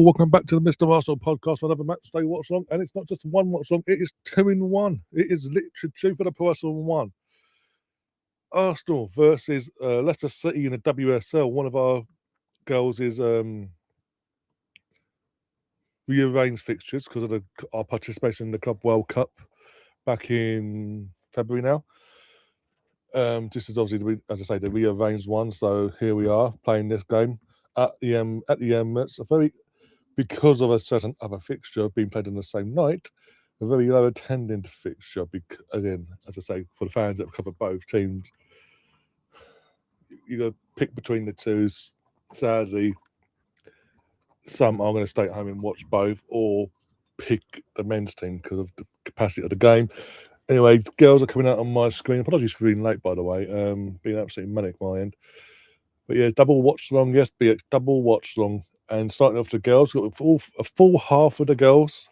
welcome back to the Mr. Arsenal podcast for another match day watch-along. And it's not just one watch-along, it is 2 in 1. It is literally 2 for the price of 1. Arsenal versus Leicester City in the WSL. One of our girls is rearranged fixtures because of our participation in the Club World Cup back in February now. This is obviously, as I say, the rearranged one. So here we are playing this game at the Emirates. Because of a certain other fixture being played on the same night, a very low attended fixture. Again, as I say, for the fans that cover both teams, you got to pick between the two. Sadly, some are going to stay at home and watch both, or pick the men's team because of the capacity of the game. Anyway, girls are coming out on my screen. Apologies for being late, by the way. Being absolutely manic my end. But yeah, double watch long. Yes, double watch long. And starting off the girls, we've got a full half of the girls.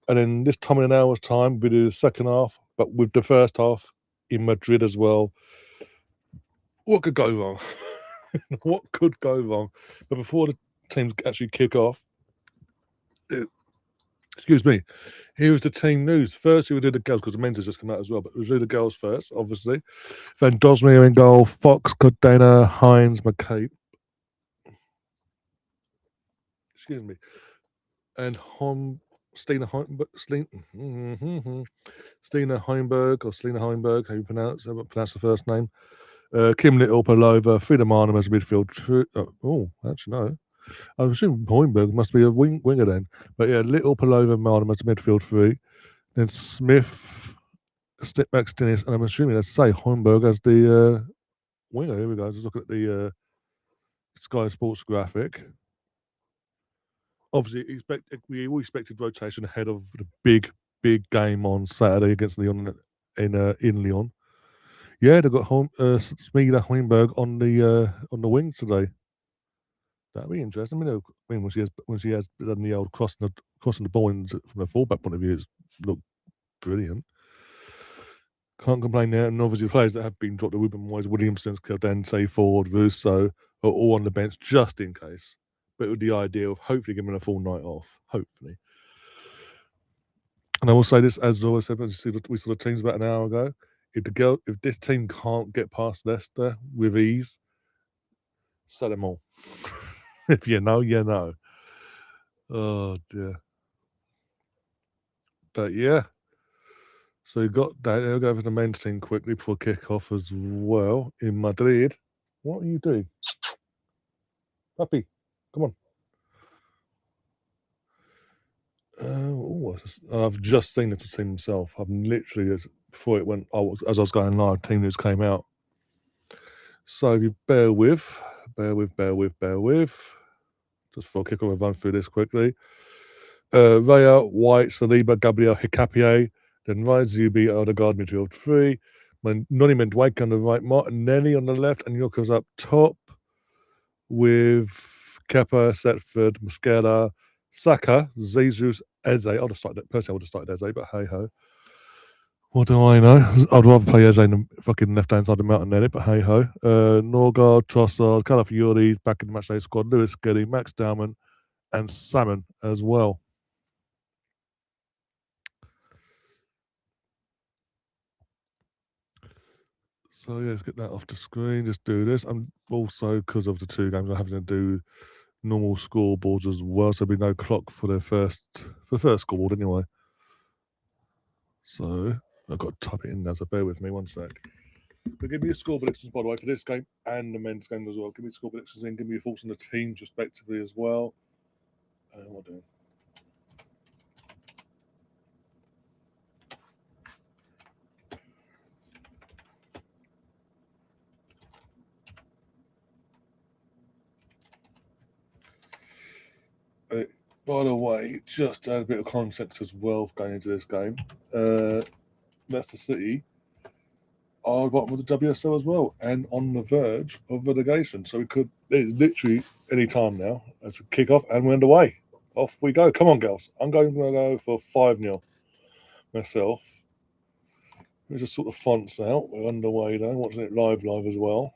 And then this time in an hour's time, we do the second half, but with the first half in Madrid as well. What could go wrong? What could go wrong? But before the teams actually kick off, excuse me, here's the team news. First, we do the girls because the men's has just come out as well, but we'll do the girls first, obviously. Van Dosmere in goal, Fox, Godena, Hines, McCabe. Excuse me. And Stina Heimberg, how you pronounce the first name. Kim Little, Palova, Frida Marnham as a midfield. Actually, no. I assume Heimberg must be a winger then. But yeah, Little, Palova, Marnham as a midfield 3. Then Smith, Stepback, Stinnis, and I'm assuming that's say Heimberg as the winger. Here we go. Just look at the Sky Sports graphic. Obviously, we all expected rotation ahead of the big game on Saturday against Lyon in Lyon. Yeah, they've got Smida Heimberg on the wings today. That'd be interesting. I mean, when she has done the old crossing the ball from a fullback point of view, it's looked brilliant. Can't complain there. And obviously, the players that have been dropped, the Ruben Moyes, Williamson, Caldente, Ford, Russo, are all on the bench just in case. But with the idea of hopefully giving a full night off. Hopefully. And I will say this, as always said, we saw the teams about an hour ago. If this team can't get past Leicester with ease, sell them all. If you know, you know. Oh dear. But yeah. So you got that. I'll go over the men's team quickly before kick-off as well in Madrid. What are you doing? Puppy, come on. I've just seen the team himself. I've literally, before it went, as I was going live, team news came out. So if you bear with. Just for a kick-off, I'll run through this quickly. Raya, White, Saliba, Gabriel, Hikapié, then Ryan Zubi, Odegaard, midfield 3. Noni Mendueke on the right, Martinelli on the left, and Yoko's up top with Kepa, Setford, Mosquera, Saka, Jesus, Eze. I would have started Eze, but hey-ho. What do I know? I'd rather play Eze in the fucking left-hand side of Martinelli, but hey-ho. Norgard, Trossard, Calafiori back in the matchday squad, Lewis Skelly, Max Dowman, and Salmon as well. So yeah, let's get that off the screen. Just do this. I'm also, because of the 2 games, I'm having to do normal scoreboards as well, so there'll be no clock for the first scoreboard anyway. So I've got to type it in now, so bear with me 1 sec. But give me your score predictions, by the way, for this game and the men's game as well. Give me score predictions and give me your thoughts on the teams respectively as well. What do By the way, just to add a bit of context as well going into this game, Leicester City are bottom of the WSL as well and on the verge of relegation. So it's literally any time now as we kick off and we're underway. Off we go. Come on, girls. I'm going to go for 5-0 myself. Let me just sort the fonts out. We're underway though. Watching it live as well.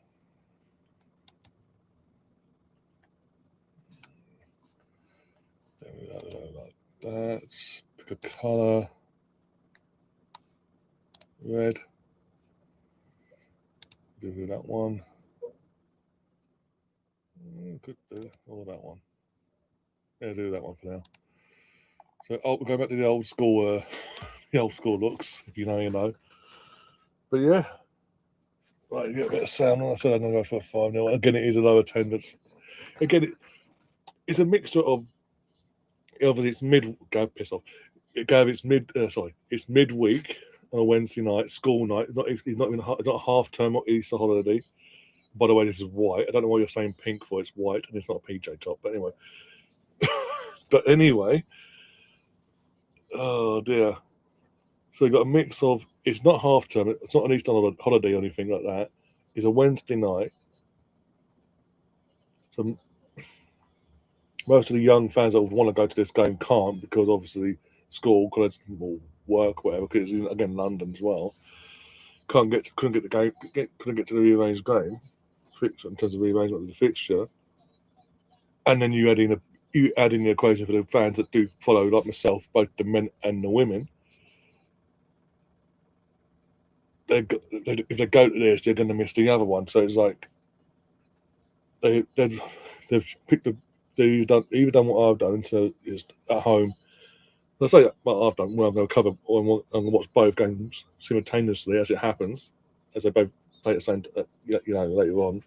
Let's pick a colour. Red. Do that one. Could do all that one. Yeah, do that one for now. So we'll go back to the old school, the old school looks. If you know, you know. But yeah, right, you get a bit of sound. I said I'm gonna go for 5-0. Again, it is a low attendance. Again, it's a mixture of obviously it's mid. Go piss off. It's it's midweek on a Wednesday night, school night. It's not even it's not a half term or Easter holiday. By the way, this is white. I don't know why you're saying pink for. It's white and it's not a PJ top. But anyway, oh dear. So you've got a mix of it's not half term. It's not an Easter holiday or anything like that. It's a Wednesday night. So most of the young fans that would want to go to this game can't because obviously school, college, or work, whatever. Because it's again London as well. Couldn't get the game. Couldn't get to the rearranged game fixture in terms of rearrangement of the fixture. And then you add in the equation for the fans that do follow, like myself, both the men and the women. If they go to this, they're going to miss the other one. So it's like they've picked they've done what I've done. So it's at home. I say what I've done. Well, I'm going to cover. I'm going to watch both games simultaneously as it happens, as they both play at the same. Later on.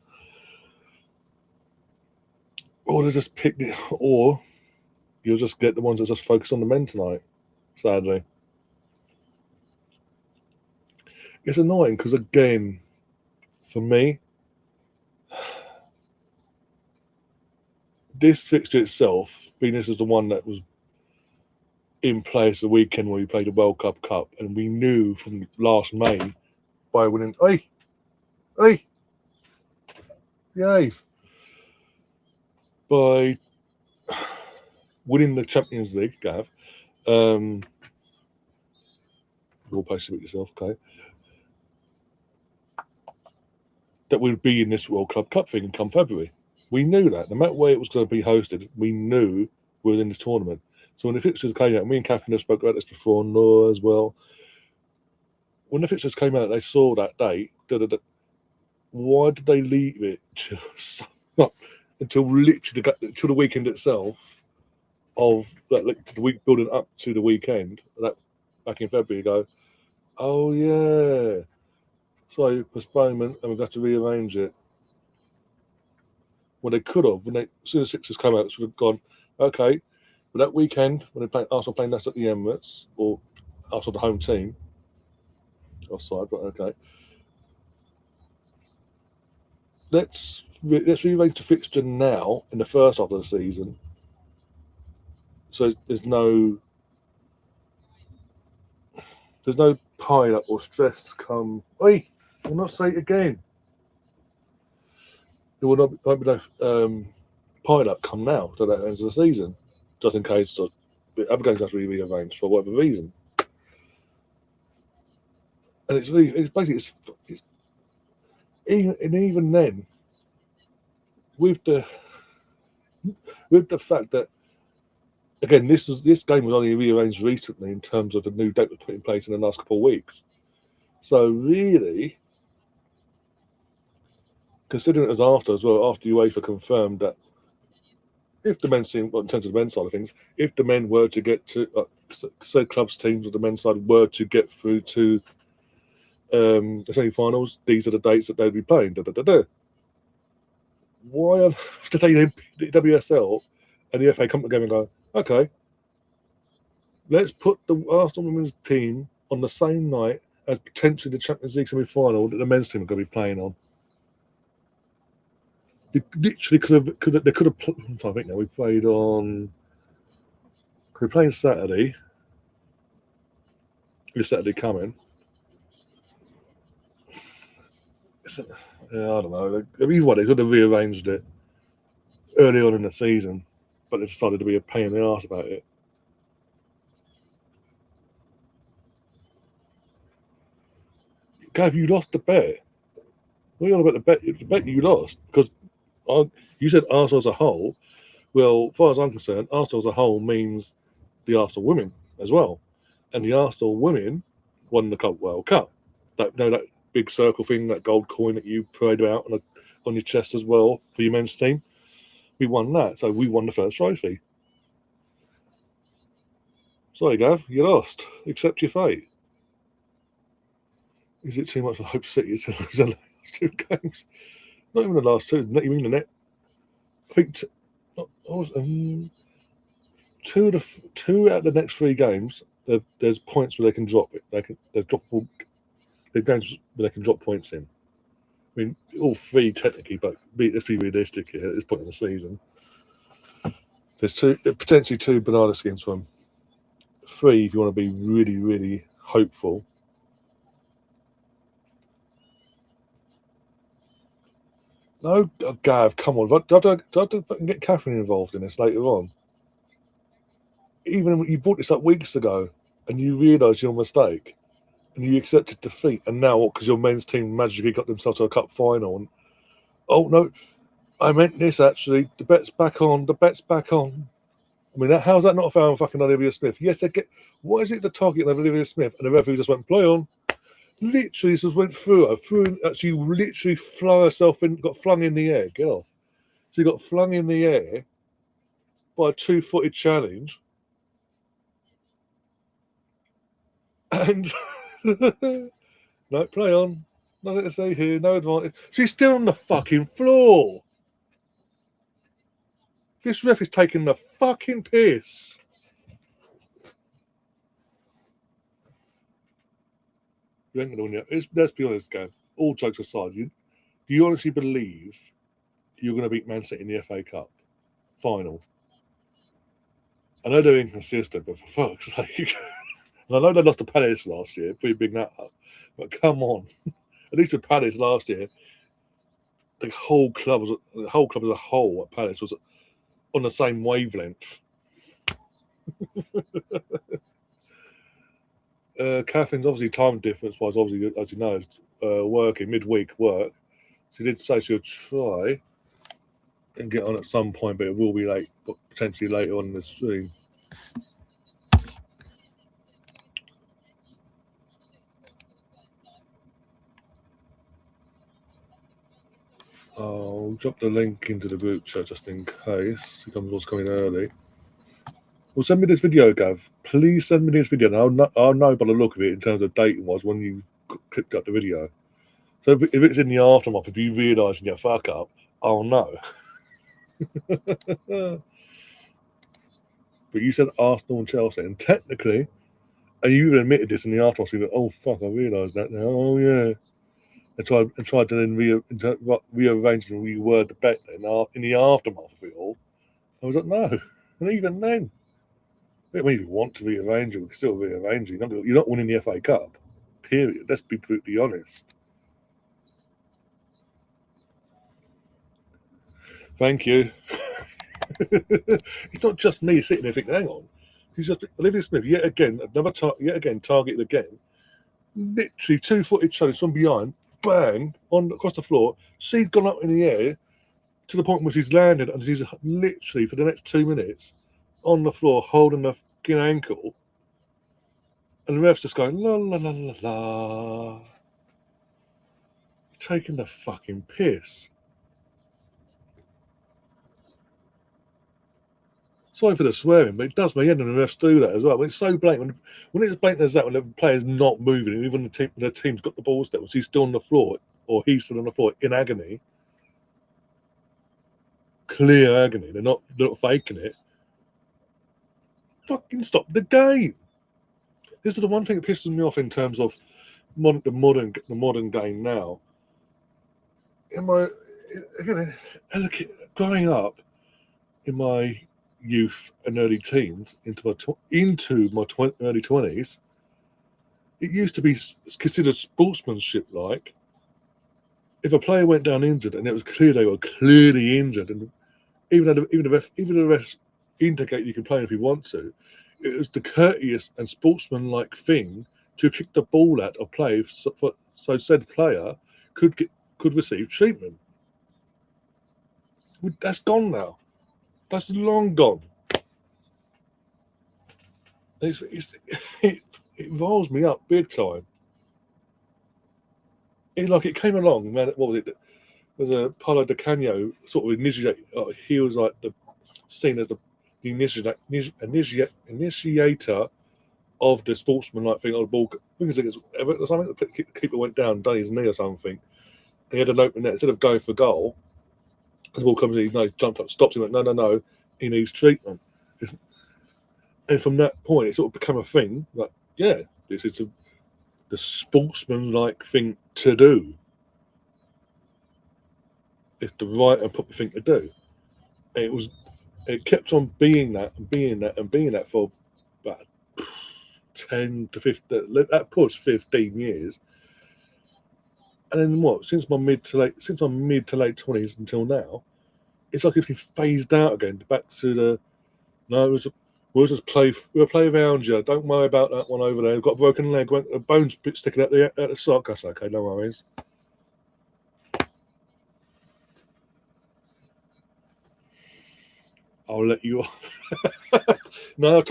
Or they just pick it, or you'll just get the ones that just focus on the men tonight. Sadly, it's annoying because again, for me, this fixture itself, being this is the one that was in place the weekend when we played the World Cup, and we knew from last May by winning. Hey, yay! By winning the Champions League, Gav. You're all posted with yourself, okay? That we'd be in this World Cup thing come February. We knew that. No matter where it was going to be hosted, we knew we were in this tournament. So when the fixtures came out, me and Catherine have spoke about this before, and Laura as well. When the fixtures came out, they saw that date. Why did they leave it until literally until the weekend itself of the week building up to the weekend? That back in February, you go, oh yeah. So postponement, and we've got to rearrange it. Well, they could have. As soon as Sixers came out, should have gone, okay. But that weekend, when they played Arsenal playing Leicester at the Emirates, or Arsenal the home team, offside, but okay. Let's rearrange the fixture now in the first half of the season. So there's no pile up or stress come. Oi, I'll not say it again. There will not be no pile up come now to that end of the season, just in case the other games have to be rearranged for whatever reason. And it's even then, with the fact that again this game was only rearranged recently in terms of the new date was put in place in the last couple of weeks. So really, considering it was after UEFA confirmed that if the men's team, in terms of the men's side of things, if the men were to get to, say clubs teams of the men's side were to get through to the semi-finals, these are the dates that they'd be playing. Why on earth did the WSL and the FA come together and go, okay, let's put the Arsenal women's team on the same night as potentially the Champions League semi-final that the men's team are going to be playing on? They literally could have. I think now we played on. We're playing Saturday. This Saturday coming. I don't know. Either way, they could have rearranged it early on in the season, but they decided to be a pain in the arse about it. Gav, you lost the bet. What are you on about the bet? The bet you lost because you said Arsenal as a whole. Well, as far as I'm concerned, Arsenal as a whole means the Arsenal women as well. And the Arsenal women won the Club World Cup. That big circle thing, that gold coin that you parade out on your chest as well for your men's team. We won that, so we won the first trophy. Sorry, Gav, you lost. Accept your fate. Is it too much for Hope City to lose the last 2 games? Not even the last 2. Not even the net. I think two out of the next 3 games. There's points where they can drop it. There's games where they can drop points in. I mean, all 3 technically, but let's be realistic here at this point in the season. There's potentially 2 banana skins from 3 if you want to be really, really hopeful. No, Gav, come on. I have to get Catherine involved in this later on. Even when you brought this up weeks ago and you realised your mistake and you accepted defeat, and now because your men's team magically got themselves to a cup final, and oh no, I meant this actually. The bet's back on. I mean, how's that not a foul on fucking Olivia Smith? Yes, what is it the target of Olivia Smith? And the referee just went, play on. Literally just went through her. She literally flung herself in, got flung in the air. Get off. She got flung in the air by a 2-footed challenge. And no, play on. Nothing to say here. No advantage. She's still on the fucking floor. This ref is taking the fucking piss. You ain't gonna win yet. Let's be honest, Gav. All jokes aside, do you honestly believe you're going to beat Man City in the FA Cup final? I know they're inconsistent, but for fuck's sake. And I know they lost to Palace last year, pretty big that up. But come on. At least with Palace last year, the whole club as a whole at Palace was on the same wavelength. Catherine's obviously time difference wise, obviously, as you know, is working midweek work. She did say she'll try and get on at some point, but it will be late, but potentially later on in the stream. I'll drop the link into the group chat just in case it comes what's coming early. Well, send me this video, Gav. Please send me this video, and I'll know by the look of it in terms of dating was when you clipped up the video. So if it's in the aftermath, if you realise in your fuck up, I'll know. But you said Arsenal and Chelsea, and technically, and you even admitted this in the aftermath. You go, "Oh fuck, I realised that now." Oh yeah, and tried to then rearrange and reword the bet in the aftermath of it all. I was like, no, and even then, I mean, if you want to rearrange it, we can still rearrange it. You're not winning the FA Cup. Period. Let's be brutally honest. Thank you. It's not just me sitting there thinking, hang on. He's just Olivia Smith, yet again targeted again. Literally 2-footed challenge from behind, bang, across the floor. She's gone up in the air to the point where she's landed and she's literally for the next 2 minutes on the floor holding the fucking ankle. And the ref's just going, la la la la la. Taking the fucking piss. Sorry for the swearing, but it does make end, and the refs do that as well. When it's so blatant, when it's blatant as that, when the player's not moving, and even the team's got the ball still, she's still on the floor, or he's still on the floor in agony, clear agony. They're not faking it. Fucking stop the game. This is the one thing that pisses me off in terms of the modern game now. As a kid, growing up in my youth and early teens into my early 20s, it used to be considered sportsmanship. Like, if a player went down injured and it was clear they were clearly injured, and even the refs indicate you can play if you want to, it was the courteous and sportsmanlike thing to kick the ball out of play so said player could receive treatment. That's gone now. That's long gone. It riles me up big time. It came along, man. What was it? Was a Paulo Di Canio sort of initiate. He was like seen as the initiator of the sportsman-like thing on the ball. Because something the keeper went down, done his knee or something, and he had an open net. Instead of going for goal, the ball comes in, he's jumped up, stops him, went, no, he needs treatment. And from that point, it sort of became a thing. Like, yeah, this is the sportsman-like thing to do. It's the right and proper thing to do. And it kept on being that and being that and being that for about 10 to 15, that push 15 years. And then what? Since my mid to late 20s until now, it's like it's been phased out again. Back to the we'll just play around you. Don't worry about that one over there. We've got a broken leg, a bone's sticking out the sock. That's okay, no worries. I'll let you off. Now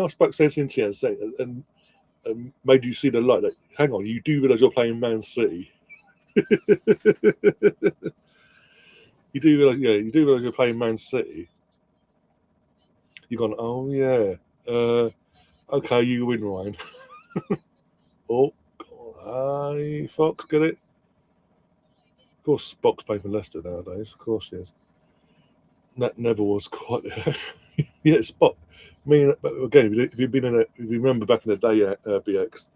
I spoke sense into you and made you see the light. Like, hang on, you do realise you're playing Man City. You do realise you're playing Man City. You're going, oh yeah, okay, you win, Ryan. Oh, hi, Fox, get it? Of course, Spock's playing for Leicester nowadays. Of course, he is. That never was quite. Yeah, Spock. I mean, again, if you remember back in the day at BX,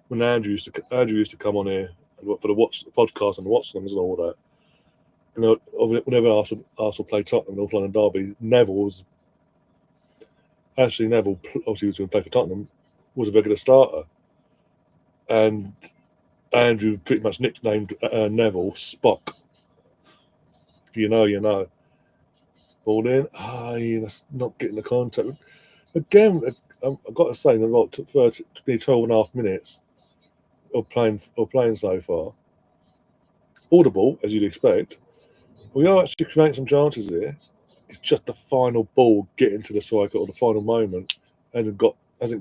when Andrew used to come on here for the podcast and the Watchalongs and all that. You know, whenever Arsenal played Tottenham, North London derby, Neville, obviously was going to play for Tottenham, was a regular starter, and Andrew pretty much nicknamed Neville Spock. If you know, you know. Ball in, that's not getting the contact. Again, I've got to say, in the took 12 and a half minutes of playing so far, audible as you'd expect. We are actually creating some chances here. It's just the final ball getting to the striker or the final moment hasn't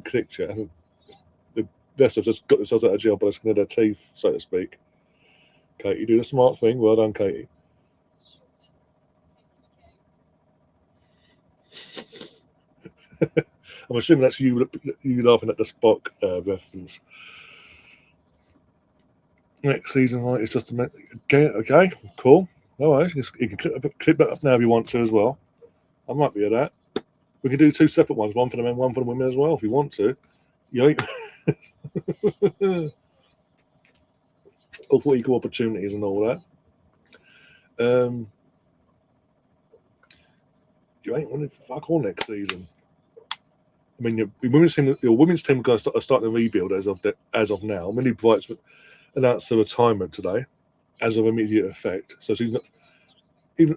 clicked yet. The Leicester just got themselves out of jail by the skin of their teeth, so to speak. Katie, do the smart thing. Well done, Katie. I'm assuming that's you laughing at the Spock reference. Next season, right? It's just okay, cool. No worries. You can clip that up now if you want to as well. I might be at that. We can do two separate ones, one for the men, one for the women as well, if you want to. You ain't all equal opportunities and all that. You ain't going to fuck all next season. I mean, your women's team are starting to rebuild as of now. Millie Bright's announced her retirement today, as of immediate effect. So she's not even.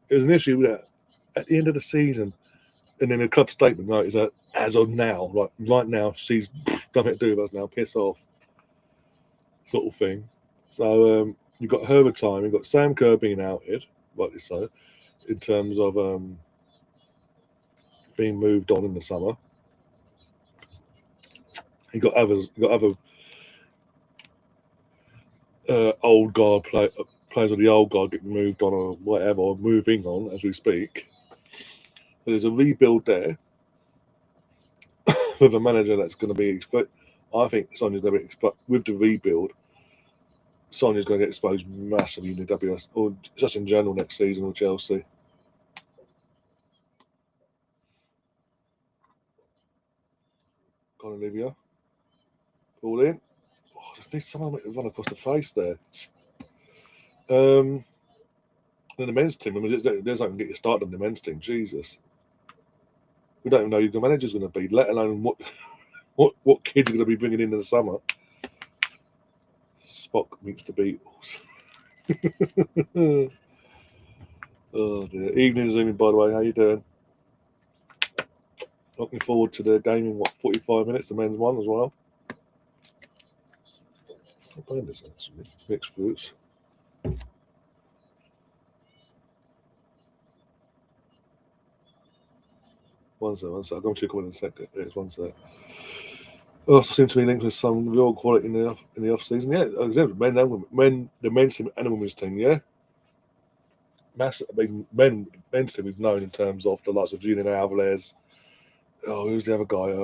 It was an issue with that at the end of the season, and then the club statement is that as of now, like right now, she's nothing to do with us now. Piss off, sort of thing. So you've got her retirement. You've got Sam Kerr being outed, rightly so, in terms of being moved on in the summer. You got other old guard players of the old guard getting moved on or whatever, or moving on as we speak. So there's a rebuild there with a manager that's going to be. I think Sonia's going to be exposed with the rebuild. Sonia's going to get exposed massively in the WS or just in general next season with Chelsea. Go on, Olivia. Pull in. Oh, just need someone to run across the face there. Then the men's team. I mean, there's not going to get you started on the men's team. Jesus, we don't even know who the manager's going to be, let alone what kids are going to be bringing in the summer. Spock meets the Beatles. Oh dear. Evening Zooming, by the way. How you doing? Looking forward to the game in 45 minutes. The men's one as well. Not bad this actually. Mixed fruits. One sec. I'll go to your comment in a second. It's one sec. Also seem to be linked with some real quality in the off season. Yeah, men and women, the men's team and the women's team. Yeah, massive. I mean, men's team we've known in terms of the likes of Julian Alvarez. Oh, who's the other guy?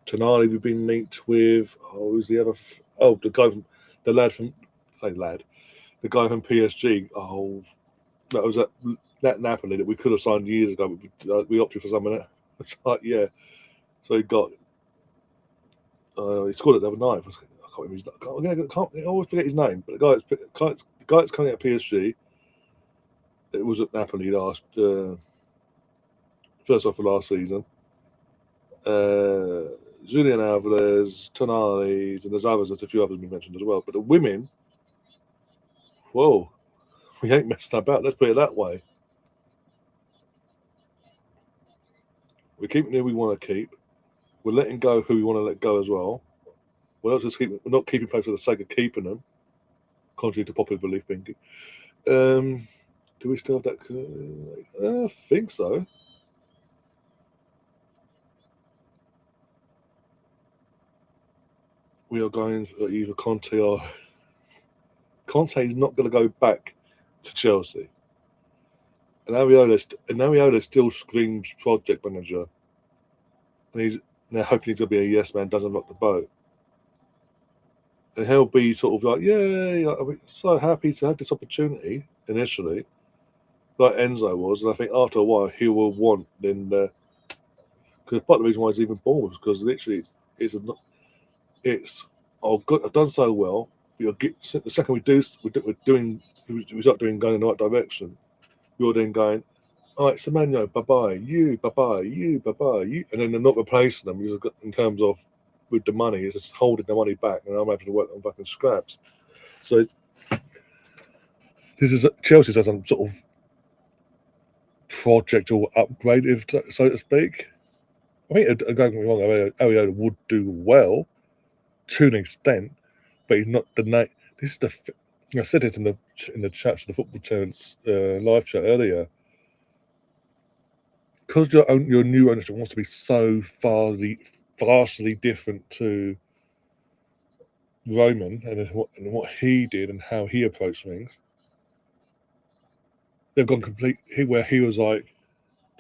Tonali we've been linked with. Oh, who's the other? Oh, the lad from the guy from PSG. Oh, that was that Napoli that we could have signed years ago, but we opted for someone else. Yeah, so he got. He scored it the other night. I always forget his name, but the guy that's coming out of PSG. It was at Napoli first off of last season. Julian Alvarez, Tonali, and there's a few others we mentioned as well. But the women, whoa, we ain't messed about. Let's put it that way. We're keeping who we want to keep. We're letting go who we want to let go as well. We're not keeping players for the sake of keeping them, contrary to popular belief. Binky. Do we still have that? I think so. We are going for either Conte or Conte is not going to go back to Chelsea. And Ariola still screams project manager, and they're hoping he's going to be a yes man, doesn't rock the boat. And he'll be sort of like, yeah, I'm so happy to have this opportunity initially, like Enzo was. And I think after a while, he will want then, because part of the reason why he's even born was because literally I've done so well. The second we start doing going in the right direction, you're then going, all right, Semenyo, bye-bye, you, bye-bye, you, bye-bye, you. And then they're not replacing them in terms of with the money, it's just holding the money back, and I'm having to work on fucking scraps. So this is Chelsea's as some sort of project or upgrade, so to speak. I think, don't get me wrong, Ariola would do well to an extent, but he's not the night. This is I said it in the chat to the football channel's live chat earlier. Because your new ownership wants to be so vastly different to Roman and what he did and how he approached things. They've gone where he was like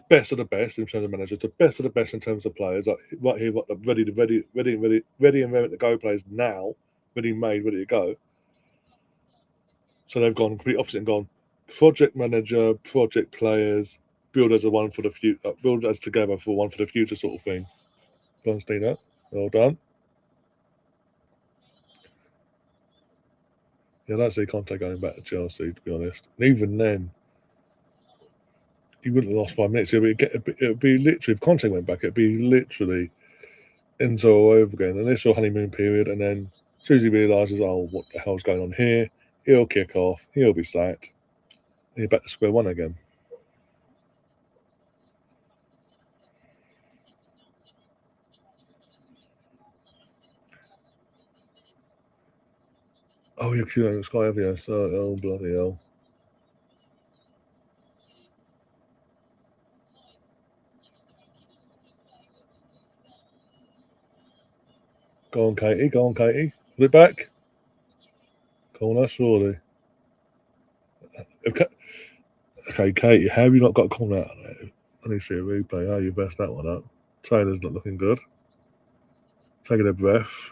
best of the best in terms of managers, the best of the best in terms of players, like right here, ready and ready to go players now, ready made, ready to go. So they've gone complete opposite and gone project manager, project players, build as a one for the future, build as together for one for the future sort of thing. Go on, Stina. Well done. Yeah, I don't see Conte going back to Chelsea, to be honest. And even then, he wouldn't have lost 5 minutes. It'd be literally, if Conte went back, it'd be literally Enzo all over again. Initial honeymoon period, and then as soon as he realises, oh, what the hell's going on here, he'll kick off, he'll be sacked, and you're back to square one again. Oh, you're queuing on Sky, have you? So, oh, bloody hell. Go on, Katie. Go on, Katie. Put it back. Corner, surely. Okay, Katie, how have you not got a corner out of there? I need to see a replay. How you best that one up? Taylor's not looking good. Taking a breath.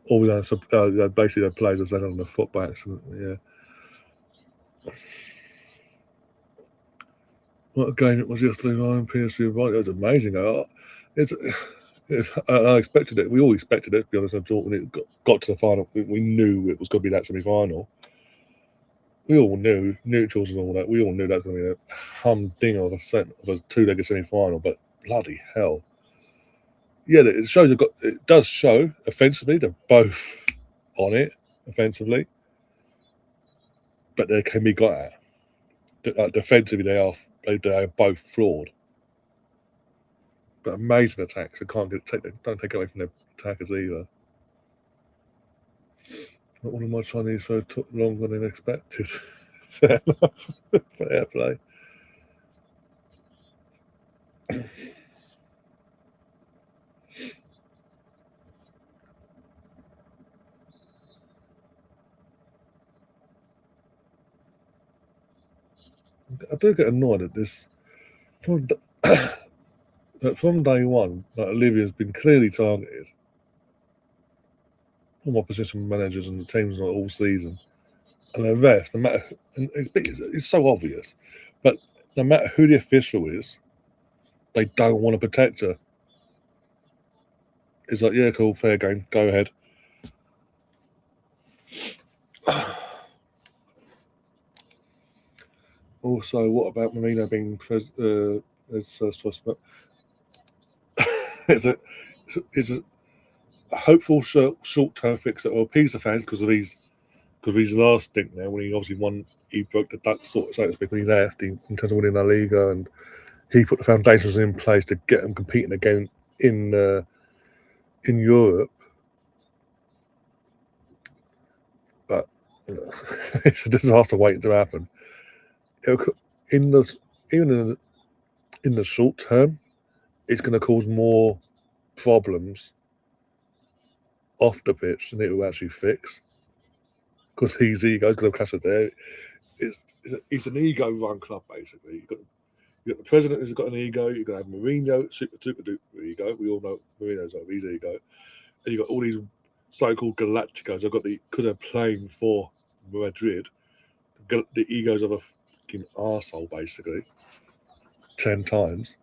All we know, basically, the players are saying on the foot by accident. Yeah. What a game it was yesterday night. PSG, right? It was amazing. I expected it. We all expected it, to be honest. I thought when it got to the final, we knew it was going to be that semi-final. We all knew, neutrals and all that. We all knew that was going to be a humdinger of a two-legged semi-final. But bloody hell, yeah! It does show offensively they're both on it offensively, but they can be got at. Defensively, they are both flawed. But amazing attacks. And don't take away from their attackers either. Not one of my Chinese food took longer than expected. Fair enough. Fair play. I do get annoyed at this. From day one, like Olivia's been clearly targeted. All my position managers and the teams like all season, and the refs, no matter, and it's so obvious, but no matter who the official is, they don't want to protect her. It's like, yeah, cool, fair game, go ahead. Also, what about Marino being as first choice? It's a hopeful short-term fix that will appease the fans because of his last stint there when he obviously won. He broke the duck, so to speak, when he left in terms of winning La Liga, and he put the foundations in place to get them competing again in Europe. But it's a disaster waiting to happen. In the short term, it's going to cause more problems off the pitch than it will actually fix. Because his ego's going to clash with there. It's an ego-run club, basically. You've got the president who's got an ego. You've got to have Mourinho, super duper ego. We all know Mourinho's got his ego. And you've got all these so-called Galacticos. Because they're playing for Madrid, the egos of a fucking arsehole, basically, 10 times.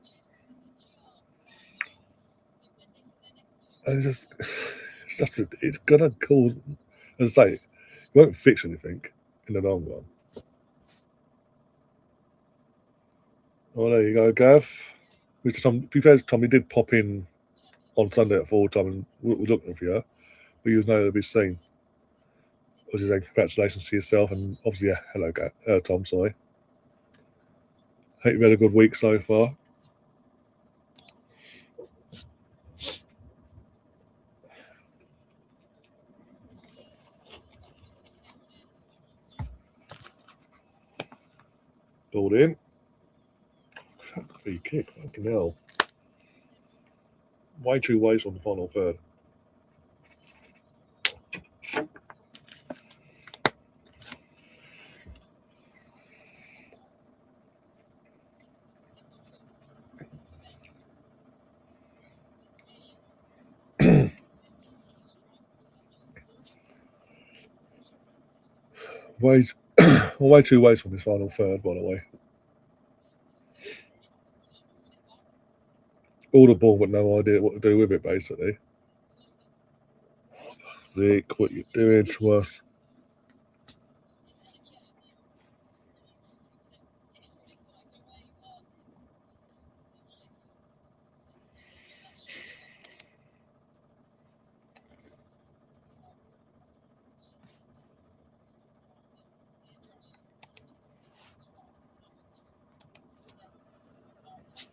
And it's gonna cause, as I say, it won't fix anything in the long run. Oh, there you go, Gav. Mr. Tom, to be fair, Tommy did pop in on Sunday at full time and was looking for you, but you was nowhere to be seen. I was just saying congratulations to yourself and obviously, yeah, hello, Tom. Sorry. Hope you've had a good week so far. Balled in. Free kick, fucking hell. Way too waste on the final third. way too waste on this final third, by the way. All the ball, but no idea what to do with it, basically. Vic, what you doing to us?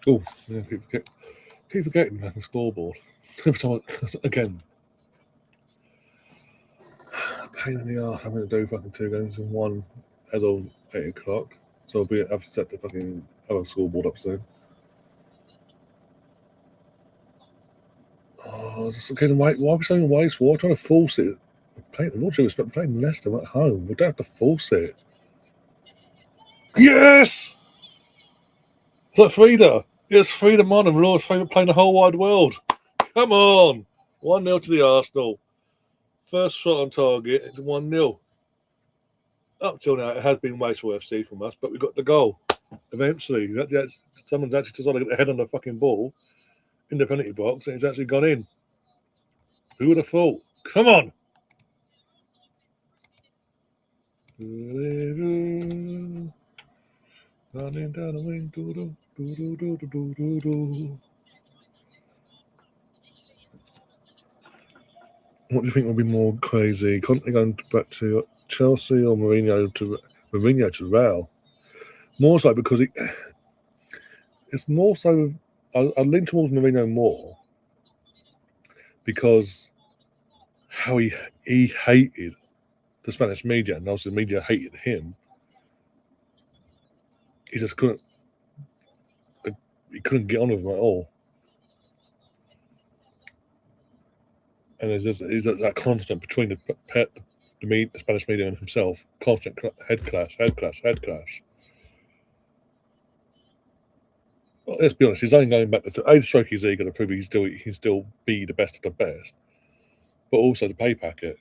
Oh, yeah, keep forgetting the scoreboard. Again, pain in the arse having to do fucking 2 games in one as of 8 o'clock. So I'll have to set the fucking other scoreboard up soon. Oh, just again, why are we saying waste? Why trying to force it? I'm not sure we're playing Leicester at home. We don't have to force it. Yes! Look, Frida. It's Frida Mon, Lord's favourite play in the whole wide world. Come on. 1-0 to the Arsenal. First shot on target. It's 1-0. Up till now, it has been wasteful FC from us, but we got the goal. Eventually, someone's actually decided to get their head on the fucking ball in the penalty box, and it's actually gone in. Who would have thought? Come on! Running down the wing, What do you think will be more crazy? Conte going back to Chelsea or Mourinho to Real? More so because it's more so. I lean towards Mourinho more because how he hated the Spanish media, and also the media hated him he just couldn't. He couldn't get on with them at all. And there's that constant between the Spanish media and himself, constant head clash. Well, let's be honest, he's only going back to stroke his ego to prove he can still be the best of the best, but also the pay packet.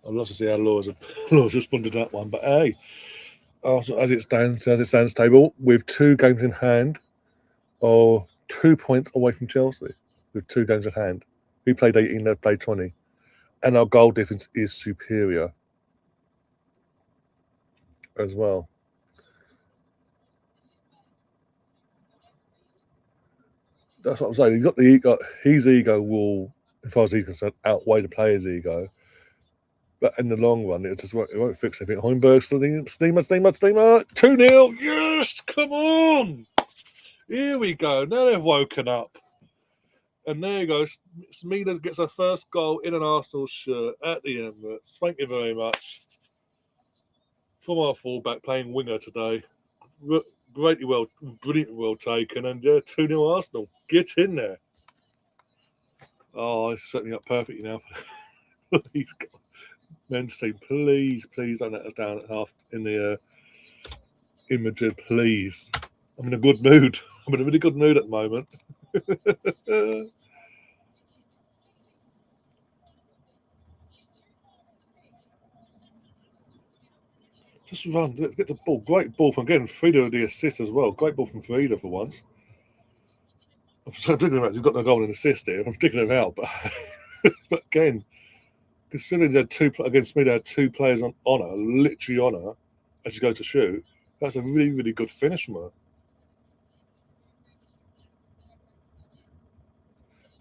I'd love to see how Laws responded to that one, but hey, Arsenal, as it stands table with 2 games in hand, or 2 points away from Chelsea with 2 games in hand. We played 18, they played 20, and our goal difference is superior as well. That's what I'm saying. He's got the ego. His ego will, as far as he's concerned, outweigh the player's ego. But in the long run, it won't fix anything. Heimberg, Steamer, 2-0. Yes, come on. Here we go. Now they've woken up. And there you go. Smeena gets her first goal in an Arsenal shirt at the Emirates. Thank you very much. From our fullback playing winger today. Brilliantly well taken. And 2-0 Arsenal. Get in there. Oh, it's setting up perfectly now. Please, men's team, please don't let us down at half in Madrid, please. I'm in a good mood. I'm in a really good mood at the moment. Just run. Let's get the ball. Great ball from again. Frida with the assist as well. Great ball from Frida for once. I'm thinking about he's got no goal and assist here. I'm digging him out, but again, considering they had against me, they had 2 players on honour, literally honour, as you go to shoot. That's a really, really good finish from her.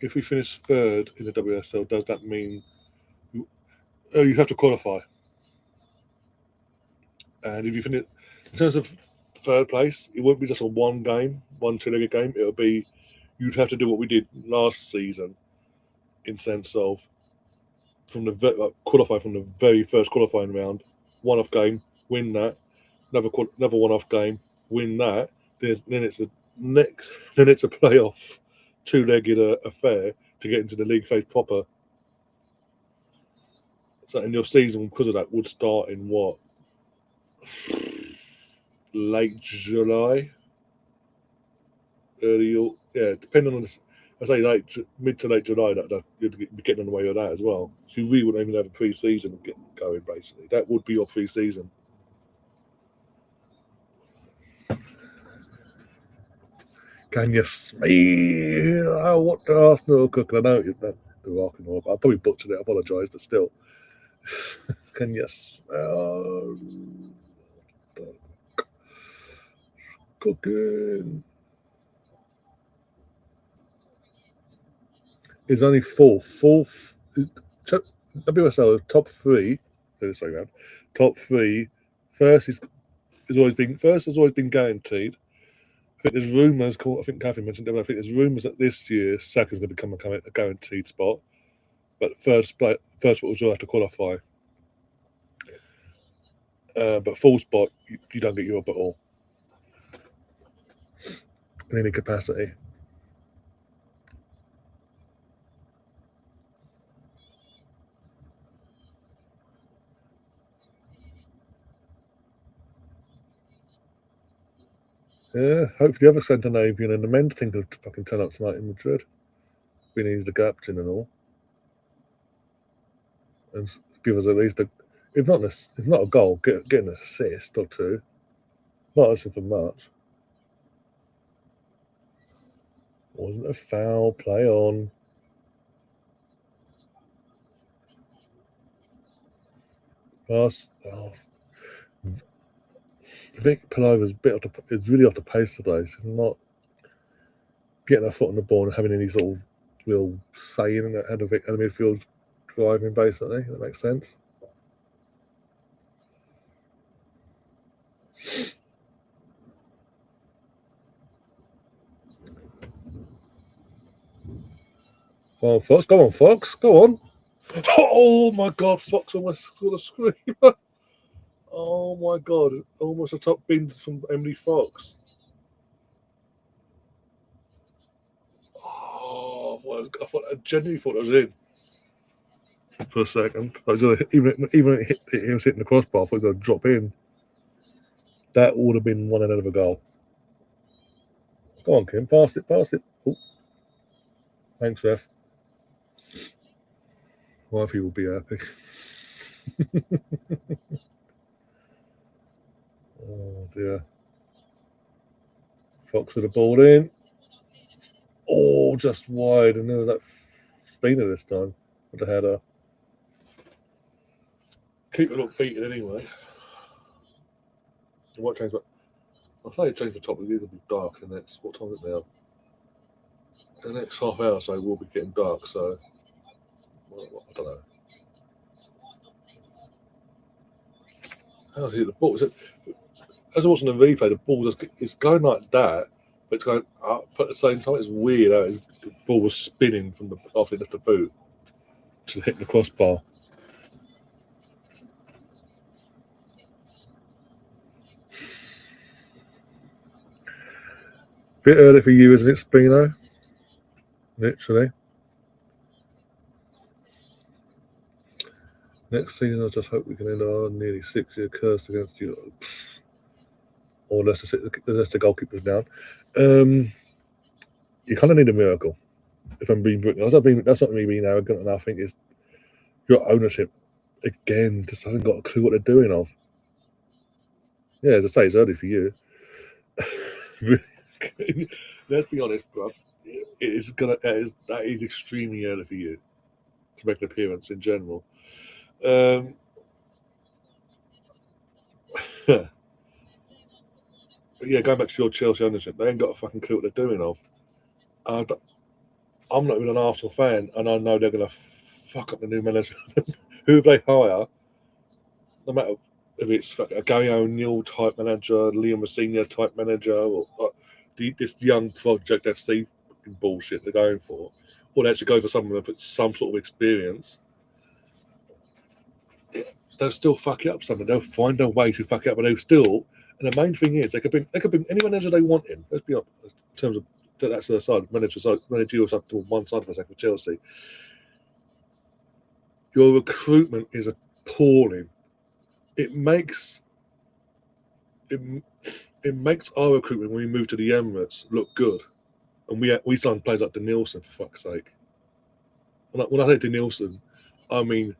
If we finish 3rd in the WSL, does that mean you have to qualify? And if you finish in terms of 3rd place, it won't be just a one 2-legged game. It'll be you'd have to do what we did last season, in sense of qualify from the very first qualifying round, one-off game, win that, another one-off game, win that. Then it's a playoff 2-legged affair to get into the league phase proper. So, and your season because of that would start in what, late July, depending on this. I say mid to late July, that you'd be getting on the way with that as well. So you really wouldn't even have a pre-season getting going. Basically, that would be your pre-season. Can you smell what the Arsenal cooking? I know the rocking all. I probably butchered it. I apologise, but still, can you smell the cooking? Is only fourth. WSL top 3. Top 3. First has always been guaranteed. I think there's rumours. I think Catherine mentioned it. I think there's rumours that this year Saka's going to become a guaranteed spot, but first will also have to qualify. But full spot, you don't get Europe at all in any capacity. Yeah, hopefully the other Scandinavian and the men's team could fucking turn up tonight in Madrid. Being he's the captain and all, and give us at least if not a goal, get an assist or 2. Not asking for much. Wasn't a foul. Play on. Pass. Oh. Vic Palova's is really off the pace today. She's not getting her foot on the ball and having any sort of real say in it. Had the midfield driving, basically. That makes sense. Go on, Fox. Go on, Fox. Go on. Oh my God, Fox almost scored a screamer. Oh my God, almost a top bins from Emily Fox. Oh, I genuinely thought it was in for a second. I was even it was hitting the crossbar, I thought it was going to drop in. That would have been one hell of a goal. Go on, Kim, pass it. Oh. Thanks, Ref. Wifey will be happy. Oh dear. Fox with the ball in. Oh, just wide, and there was that Steiner this time with the header. Keep it up beaten anyway. What change? I'll say change the top. It'll be dark in the next. What time is it now? In the next half hour, so we'll be getting dark. So I don't know. How's it the ball? As I watching the replay, the ball it's going like that, but it's going up at the same time. It's weird. The ball was spinning from after it left the boot to hit the crossbar. Bit early for you, isn't it, Spino? Literally. Next season, I just hope we can end our nearly 6-year curse against you. Or Leicester goalkeeper's down. You kind of need a miracle. If I'm being brutal, that's not me being arrogant, and I think it's your ownership again just hasn't got a clue what they're doing of. Yeah, as I say, it's early for you. Let's be honest, bruv. That is extremely early for you to make an appearance in general. Yeah, going back to your Chelsea ownership, they ain't got a fucking clue what they're doing of. I'm not even an Arsenal fan, and I know they're going to fuck up the new manager. Who they hire, no matter if it's a Gary O'Neill type manager, Liam Messina type manager, or this young project FC bullshit they're going for, or they actually go for someone with some sort of experience, they'll still fuck it up something. They'll find a way to fuck it up, but they'll still. And the main thing is, they could bring any manager they want in. Let's be honest, in terms of that's the side, managerial side to one side for a second, Chelsea. Your recruitment is appalling. It makes our recruitment when we move to the Emirates look good, and we sign players like Denilson, for fuck's sake. When I say Denilson, I mean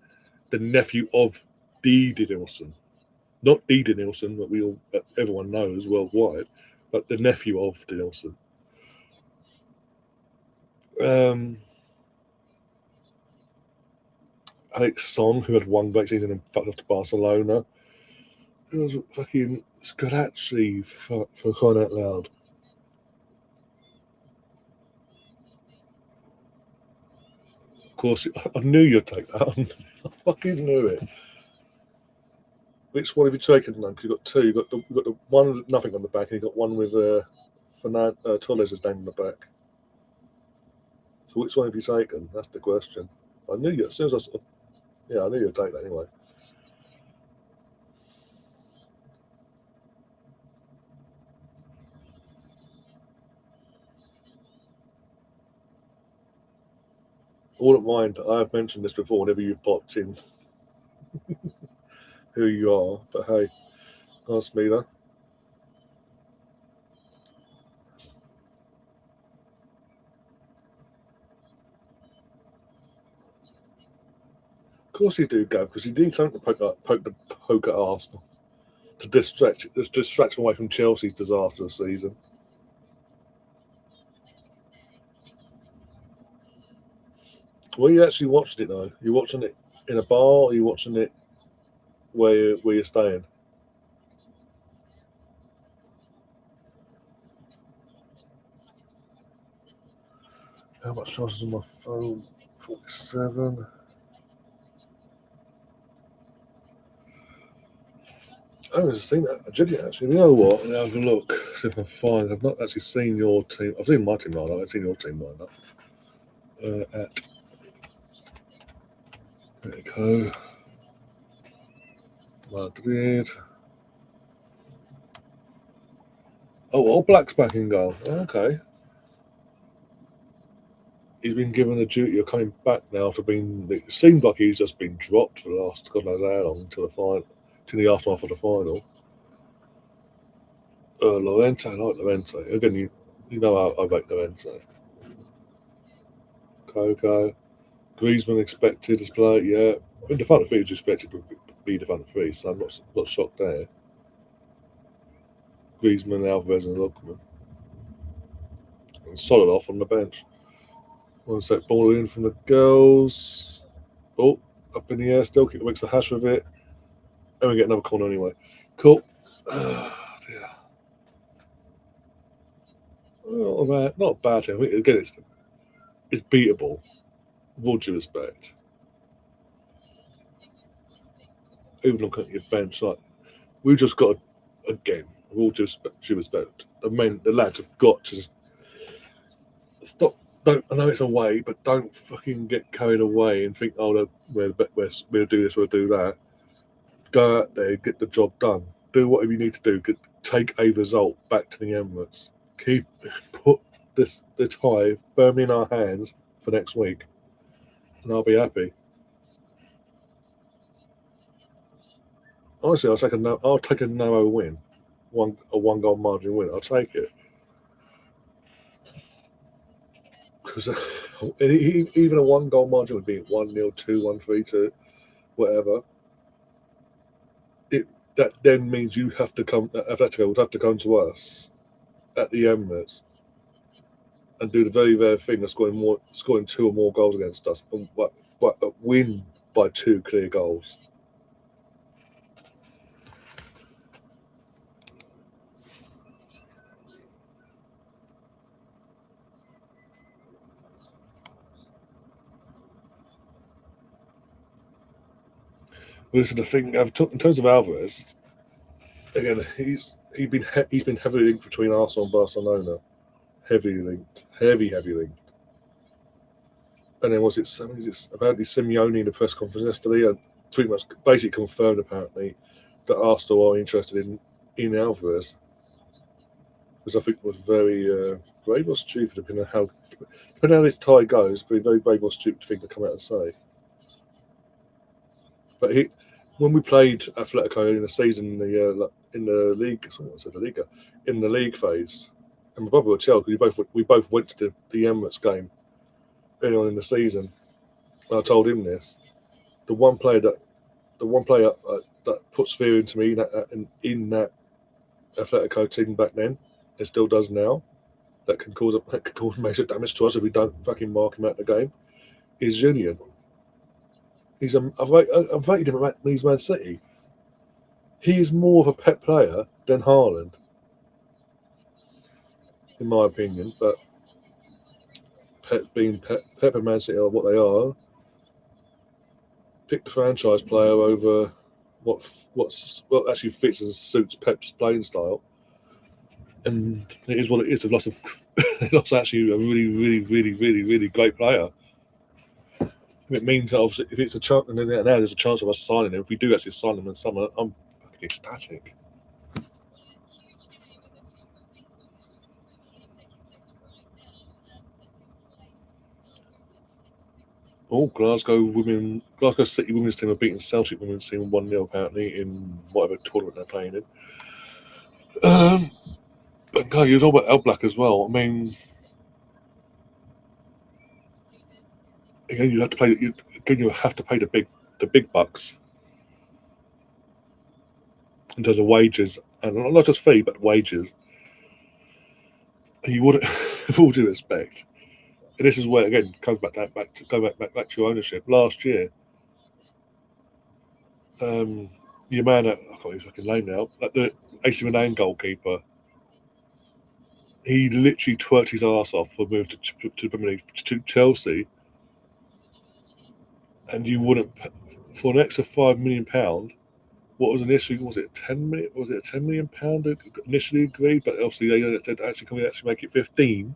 the nephew of Denilson, not Denilson that everyone knows worldwide, but the nephew of Denilson. Alex Song, who had one great season and fucked off to Barcelona. It was fucking Scudacci for crying out loud. Of course, I knew you'd take that. I fucking knew it. Which one have you taken now? Because you've got two. You've got the one with nothing on the back, and you've got one with Torres' name on the back. So which one have you taken? That's the question. I knew you as soon as I knew you'd take that anyway. All at mind, I have mentioned this before whenever you've popped in who you are, but hey, ask me that. Of course you do, Gav, because you need something to poke at Arsenal to distract them away from Chelsea's disastrous season. Where are you actually watching it though? Are you watching it in a bar, or are you watching it where you're staying? How much charge is on my phone? 47. I haven't seen that. Genuinely, actually. You know what? I'll have a look, see if I can find. I've not actually seen your team. I've seen my team lined up. I've seen your team lined up. At There you go. Madrid. Oh, All Black's back in goal. Okay. He's been given the duty of coming back now after being. It seemed like he's just been dropped for the last God knows how long to the final, to the aftermath of the final. Lorente, I like Lorente. Again, you know I like Lorente. Coco. Griezmann expected to play, yeah. I mean, the front three was expected to be the front three, so I'm not shocked there. Griezmann, Alvarez, and Lookman. And solid off on the bench. One sec, ball in from the girls. Oh, up in the air still. Kick makes the hash of it. And we get another corner anyway. Cool. Dear. Not a bad thing. I mean, again, it's beatable. With all due respect. Even looking at your bench, like we've just got again, with all due respect, the lads have got to just stop. Don't, I know it's away, but don't fucking get carried away and think, oh, we'll do this, we'll do that. Go out there, get the job done. Do whatever you need to do. Take a result back to the Emirates. Put the tie firmly in our hands for next week, and I'll be happy. Honestly, I'll take a narrow win, a 1-goal margin win. I'll take it because even a 1-goal margin would be 1-0, 2-1, 3-2, whatever. That then means you have to come. Atletico would have to come to us at the Emirates and do the very, very thing of scoring 2 or more goals against us, and win by 2 clear goals. This is the thing. In terms of Alvarez, again, he's been heavily linked between Arsenal and Barcelona. Heavily linked. Heavy linked. And then was it apparently Simeone in the press conference yesterday and pretty much basically confirmed apparently that Arsenal are interested in Alvarez, which I think was very brave or stupid, depending on how this tie goes. But very brave or stupid thing to come out and say. But when we played Atletico in the season, in the league, in the league phase, and my brother would tell because we both went to the Emirates game early on in the season. And I told him this: the one player that puts fear into me in that Atletico team back then, it still does now, that can cause major damage to us if we don't fucking mark him out of the game, is Julian. I've rated him at Man City. He is more of a pet player than Haaland, in my opinion. But Pep and Man City are what they are. Pick the franchise player over what actually fits and suits Pep's playing style, and it is what it is. They've lost actually a really great player. It means that obviously if it's a chance, and then now there's a chance of us signing him. If we do actually sign him in summer, I'm fucking ecstatic. Oh, Glasgow City women's team have beaten Celtic women's team 1-0 apparently in whatever tournament they're playing in. But no, you're talking about El Black as well. I mean, again, you have to pay the big bucks in terms of wages, and not just fee but wages. And you wouldn't, with all due respect, and this is where again comes back to your ownership. Last year, your man I can't remember his fucking name now, the AC Milan goalkeeper, he literally twerked his ass off for a move to Premier League to Chelsea, and you wouldn't for an extra £5 million. What was initially was it 10 million? Was it £10 million initially agreed? But obviously they said actually can we actually make it 15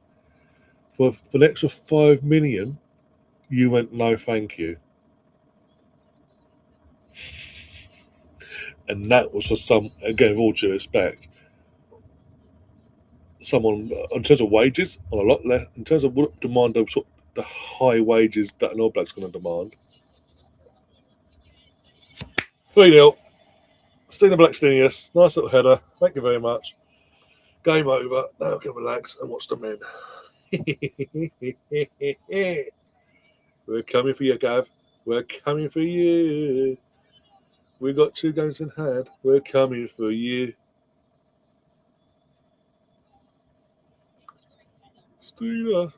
for an extra 5 million? You went no, thank you. And that was for some, again, with all due respect, someone in terms of wages on a lot less, in terms of what demand of sort of the high wages that an All Black's going to demand. 3-0. Stina Blackstenius, nice little header. Thank you very much. Game over. Now I can relax and watch the men. We're coming for you, Gav. We're coming for you. We got 2 games in hand. We're coming for you. Stina.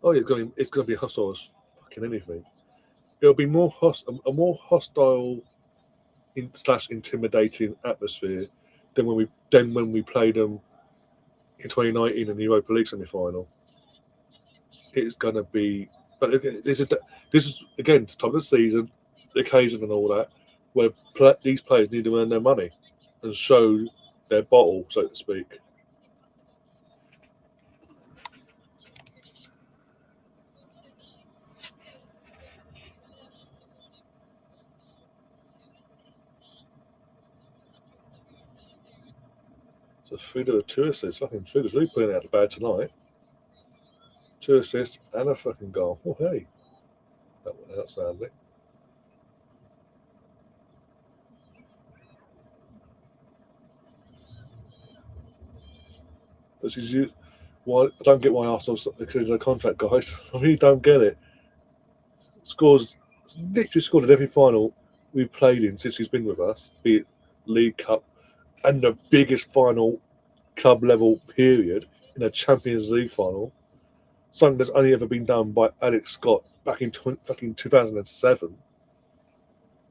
Oh, yeah, it's going to be hostile as fucking anything. It'll be more a more hostile slash intimidating atmosphere than when we played them in 2019 in the Europa League semi-final. It's going to be, but again, this is again the top of the season, the occasion and all that, where these players need to earn their money and show their bottle, so to speak. So Frida with 2 assists. Fucking Frida's really putting out the bad tonight. 2 assists and a fucking goal. Oh, hey. That went outstanding. But she's used. Why? I don't get why Arsenal's extended a contract, guys. I really don't get it. Literally scored at every final we've played in since she's been with us, be it League Cup and the biggest final club level period in a Champions League final. Something that's only ever been done by Alex Scott back in fucking 2007.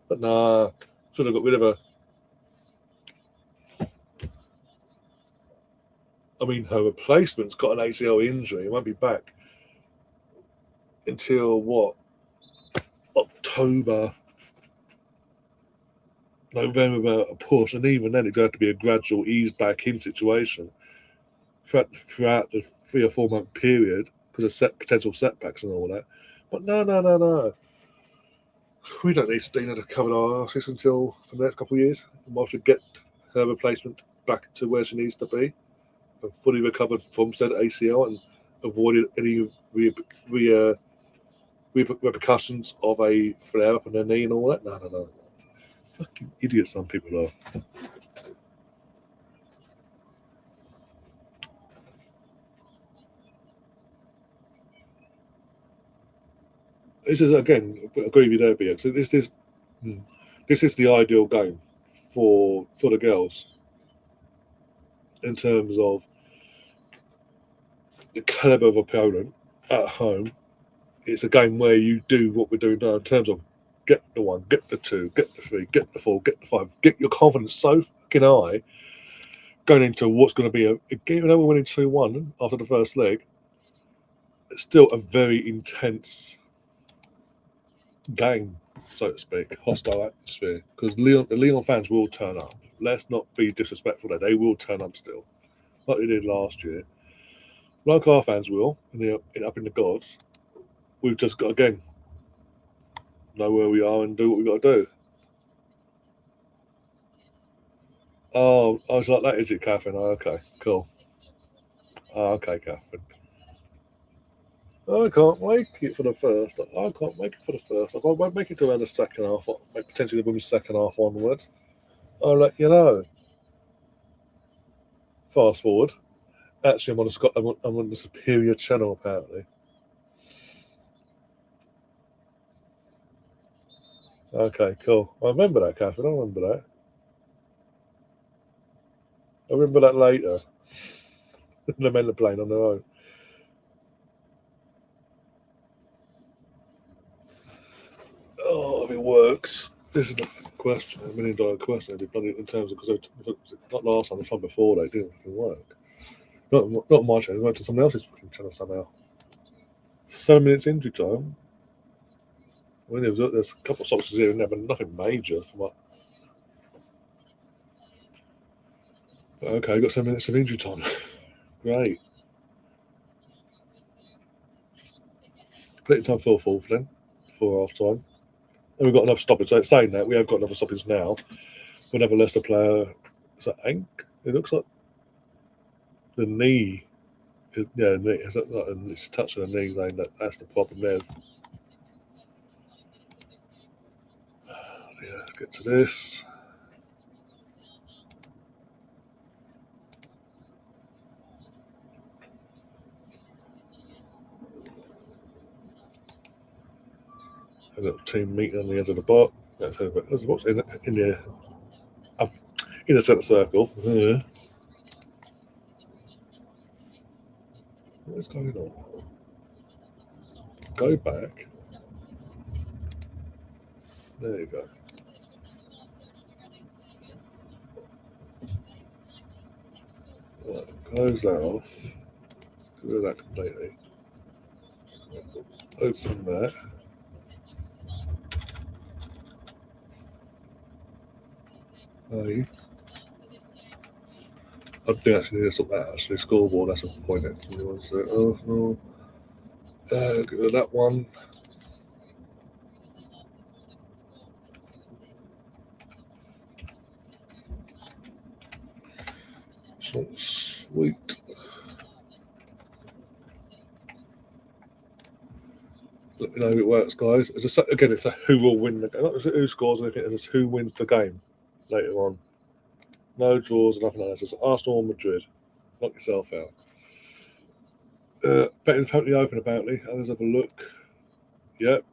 But nah, should have got rid of her. I mean, her replacement's got an ACL injury and won't be back until what? October, November, a push, and even then it's going to have to be a gradual ease back in situation throughout the 3 or 4 month period because of potential setbacks and all that. But no. We don't need Stina to cover our asses until for the next couple of years, whilst we get her replacement back to where she needs to be and fully recovered from said ACL and avoided any repercussions of a flare up in her knee and all that. No. Fucking idiots some people are. This is again, I agree with you there, BX. This is the ideal game for the girls in terms of the caliber of opponent at home. It's a game where you do what we're doing now in terms of get the 1, get the 2, get the 3, get the 4, get the 5, get your confidence so fucking high going into what's going to be a game. Even though we're winning 2-1 after the first leg, it's still a very intense game, so to speak, hostile atmosphere. Because the Leon fans will turn up. Let's not be disrespectful there. They will turn up still, like they did last year. Like our fans will, up in the gods. We've just got again know where we are and do what we got to do. Oh, I was like, that is it, Catherine? Oh, okay, cool. Oh, okay, Catherine. I can't make it for the first. I can't make it for the first. If I won't make it to around the second half, potentially the women's second half onwards, I'll let you know. Fast forward. Actually, I'm on the superior channel apparently. Okay, cool. I remember that, Catherine. I remember that. I remember that later. The men are playing on their own. Oh, if it works. This is the question, $1 million question. In terms of because not last time, the time before they didn't fucking work. Not my channel. It went to someone else's fucking channel somehow. 7 minutes injury time. I mean, there's a couple of stops here and there, but nothing major. Okay, got 7 minutes of injury time. Great. Plenty of time for a fourth then, before half time. And we've got enough stoppage. So saying that, we have got another stoppage now. We'll have a Leicester player. Is that Ank? It looks like the knee. Yeah, knee. Is that like it's touching the knee? Saying that's the problem there. Yeah, let's get to this. A little team meeting on the edge of the box. That's what's in the in the centre circle. Yeah. What is going on? Go back. There you go. Right, close that off. Get rid of that completely. Open that. I do actually need to sort that actually scoreboard. That's a point actually. Was it? Oh no. Get rid of that one. So sweet. Let me know if it works, guys. It's again, it's a who will win the game. Not just who scores anything, it's just who wins the game later on. No draws, nothing like that. It's Arsenal or Madrid. Knock yourself out. Betting totally open apparently. Let's have a look. Yep.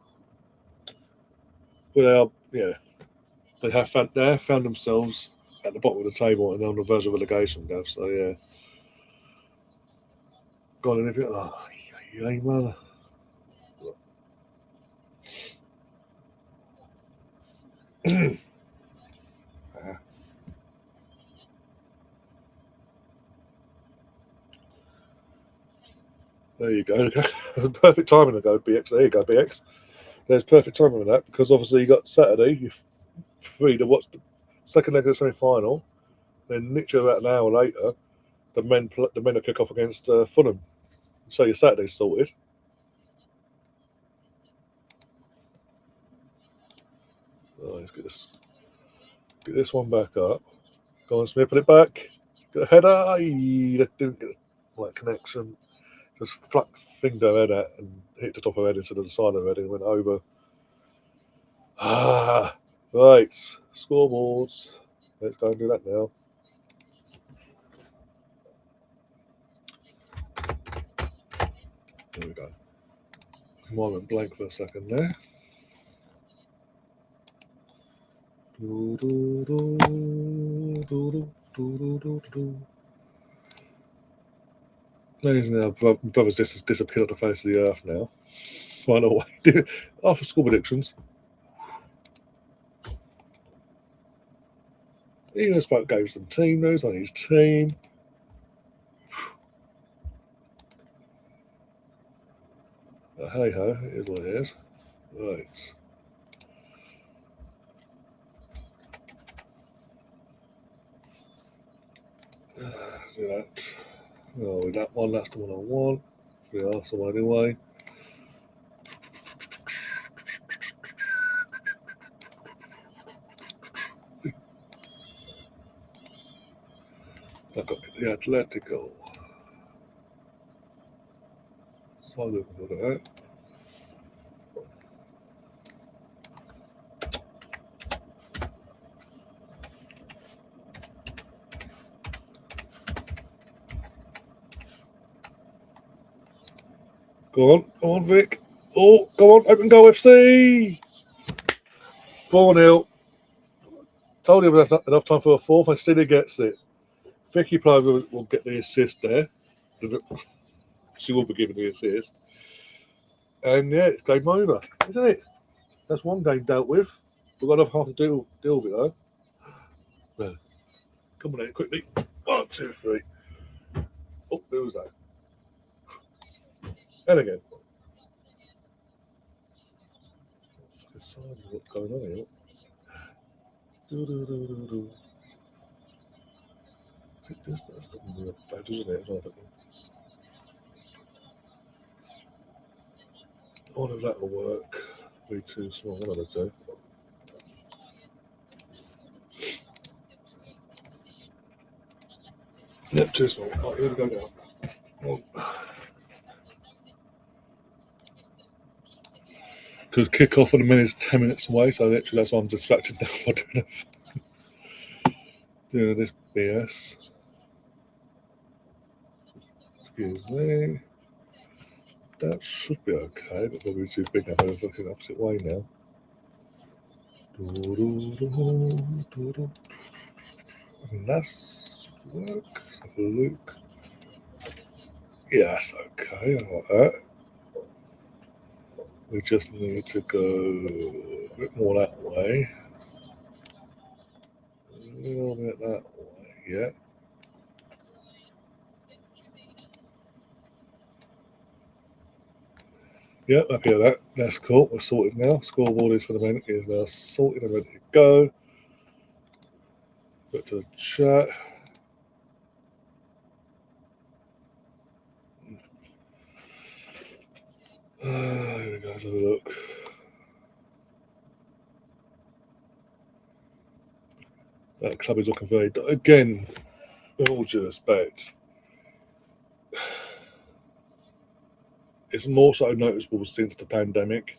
Well, they are, yeah. They have found themselves at the bottom of the table and on the verge of relegation, Gav. So, yeah. Gone and everything. Oh, yeah, man. There you go. Perfect timing to go, BX. There you go, BX. There's perfect timing with that because obviously you got Saturday, you're free to watch the second leg of the semi final. Then, literally about an hour later, the men will kick off against Fulham. So your Saturday's sorted. Oh, let's get this one back up. Go on, Smith, put it back. Get a header. That didn't get the right connection. Just thinged her head at and hit the top of her head instead of the side of her head and went over. Right. Scoreboards. Let's go and do that now. There we go. Mine went blank for a second there. Ladies and gentlemen, brothers disappeared off the face of the earth now. Find a way. After school predictions. Ian spoke gave some team news on his team. But hey ho, it is what it is. Right. Do that. Oh, with that one, that's the one I want. Yeah, that's the one anyway. I've got the Atletico. So I'm looking for that. Go on, Vic. Oh, go on, open goal FC. 4-0. Told him enough time for a fourth, and still he gets it. Vicky Plover will get the assist there. She will be given the assist. And yeah, it's game over, isn't it? That's one game dealt with. We've got enough half to deal with it though. Yeah. Come on in quickly. 1, 2, 3. Oh, who was that? And again. What's going on here? That's the badge, isn't it? I wonder if that will work. Be too small. What do I do? Yep, too small. Right, here we go now. Because kick off in a minute is 10 minutes away, so literally that's why I'm distracted now by doing this BS. Excuse me. That should be okay, but probably too big now. I'm looking the opposite way now. And that's work. Let's have a look. Yeah, that's okay. I like that. We just need to go a bit more that way. A little bit that way, yeah. Yeah, happy with that. That's cool. We're sorted now. Scoreboard is for the men is now sorted and ready to go. Go to the chat. Here we go. Let's have a look. That club is looking very. Again, with all due respect, it's more so noticeable since the pandemic.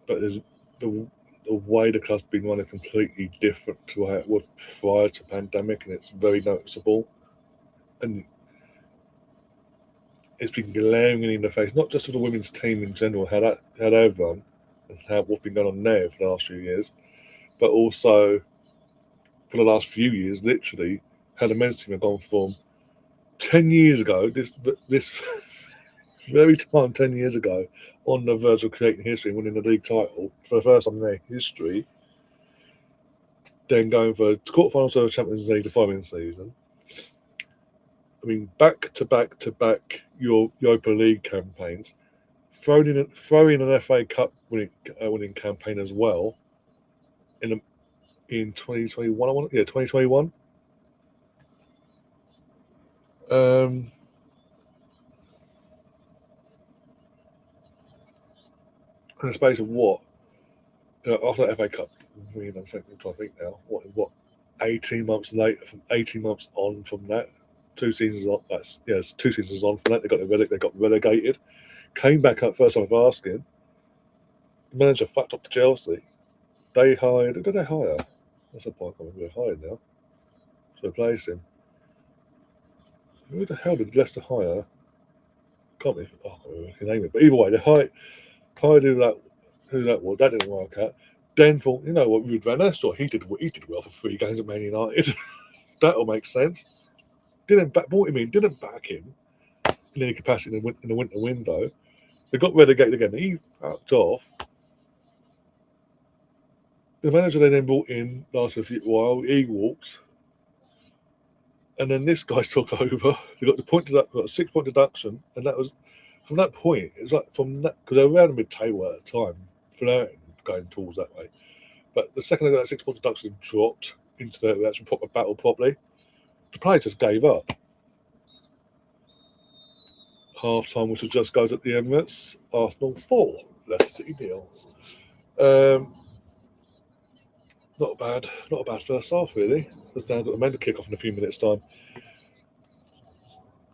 But there's the way the club's been running completely different to how it was prior to pandemic, and it's very noticeable. And it's been glaring in the face, not just for the women's team in general, how they've run and how what's been going on there for the last few years, but also for the last few years, literally, how the men's team have gone from 10 years ago, this very time 10 years ago, on the verge of creating history and winning the league title for the first time in their history, then going for quarterfinals of the Champions League the following season. I mean, back to back your Europa League campaigns, throwing in an FA Cup winning campaign as well in 2021. 2021. In the space of what? After that FA Cup win, I'm trying to think now. What? 18 months later, from 18 months on from that, 2 seasons on. It's 2 seasons on from that. They got relegated. Came back up first time of asking. The manager fucked up to Chelsea. They hired. Who did they hire? That's a point. I can't remember who they hired now to replace him. Who the hell did Leicester hire? Can't remember his name. But either way, they hired who that was. That didn't work out. Then thought, you know what, Ruud van Nistelrooy, he did well for 3 games at Man United. That'll make sense. Brought him in, didn't back him in any capacity in the winter window. They got relegated again. He backed off. The manager they then brought in lasted a while. He walked, and then this guy took over. They got got a 6-point deduction, and that was from that point. It was like from that because they were around the mid-table at the time, flirting, going towards that way. But the second they got that 6-point deduction dropped into the actual proper battle properly, the players just gave up. Half-time whistle just goes at the Emirates. Arsenal 4, Leicester City 0. Not a bad first half really. Just now got the men to kick off in a few minutes' time.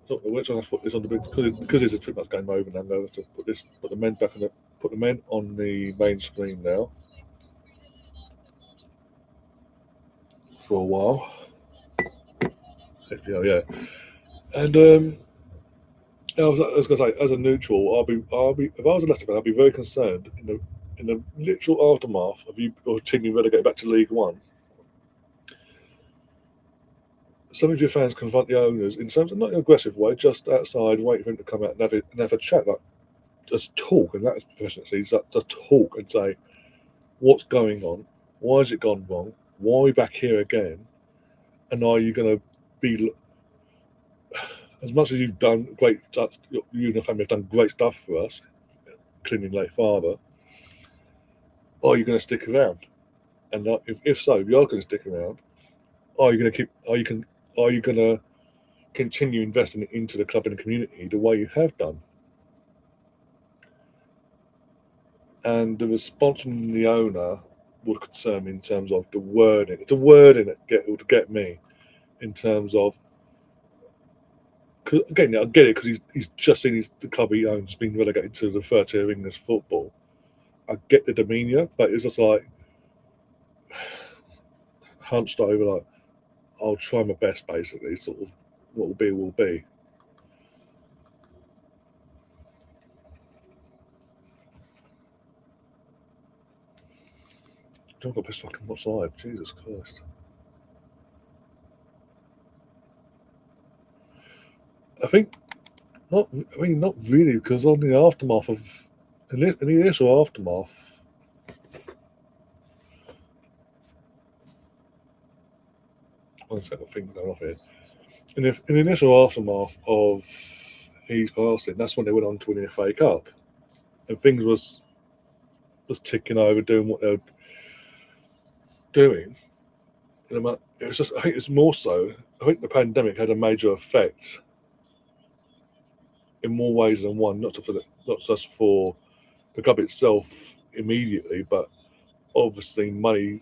Not which one I put this on the big because it's pretty much game over now. I'm going to put the men on the main screen now for a while. Yeah. And I was going to say, as a neutral, I'll be if I was a Leicester fan, I'd be very concerned in the literal aftermath of you or team being relegated back to League One. Some of your fans confront the owners in terms of not in an aggressive way, just outside, waiting for him to come out and have a chat, like just talk, and that's professional. Just talk and say, what's going on? Why has it gone wrong? Why are we back here again? And are you going to be, as much as you've done great, you and your family have done great stuff for us, including late father, are you going to stick around? And if so, if you are going to stick around, are you going to continue investing into the club and the community the way you have done? and the response from the owner would concern me in terms of the wording. It's the wording that would get me in terms of. Cause again, I get it because he's just seen the club he owns being relegated to the third tier of English football. I get the demeanour, but it's just like hunched over, like I'll try my best, basically. Sort of, what will be will be. I've got best fucking watch live. Jesus Christ. I think not. I mean, not really, because on the aftermath of in the initial aftermath. One second, things going off here. In the initial aftermath of his passing, that's when they went on to win the FA Cup, and things was ticking over, doing what they were doing. And it was just, I think it's more so. I think the pandemic had a major effect in more ways than one, not just for the club itself immediately, but obviously the money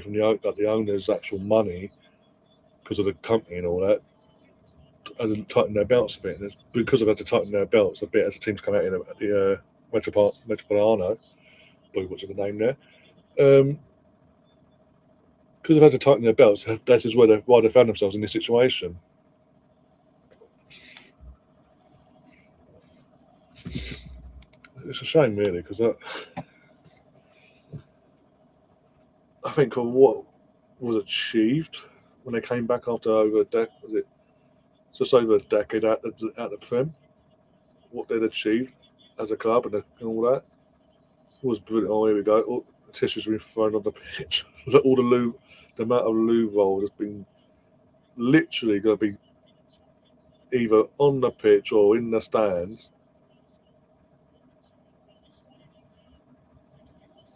from the owners' actual money because of the company and all that, had to tighten their belts a bit. And because they've had to tighten their belts a bit as the teams come out in the Metropolitano, boy, what's the name there? Because they've had to tighten their belts, that is why they found themselves in this situation. It's a shame, really, because I think of what was achieved when they came back after over a decade, was it just over a decade at the Prem? What they'd achieved as a club and all that was brilliant. Oh, here we go. All the tissues have been thrown on the pitch. All the amount of loo roll has been literally going to be either on the pitch or in the stands.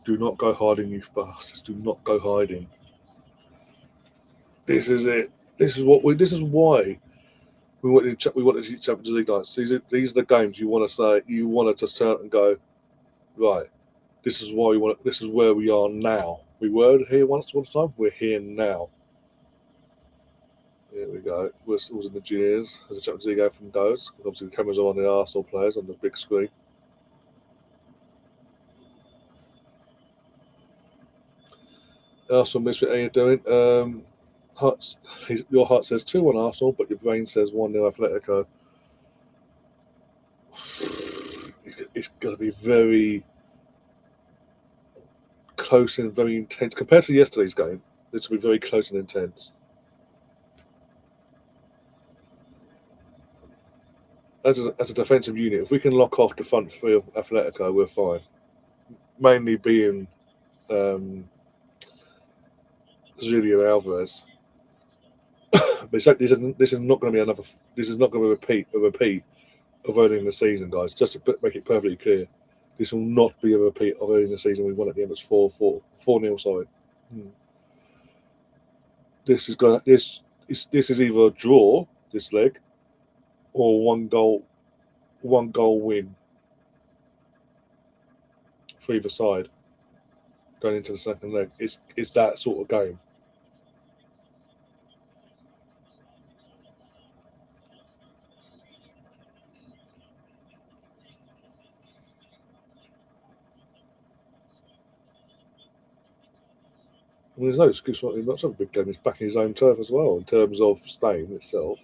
Do not go hiding, you bastards. Do not go hiding. This is it. This is why we wanted the Champions League nights. These are the games you want to say. You want to just turn and go, right. This is why we want. This is where we are now. We were here once upon a time. We're here now. Here we go. We're still in the jeers as the Champions League anthem goes. Obviously, the cameras are on the Arsenal players on the big screen. Arsenal misfit, how you doing? Your heart says 2-1 Arsenal, but your brain says 1-0 Atletico. It's going to be very close and very intense compared to yesterday's game. This will be very close and intense. As a defensive unit, if we can lock off the front three of Atletico, we're fine. Mainly being Julian Alvarez. But this is not going to be another. This is not going to be a repeat of early in the season, guys. Just to make it perfectly clear, this will not be a repeat of early in the season. We won at the end. It's 4-0. Sorry. This is either a draw this leg, or one goal win for either side going into the second leg. It's that sort of game. I mean, there's no excuse for it. Not some big game. He's back in his own turf as well in terms of Spain itself.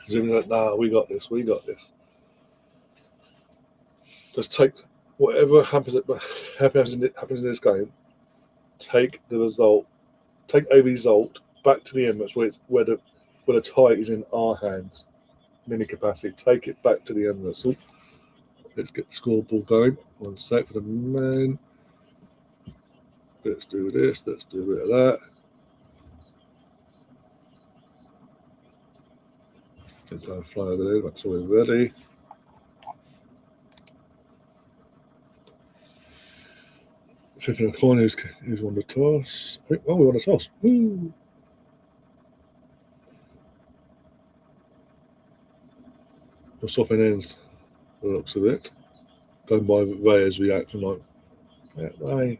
Zooming like, nah, we got this. Just take whatever happens in this game. Take the result. Take a result back to the Emirates where the tie is in our hands. In any capacity, take it back to the Emirates. So, let's get the scoreboard going. 1 sec for the man. Let's do this. Let's do a bit of that. Let's go and fly over there. Make sure we're ready. Flipping a coin, who's won the toss? Oh, we won the toss. Woo! We're swapping ends, the looks of it. Going by Raya's reaction, like, yeah, right.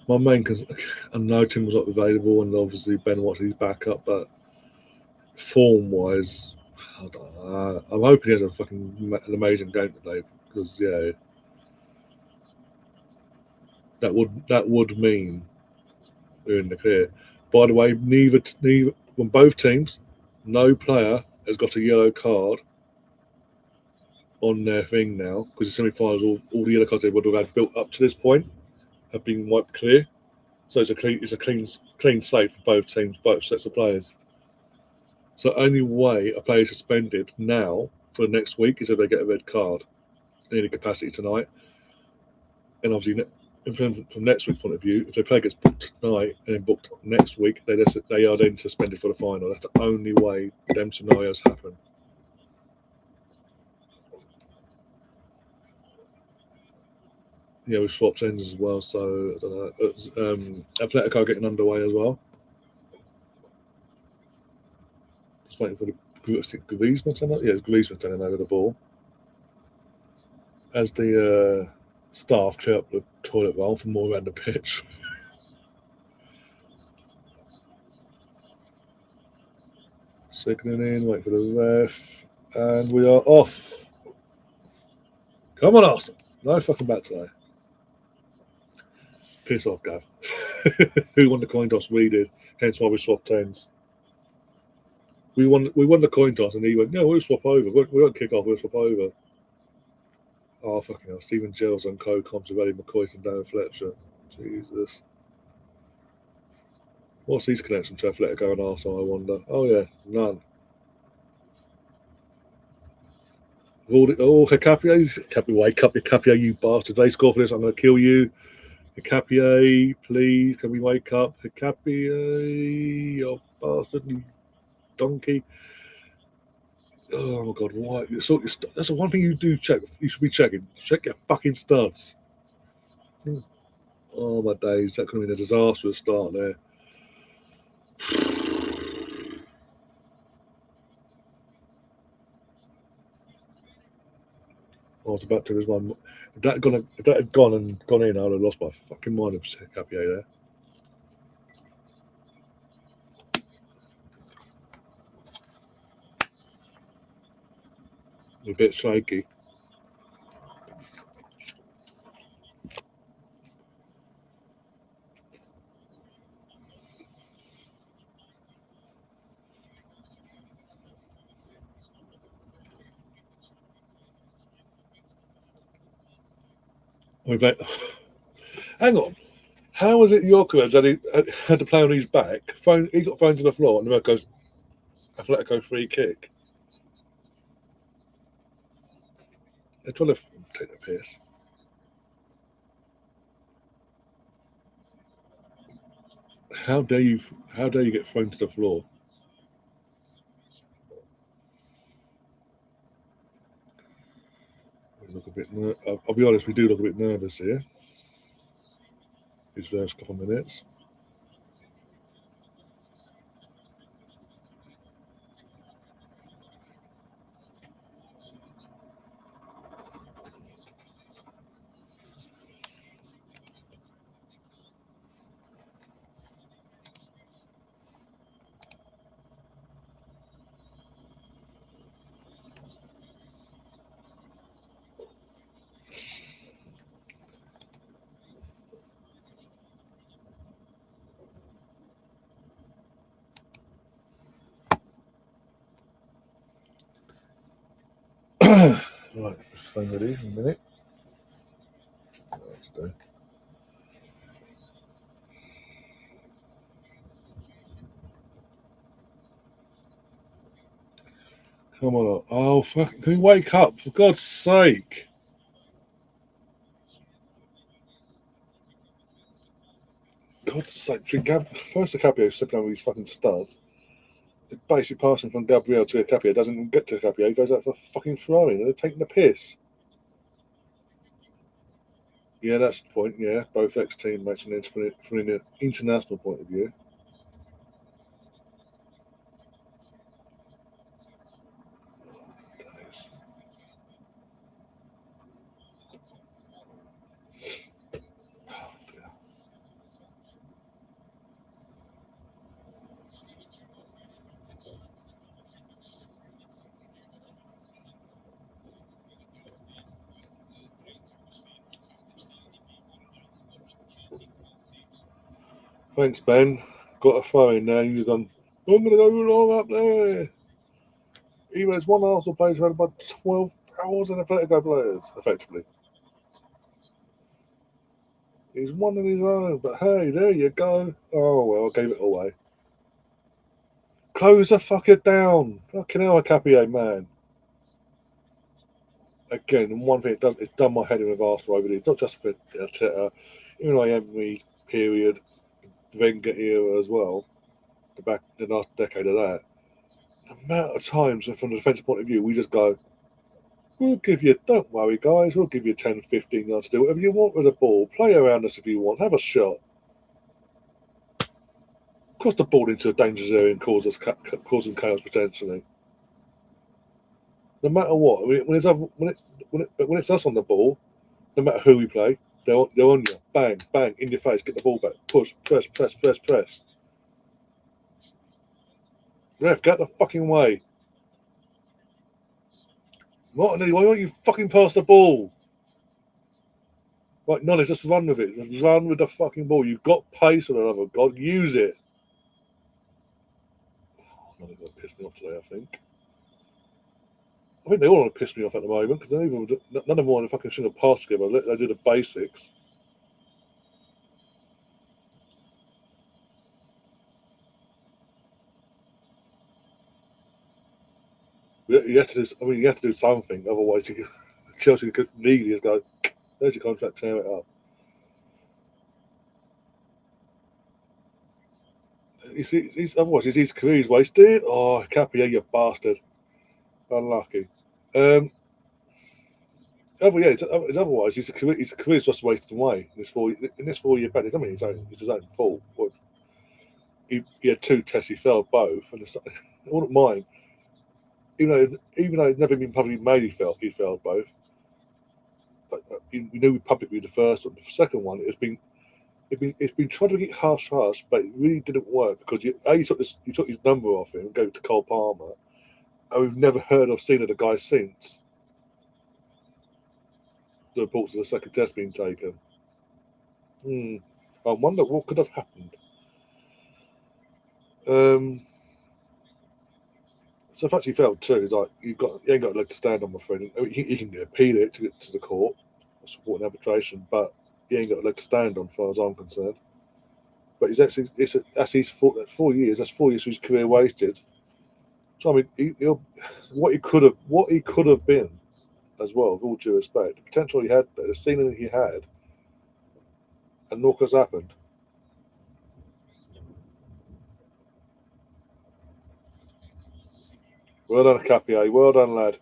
My main concern, I know Tim was not available, and obviously Ben Watchley's back up, but form wise, I'm hoping he has an amazing game today, because yeah, that would mean they're in the clear. By the way, neither when both teams, no player has got a yellow card on their thing now, because the semi-finals, all the yellow cards they would have had built up to this point have been wiped clear. So it's a clean slate for both teams, both sets of players. So only way a player is suspended now for the next week is if they get a red card in any capacity tonight. And obviously, from next week's point of view, if their player gets booked tonight and then booked next week, they are then suspended for the final. That's the only way them scenarios happen. Yeah, we've swapped ends as well, so I don't know. Atletico getting underway as well. Just waiting for the Griezmann turn up. Yeah, it's Griezmann turning over the ball. As the staff clear up the toilet roll for more around the pitch. Signaling in, wait for the ref, and we are off. Come on, Arsenal. No fucking back today. Piss off, Gav. Who won the coin toss? We did. Hence why we swapped tens. We won the coin toss, and he went, "No, we'll swap over. We won't kick off. We'll swap over." Oh fucking hell! Stephen Gills and Co. Comps of Eddie McCoy and Dan Fletcher. Jesus. What's his connection to Atletico and Arsenal? I wonder. Oh yeah, none. Hicapia, wake up, Hicapia, you bastard! They score for this. I'm going to kill you. Hicapia, please, can we wake up? Hicapia, you bastard, you donkey. Oh my god, why? That's the one thing you do check. You should be checking. Check your fucking studs. Oh my days, that could have been a disastrous start there. I was about to lose my. If that had gone in, I would have lost my fucking mind of Hicapia there. A bit shaky. Hang on. How was it Yorkers had to play on his back? He got thrown to the floor, and the ref goes, Atletico free kick. They're trying to take the piss. How dare you get thrown to the floor? We look a bit. I'll be honest. We do look a bit nervous here. His first couple of minutes. Right, phone ready in a minute. Come on. Oh, fuck. Can we wake up? For God's sake. God's sake. First, the Capio stepping over his fucking studs. The basic passing from Gabriel to Capio doesn't even get to Capio. He goes out for fucking throwing, and they're taking the piss. Yeah, that's the point. Yeah, both ex-teammates from an international point of view. Days. Oh, dear. Thanks, Ben. Got a throw in now. You've gone. I'm going to go long up there. Even as one Arsenal player had about 12,000 Atletico players, effectively. He's one of his own, but hey, there you go. Oh, well, I gave it away. Close the fucker down. Fucking hell, Capie, man. Again, one thing it's done my head in with Arsenal over there. It's not just for Arteta, even like Emery period, Wenger era as well, the last decade of that. The amount of times from the defensive point of view, we just go, we'll give you, don't worry, guys, we'll give you 10, 15 yards to do whatever you want with the ball. Play around us if you want. Have a shot. Cross the ball into a dangerous area and cause them chaos potentially. No matter what, I mean, when it's us on the ball, no matter who we play, they're on you. Bang, bang, in your face. Get the ball back. Push, press, press, press, press. Ref, get the fucking way. Martinelli, why don't you fucking pass the ball? Right, Nolly, just run with it. Just run with the fucking ball. You've got pace for the love of God. Use it. Oh, Nolly's going to piss me off today, I think. I think they all want to piss me off at the moment because none of them want to fucking string a pass together. They do the basics. You have to do. I mean, you have to do something. Otherwise, Chelsea could legally just go. There's your contract. Tear it up. Otherwise, his career's wasted. Oh, Capia, you bastard. Unlucky. Um, it's otherwise his career's just wasted away in this 4 year ban. I mean, it's his own fault. He had two tests, he failed both, and I wouldn't mind. Even though it's never been publicly made, he failed both. But we knew publicly the first one. The second one, it's been trying to get hush, but it really didn't work because you took his number off him and gave it to Cole Palmer, and we've never heard or seen of the guy since the reports of the second test being taken. I wonder what could have happened. So the fact he failed too is like you ain't got a leg to stand on, my friend. I mean, he can appeal it to get to the court, support an arbitration, but he ain't got a leg to stand on, as far as I'm concerned. But that's his 4 years. That's 4 years of his career wasted. So I mean, what he could have been, as well. With all due respect, the potential he had, the ceiling he had, and look what's happened. Well done, Capier. Well done, lad.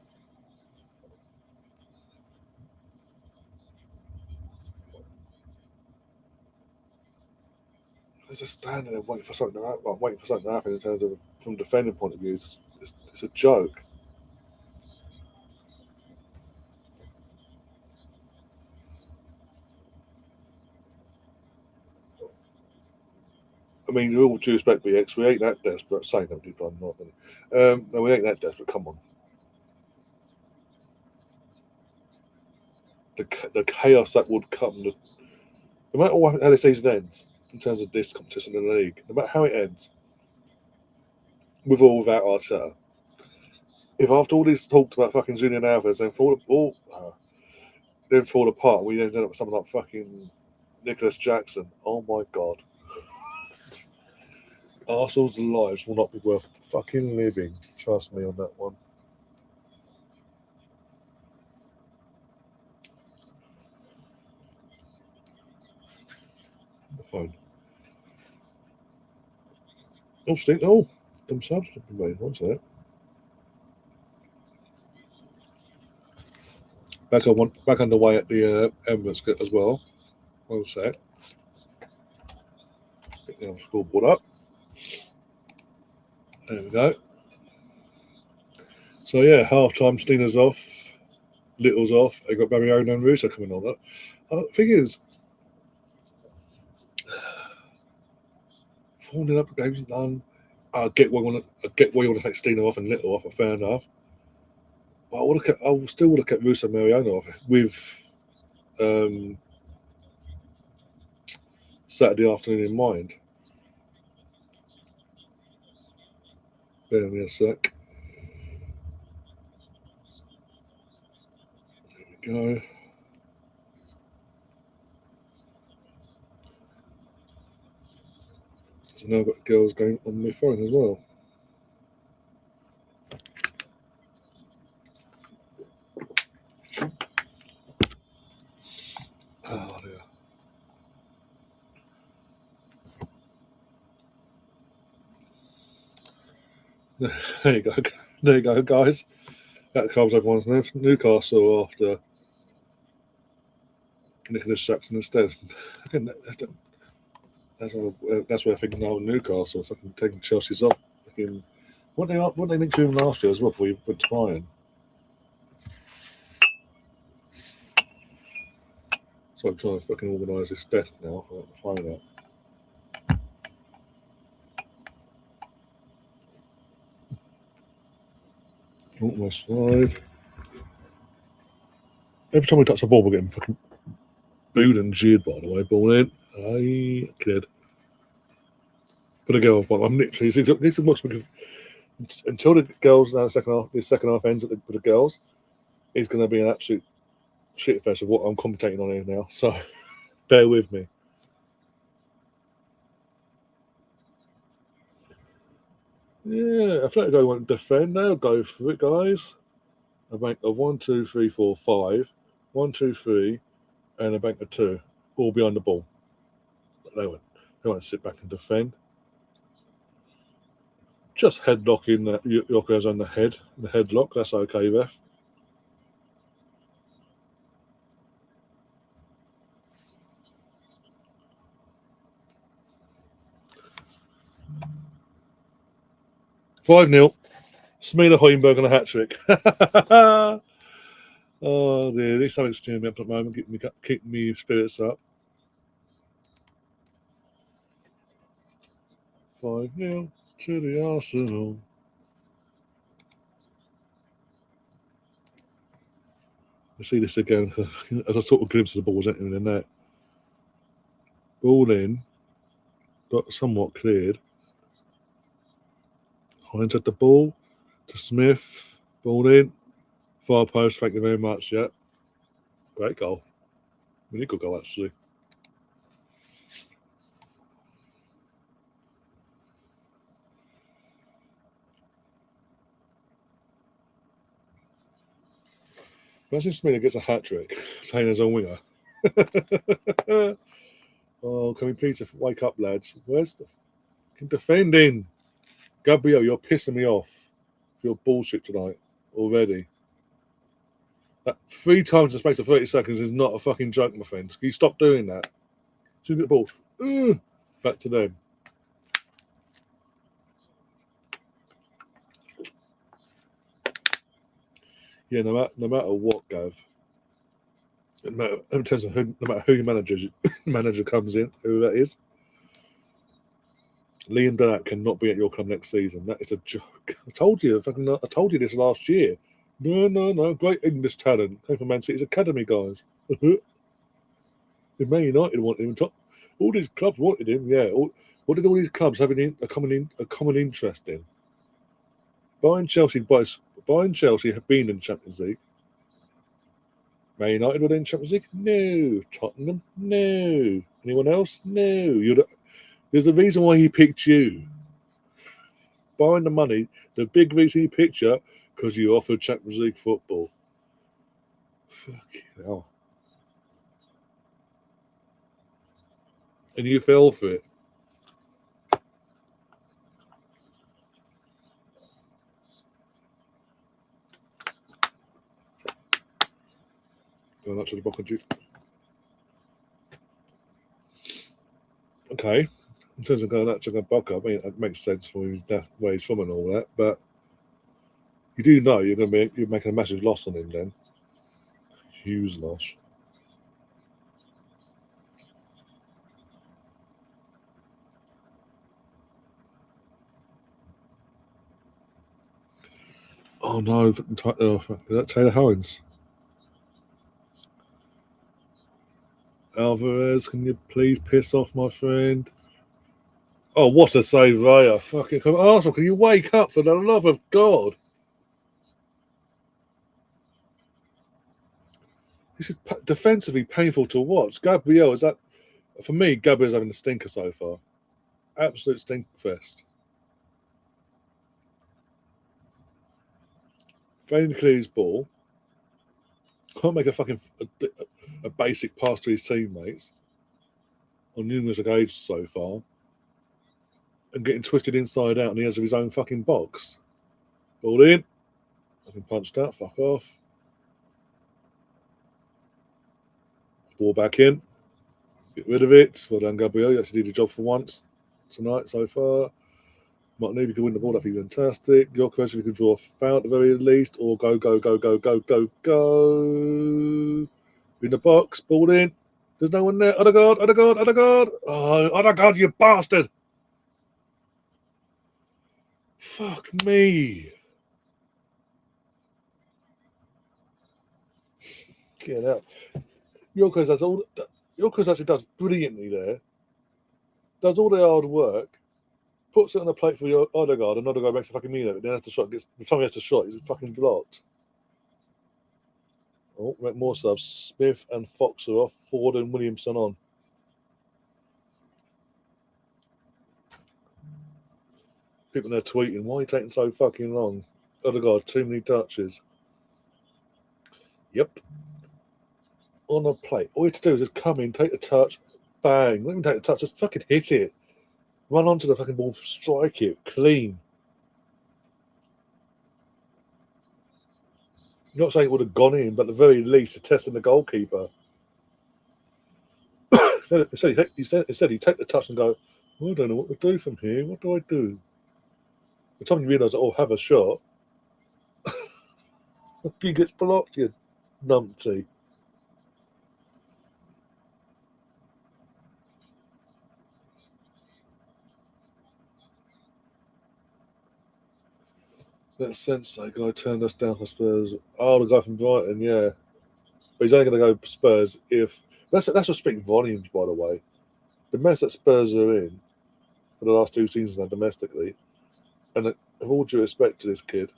There's just standing there waiting for something to happen. Well, waiting for something to happen in terms of from a defending point of view. It's a joke. I mean, with all due respect, BX, we ain't that desperate. Saying that, people, I'm not. No, we ain't that desperate. Come on. The chaos that would come, no matter how the season ends, in terms of this competition in the league, no matter how it ends, with or without Arteta, if after all this talked about fucking Julian Alvarez, then fall apart, and we ended up with someone like fucking Nicholas Jackson. Oh my god. Arsenal's lives will not be worth fucking living. Trust me on that one. The phone. Oh, Steve. Oh, them subs have been made. What's that? back underway at the Emirates as well. One sec. Pick the scoreboard up. There we go. So yeah, half time. Steener's off. Little's off. They got Barriona and Russo coming on. Thing is, 4-0 up, game's done. I get why you want to take Steiner off and Little off. Fair enough. But I still would have kept Russo and Mariano off with Saturday afternoon in mind. Bear with me a sec. There we go. So now I've got the girls game on my phone as well. Oh dear. There you go. There you go, guys. That covers everyone's Newcastle after Nicholas Jackson instead. Again, that's where I think now Newcastle fucking taking Chelsea's off. Fucking, what they linked to him last year as well before he went to Bayern. So I'm trying to fucking organise this desk now. I have to find out. Almost 5. Every time we touch the ball, we're getting fucking booed and jeered, by the way. Ball in. Aye, kid. Put a girl, but I'm literally. This is what's because until the girls now, the second half ends with the girls, it's going to be an absolute shit fest of what I'm commentating on here now. So bear with me. Yeah, Atletico won't defend. They'll go for it, guys. A bank of 1, 2, 3, 4, 5. 1, 2, 3, and a bank of 2, all behind the ball. They won't sit back and defend. Just headlocking Yoko's on the headlock. That's okay, ref. "5-0. Smina Hoyenberg on a hat trick." Oh dear, there's something cheering me up at the moment, keeping me spirits up. 5-0 to the Arsenal. I see this again as I sort of glimpse of the ball was entering the net. Ball in, got somewhat cleared. Hines at the ball to Smith. Ball in, far post. Thank you very much. Yeah, great goal. Really good goal actually. Imagine Smith gets a hat trick playing as a winger. Oh, can we please wake up, lads? Where's the defending? Gabriel, you're pissing me off. Your bullshit tonight already. That 3 times in the space of 30 seconds is not a fucking joke, my friend. Can you stop doing that? So you get the ball. Back to them. Yeah, no matter what, Gav. No matter who your manager comes in, who that is, Liam Bennett cannot be at your club next season. That is a joke. I told you this last year. No. Great English talent. Came from Man City's academy, guys. If Man United wanted him, all these clubs wanted him. Yeah. What did all these clubs have a common interest in? Bayern Chelsea have been in the Champions League. Man United were in the Champions League? No. Tottenham? No. Anyone else? No. There's a reason why he picked you. Buying the money, the big reason he picked you, because you offered Champions League football. Fucking hell. And you fell for it. much of the book. Okay, in terms of going out to Buck, I mean, it makes sense for him, where he's from and all that, but you do know you're making a massive loss on him then. Huge loss. Oh no, is that Taylor Howens? Alvarez, can you please piss off my friend? Oh, what a save, Raya. Fucking come Arsenal, can you wake up for the love of God? This is defensively painful to watch. Gabriel, is that... For me, Gabriel's having a stinker so far. Absolute stink fest. Failing to clear his ball. Can't make a basic pass to his teammates on numerous occasions so far. And getting twisted inside out on the edge of his own fucking box. Ball in. Fucking punched out. Fuck off. Ball back in. Get rid of it. Well done, Gabriel. You actually did the job for once tonight so far. Martinelli, if you can win the ball, that'd be fantastic. Your question, if you can draw a foul at the very least, or go. In the box, ball in. There's no one there. Odegaard. Oh, Odegaard, you bastard. Fuck me. Get out. Yorkers actually does brilliantly there. Does all the hard work. Puts it on a plate for your Odegaard, and Odegaard makes a fucking meal of it. Then has to shot. The time he has to shot, he's fucking blocked. Oh, make more subs. Smith and Fox are off. Ford and Williamson on. People there tweeting, why are you taking so fucking long? Odegaard, too many touches. Yep. On a plate. All you have to do is just come in, take the touch, bang. Don't even take the touch, just fucking hit it. Run onto the fucking ball, strike it, clean. I'm not saying it would have gone in, but at the very least, a test in the goalkeeper. He said he'd take the touch and go, oh, I don't know what to do from here. What do I do? By the time you realise, oh, have a shot, he gets blocked, you numpty. That Sensei guy turned us down for Spurs. Oh, the guy from Brighton, yeah. But he's only going to go Spurs if... That's what speaks volumes, by the way. The mess that Spurs are in for the last 2 seasons now domestically, and with all due respect to this kid,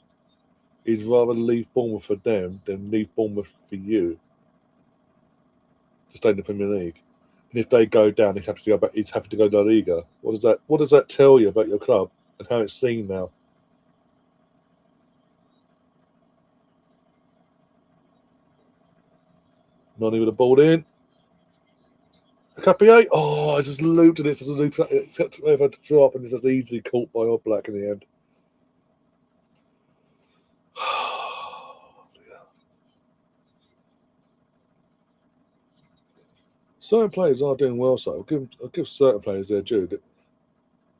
he'd rather leave Bournemouth for them than leave Bournemouth for you to stay in the Premier League. And if they go down, he's happy to go back. He's happy to go to La Liga. What does that tell you about your club and how it's seen now? Not even a ball in. Capier. Oh, I just looped it. It's just a loop. Except I've had to drop, and it's just easily caught by Oblak in the end. Certain players are doing well, so I'll give certain players their due.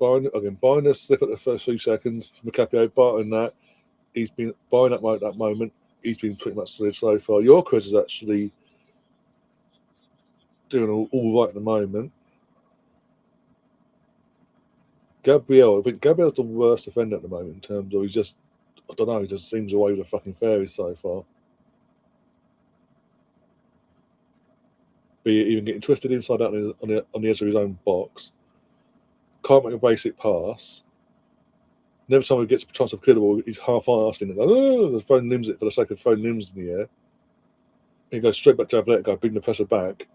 Buying a slip at the first few seconds from Capier, buying that. He's been buying that moment. He's been pretty much solid so far. Your Chris is actually doing all right at the moment. Gabriel, I think Gabriel's the worst offender at the moment in terms of he just seems away with the fucking fairies so far. Be it even getting twisted inside out on the edge of his own box. Can't make a basic pass. And every time he gets a chance to clear the ball, he's half-arsed in it. The phone limbs it for the sake of throwing limbs in the air. And he goes straight back to Atletico, bringing the pressure back.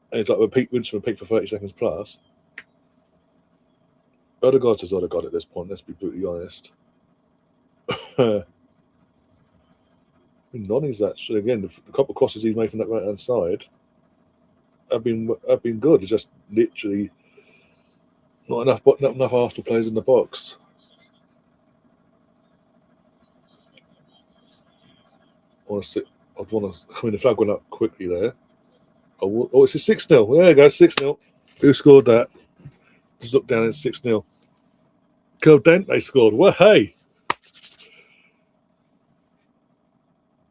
And it's like Winston repeat for 30 seconds plus. Odegaard's as Odegaard at this point, let's be brutally honest. Nonny's actually, again, the couple of crosses he's made from that right-hand side have been good. It's just literally not enough Arsenal players in the box. I'd want to. I mean, the flag went up quickly there. Oh, it's a 6-0. There you go, 6-0. Who scored that? Just look down, it's 6-0. They scored. Well, hey.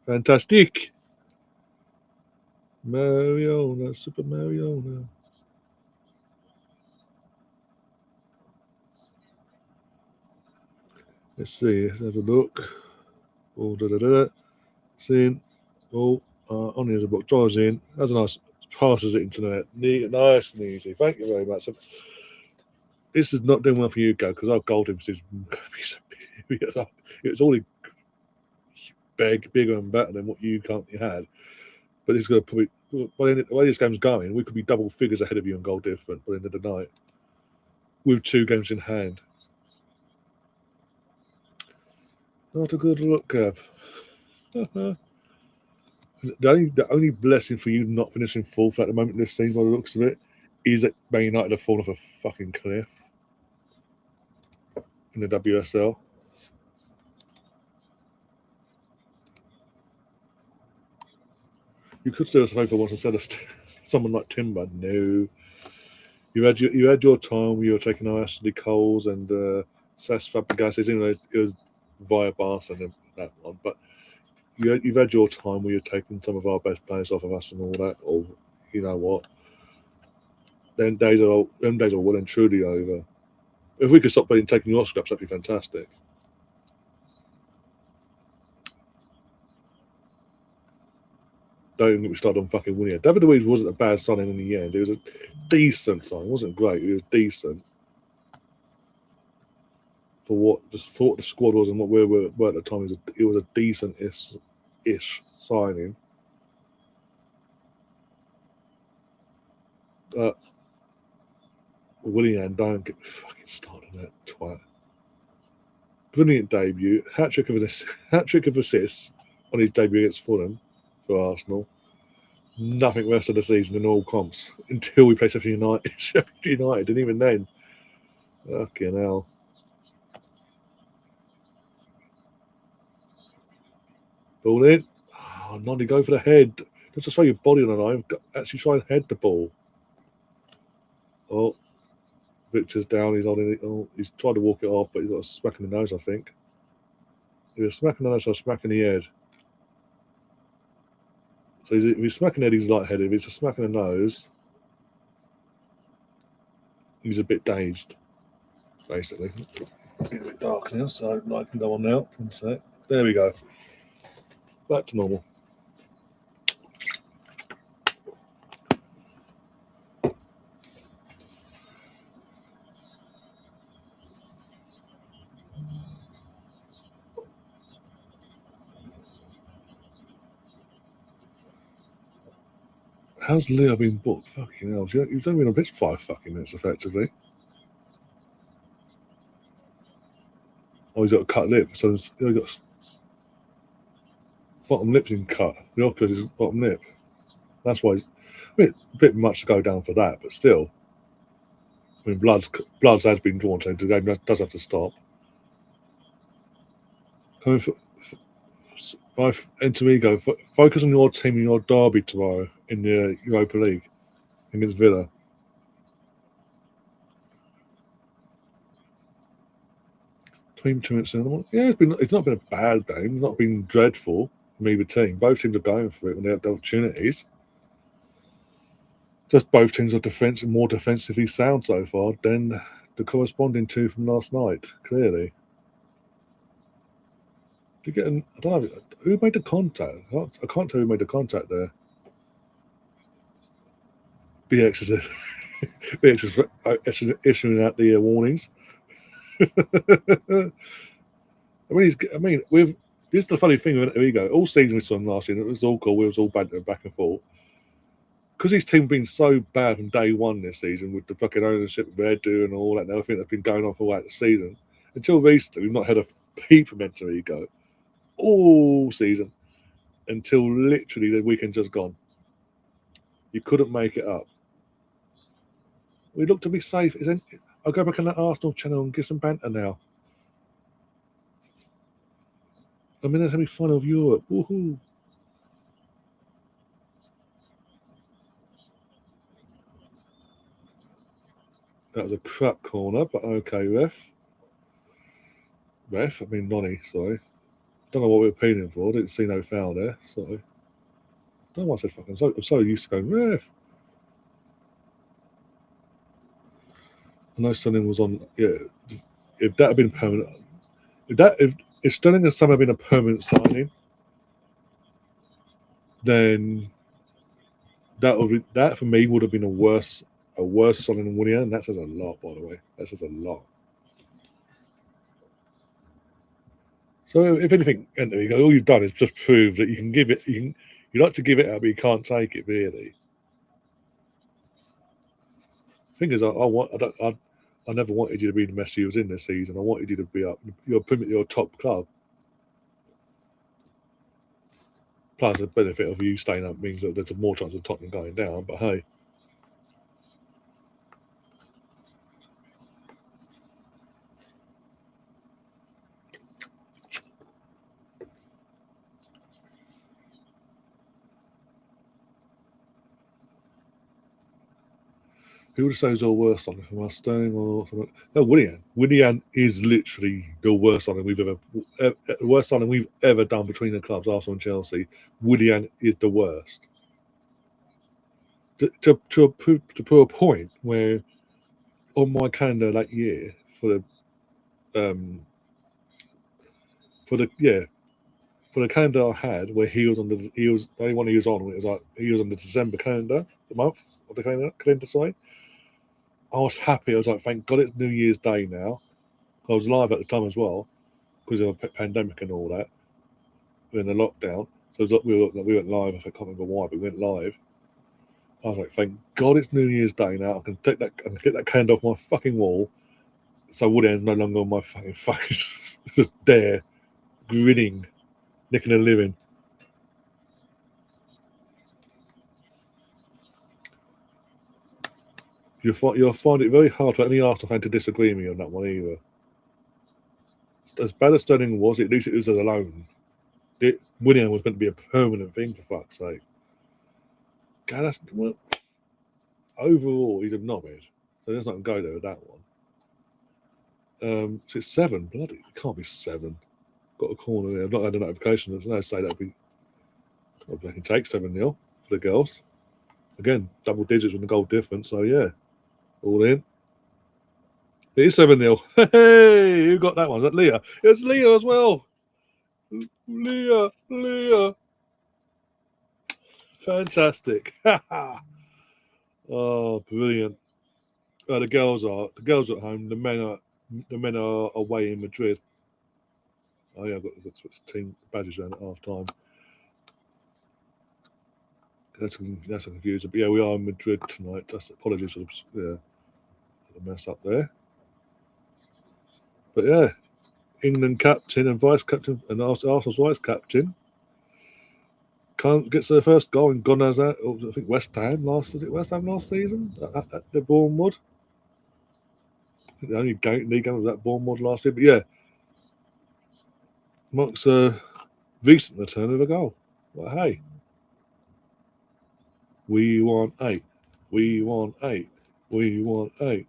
Fantastic. Mariona, Super Mariona. Let's see. Let's have a look. Oh, Seeing. Oh, on the other book. Drives in. That's a nice. Passes it into the net. Nice and easy. Thank you very much. This is not doing well for you, Go, because our goal difference is it's already bigger and better than what you currently had. But it's going to probably, by the way this game's going, we could be double figures ahead of you on goal difference by the end of the night with 2 games in hand. Not a good look, Gav. The only blessing for you not finishing fourth at the moment in this season, by the looks of it, is that Man United have fallen off a fucking cliff in the WSL. You could do us a favour once instead of someone like Timber. No. You had your time where you were taking our Ashley Coles and Cesc Fabregas, even though it was via Barca and that one. But you've had your time where you're taking some of our best players off of us and all that. Or you know what? Them days are well and truly over. If we could stop taking your scraps, that'd be fantastic. Don't even get me started on fucking Winnie. David Luiz wasn't a bad signing in the end. It was a decent signing. It wasn't great. It was decent for what the squad was and what we were at the time. It was a decent-ish signing. Willian, don't get me fucking started on that twat. Brilliant debut. Hat-trick of assists on his debut against Fulham for Arsenal. Nothing rest of the season in all comps until we play Sheffield United, and even then, fucking hell. Ball in. Oh, Noddy, go for the head. Just to show your body on a line. Actually try and head the ball. Oh, Victor's down. He's holding it. Oh, he's tried to walk it off, but he's got a smack in the nose, I think. If he's smacking the nose or smacking the head. So if he's smacking the head, he's light-headed. If he's a smack in the nose, he's a bit dazed, basically. It's a bit dark now, so I can go on now. One sec. There we go. Back to normal. How's Leo been booked? Fucking hell. You've only been on pitch 5 fucking minutes, effectively. Oh, he's got a cut lip. So he's got bottom lip's been cut. The opposite is bottom lip. That's why he's a bit much to go down for that, but still. I mean, blood has been drawn, so the game does have to stop. Coming for Ego, focus on your team and your derby tomorrow in the Europa League against Villa. Team 2 minutes in. Yeah, it's not been a bad game. It's not been dreadful from either team. Both teams are going for it when they have the opportunities. Just both teams are more defensively sound so far than the corresponding 2 from last night, clearly. I don't know who made the contact. I can't tell who made the contact there. BX is issuing out the warnings. This is the funny thing. There we go. All season we saw him last year. It was all cool. We was all banter back and forth. Because his team been so bad from day one this season with the fucking ownership they're doing and all that and everything that's been going on for the season. Until recently, we've not had a peep from Ego all season until literally the weekend just gone. You couldn't make it up. We look to be safe. I'll go back on that Arsenal channel and get some banter now. I'm in the semi-final of Europe. Woohoo! That was a crap corner, but okay, ref. I mean Nonny, sorry. Don't know what we were appealing for. Didn't see no foul there. Sorry. Don't know why I said fucking. I'm so used to going ref. I know Sterling was on. Yeah, if that had been permanent, if Sterling had somehow been a permanent signing, then that for me would have been a worse signing than Willian. And that says a lot, by the way. That says a lot. So if anything, Anthony, all you've done is just prove that you can give it. You like to give it out, but you can't take it really. Thing is, I never wanted you to be the mess you was in this season. I wanted you to be up. Your top club. Plus, the benefit of you staying up means that there's more chance of Tottenham going down. But hey, who would say is the worst signing from us, Sterling or from, no, Willian? Willian is literally the worst signing we've ever done between the clubs, Arsenal and Chelsea. Willian is the worst. To put a point where on my calendar that year for the calendar I had where he was the only one he was on. It was like he was on the December calendar, the month of the calendar. Sorry, I was happy. I was like, thank God it's New Year's Day now. I was live at the time as well because of the pandemic and all that. We're in the lockdown, so we went live. I can't remember why, but we went live. I was like, thank God it's New Year's Day now. I can get that calendar off my fucking wall. So Woodend's no longer on my fucking face. Just there, grinning, nicking and living. You'll find it very hard for any Arsenal fan to disagree with me on that one either. As bad as Sterling was, at least it was alone. Willian was meant to be a permanent thing, for fuck's sake. God, overall, he's a knobhead. So let's not go there with that one. So it's 7. Bloody, it can't be 7. Got a corner there. I've not had a notification. No, say that'd be. They can take 7-0 for the girls. Again, double digits on the goal difference. So yeah, all in. It is 7-0. Hey, who got that one? Was that Leah? It's Leah as well. Leah. Fantastic. Oh, brilliant. The girls are at home. The men are away in Madrid. Oh yeah, I've got to switch team badges around at half time. That's a confusion. But yeah, we are in Madrid tonight. Apologies for the mess up there. But yeah, England captain and vice captain and Arsenal's vice captain gets their first goal and God knows that. I think West Ham last season at the Bournemouth. I think the only league game was that Bournemouth last year. But yeah, marks a recent return of a goal. Well, hey, we want 8. We want 8. We want 8.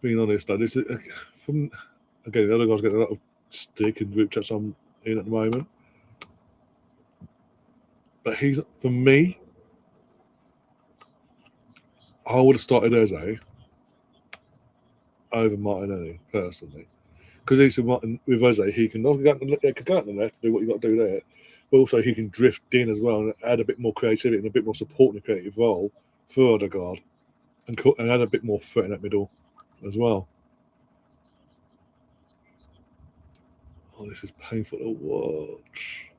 Being honest, though, this is from again the other guys getting a lot of stick and group chats I'm in at the moment. But he's for me. I would have started Eze over Martinelli personally, because he's with Eze. He can go out on the left, do what you got to do there, but also he can drift in as well and add a bit more creativity and a bit more support in the creative role for Odegaard, and add a bit more threat in that middle as well. Oh, this is painful to watch.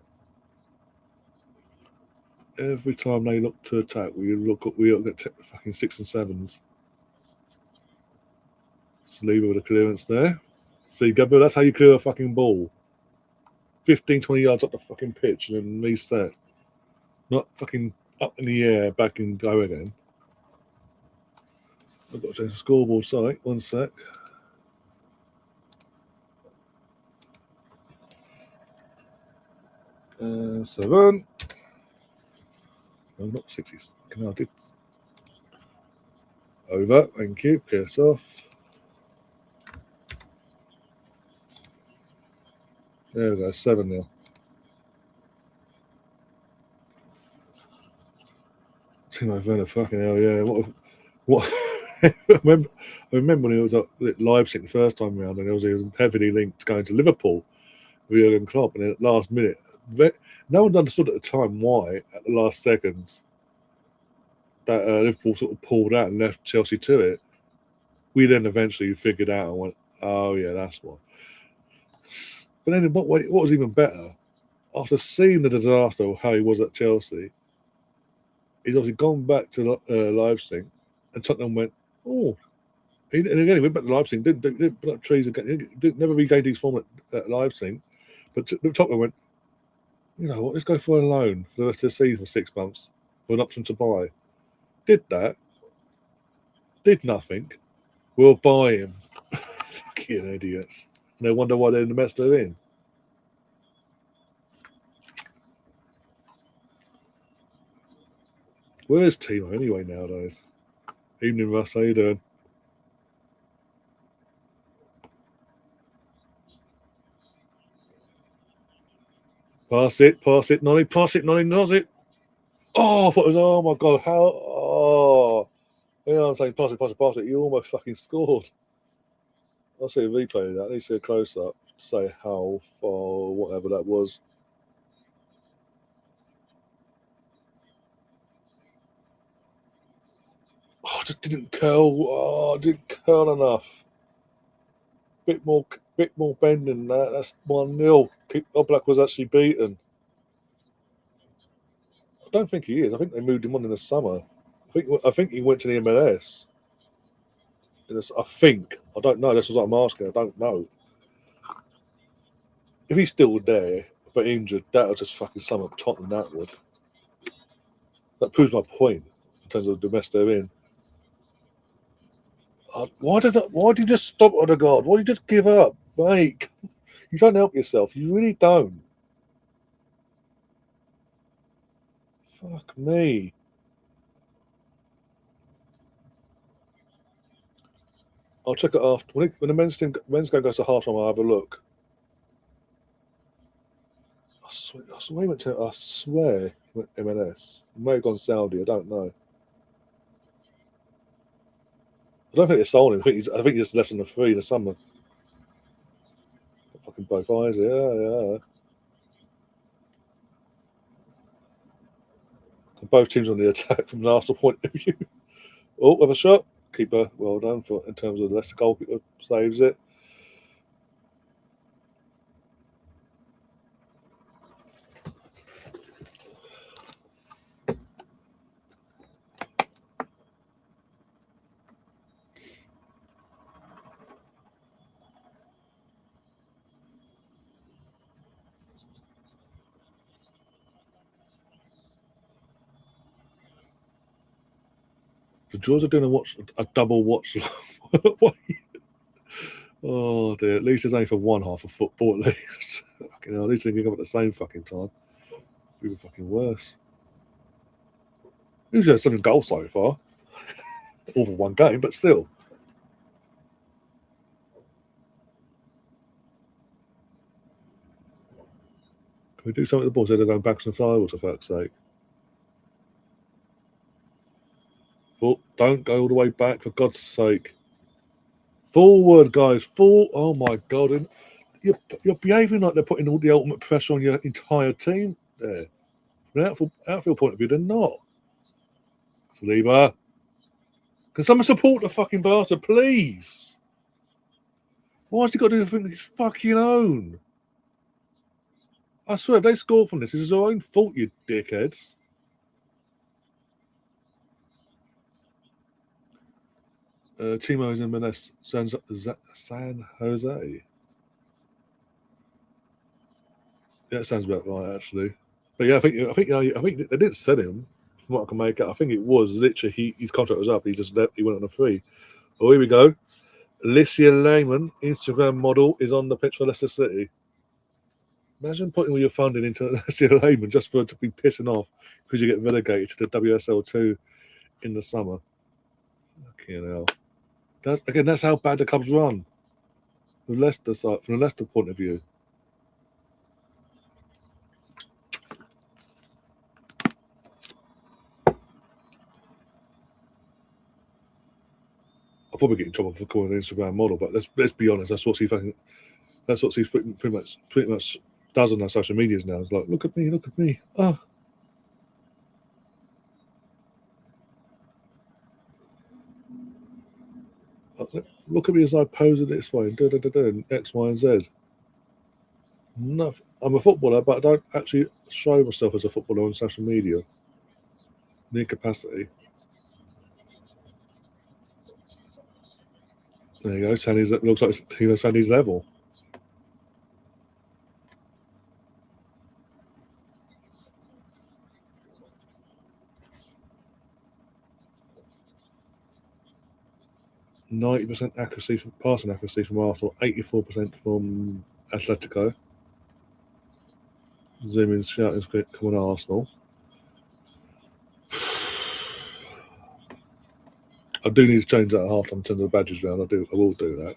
Every time they look to attack, we look at fucking 6 and 7s. Saliba with a clearance there. See, Gabriel, that's how you clear a fucking ball. 15, 20 yards up the fucking pitch and then reset. Not fucking up in the air, back and go again. I've got to change the scoreboard, sorry. 1 sec. Seven. No, not 60s. I did Over. Thank you. Piss off. There we go. 7-0. Timo Werner, fucking hell, yeah. What? I remember when he was at Leipzig the first time round, and he was heavily linked to going to Liverpool with Jurgen Klopp, and then at the last minute, no one understood at the time why, at the last seconds, that Liverpool sort of pulled out and left Chelsea to it. We then eventually figured out and went, oh, yeah, that's why. But then what was even better, after seeing the disaster of how he was at Chelsea, he's obviously gone back to Leipzig, and Tottenham went, oh. And again, he went back to Leipzig, didn't put up trees again, never regained his form at Leipzig. But Tottenham went, you know what, let's go for a loan for the rest of the season for 6 months with an option to buy. Did that, did nothing, we'll buy him. Fucking idiots. And they wonder why they're in the mess they're in. Where's Timo anyway nowadays? Evening, Russ, how you doing? Pass it, Nolly, nose it. Oh, I thought it was, oh my God, how, oh. You know what I'm saying, pass it. You almost fucking scored. I'll see a replay of that. I need to see a close up to say how far, whatever that was. Oh, just didn't curl. Oh, didn't curl enough. Bit more bend than that. That's 1-0. Oblak was actually beaten. I don't think he is. I think they moved him on in the summer. I think he went to the MLS. I think. I don't know. That's what I'm asking. I don't know. If he's still there but injured, that'll just fucking sum up Tottenham. That would. That proves my point in terms of the mess they're in. Why did you just stop, Odegaard? Why did you just give up, mate? You don't help yourself. You really don't. Fuck me. I'll check it after. When the men's game goes to half time, I'll have a look. I swear he went to. I swear he went MLS. He may have gone Saudi. I don't know. I don't think they sold him. I think he just left on the free in the summer. Fucking both eyes. Yeah. Both teams on the attack from an Arsenal point of view. Oh, have a shot. Keeper, well done in terms of the Leicester goalkeeper saves it. The Jaws are doing a double watch. Oh dear! At least it's only for one half of football. At least, fucking hell, at least they can come at the same fucking time. Even fucking worse. Who's had 7 goals so far? All for one game, but still. Can we do something with the ball so they're going backwards and forwards, for fuck's sake? Oh, don't go all the way back, for God's sake. Forward, guys. Oh my God. And you're behaving like they're putting all the ultimate pressure on your entire team there. From an outfield point of view, they're not. Saliba. Can someone support the fucking bastard, please? Why has he got to do everything his fucking own? I swear, if they score from this, it's their own fault, you dickheads. Timo is in Menes, San Jose. Yeah, that sounds about right, actually. But yeah, I think they didn't sell him. From what I can make out, I think it was literally his contract was up. He went on a free. Oh, here we go. Alicia Lehman, Instagram model, is on the pitch for Leicester City. Imagine putting all your funding into Alicia Lehman just for it to be pissing off because you get relegated to the WSL2 in the summer. Fucking hell. That's how bad the clubs run. From the Leicester side, from the Leicester point of view. I'll probably get in trouble for calling an Instagram model, but let's be honest. That's what she's pretty much does on her social medias now. It's like, look at me. Oh. Look at me as I pose it this way, and X, Y, and Z. Nothing. I'm a footballer, but I don't actually show myself as a footballer on social media. The incapacity. There you go. Sandy's looks like Sandy's level. %90 accuracy from passing accuracy from Arsenal, 84% from Atletico. Zoom in, shouting, come on, Arsenal. I do need to change that at half time, turn the badges around. I will do that.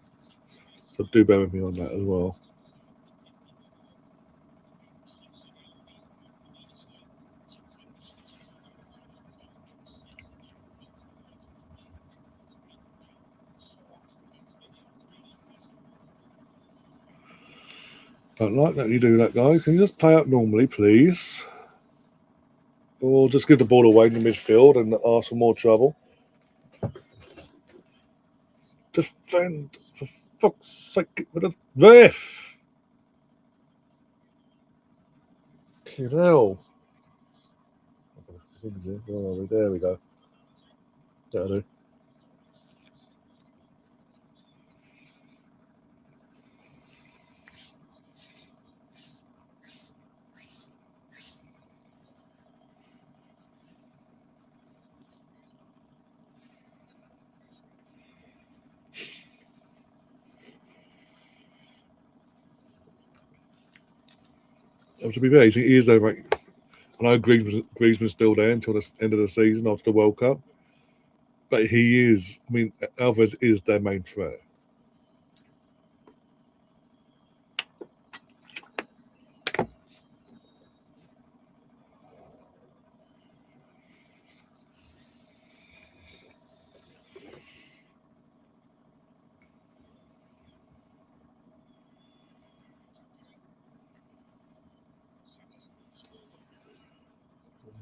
So do bear with me on that as well. Don't like that you do that, guys. Can you just play out normally, please? Or just give the ball away in the midfield and ask for more trouble. Defend, for fuck's sake, with a ref. Fucking hell. Oh, there we go. That'll do. To be fair, he is there, mate. I know Griezmann's still there until the end of the season after the World Cup. But he is, I mean, Alvarez is their main threat.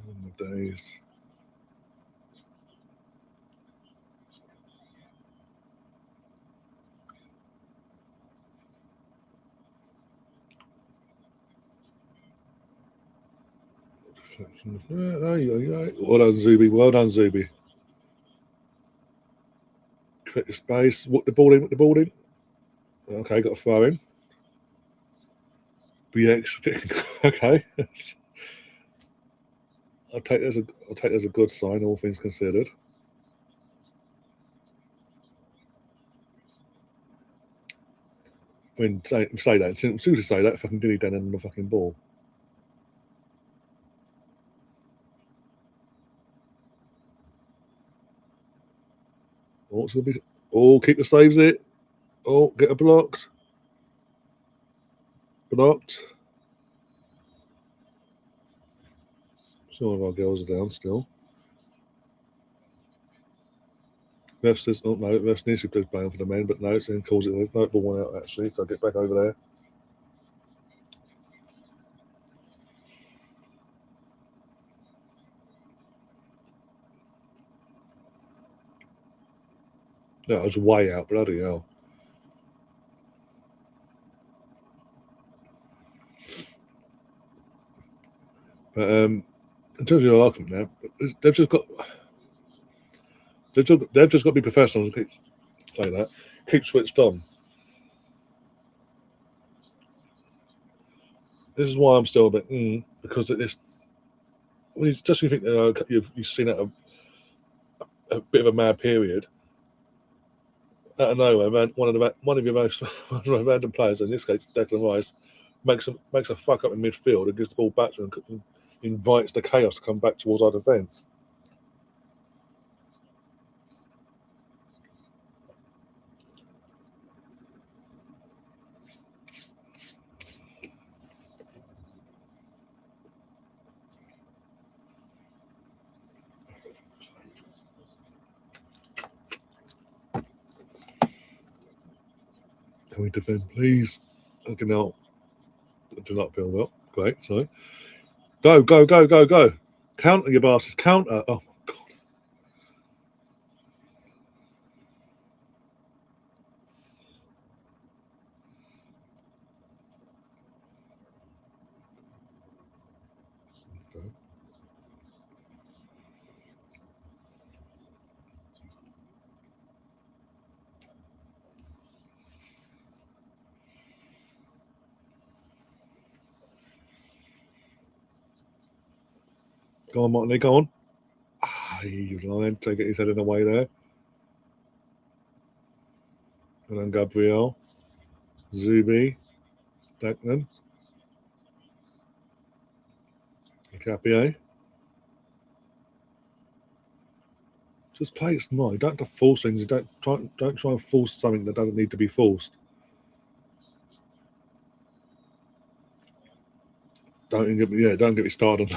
Oh, my days. Well done, Zuby. Well done, Zuby. Create the space. What the ball in. Okay, got a throw in. BX. Okay. I'll take that as a good sign, all things considered. I mean, say that. As soon as you say that, fucking dilly down on the fucking ball. Oh, it's gonna be. Oh, keeper saves it. Oh, get a blocked. Blocked. Some of our girls are down still. Ref says, oh no, ref needs to play playing for the men, but no, then calls it. There's no ball one out actually, so I'll get back over there. No, I was way out, bloody hell. But in terms of your argument now, they've just got to be professionals and keep switched on. This is why I'm still a bit because it is. When you just think you've seen it a bit of a mad period. Out of nowhere, man, one of your most random players, in this case Declan Rice, makes a fuck up in midfield and gives the ball back to him and invites the chaos to come back towards our defence. Can we defend, please? Okay, now. I do not feel well. Great, sorry. Go, go, go, go, go. Counter, you bastards. Counter. Oh, my God. Okay. Go on, Martin, go on. He's lying. Take it his head in the way there. And then Gabriel. Zubi. Declan. Capier. Just play it smart. You don't have to force things. You don't try and force something that doesn't need to be forced. Don't get me started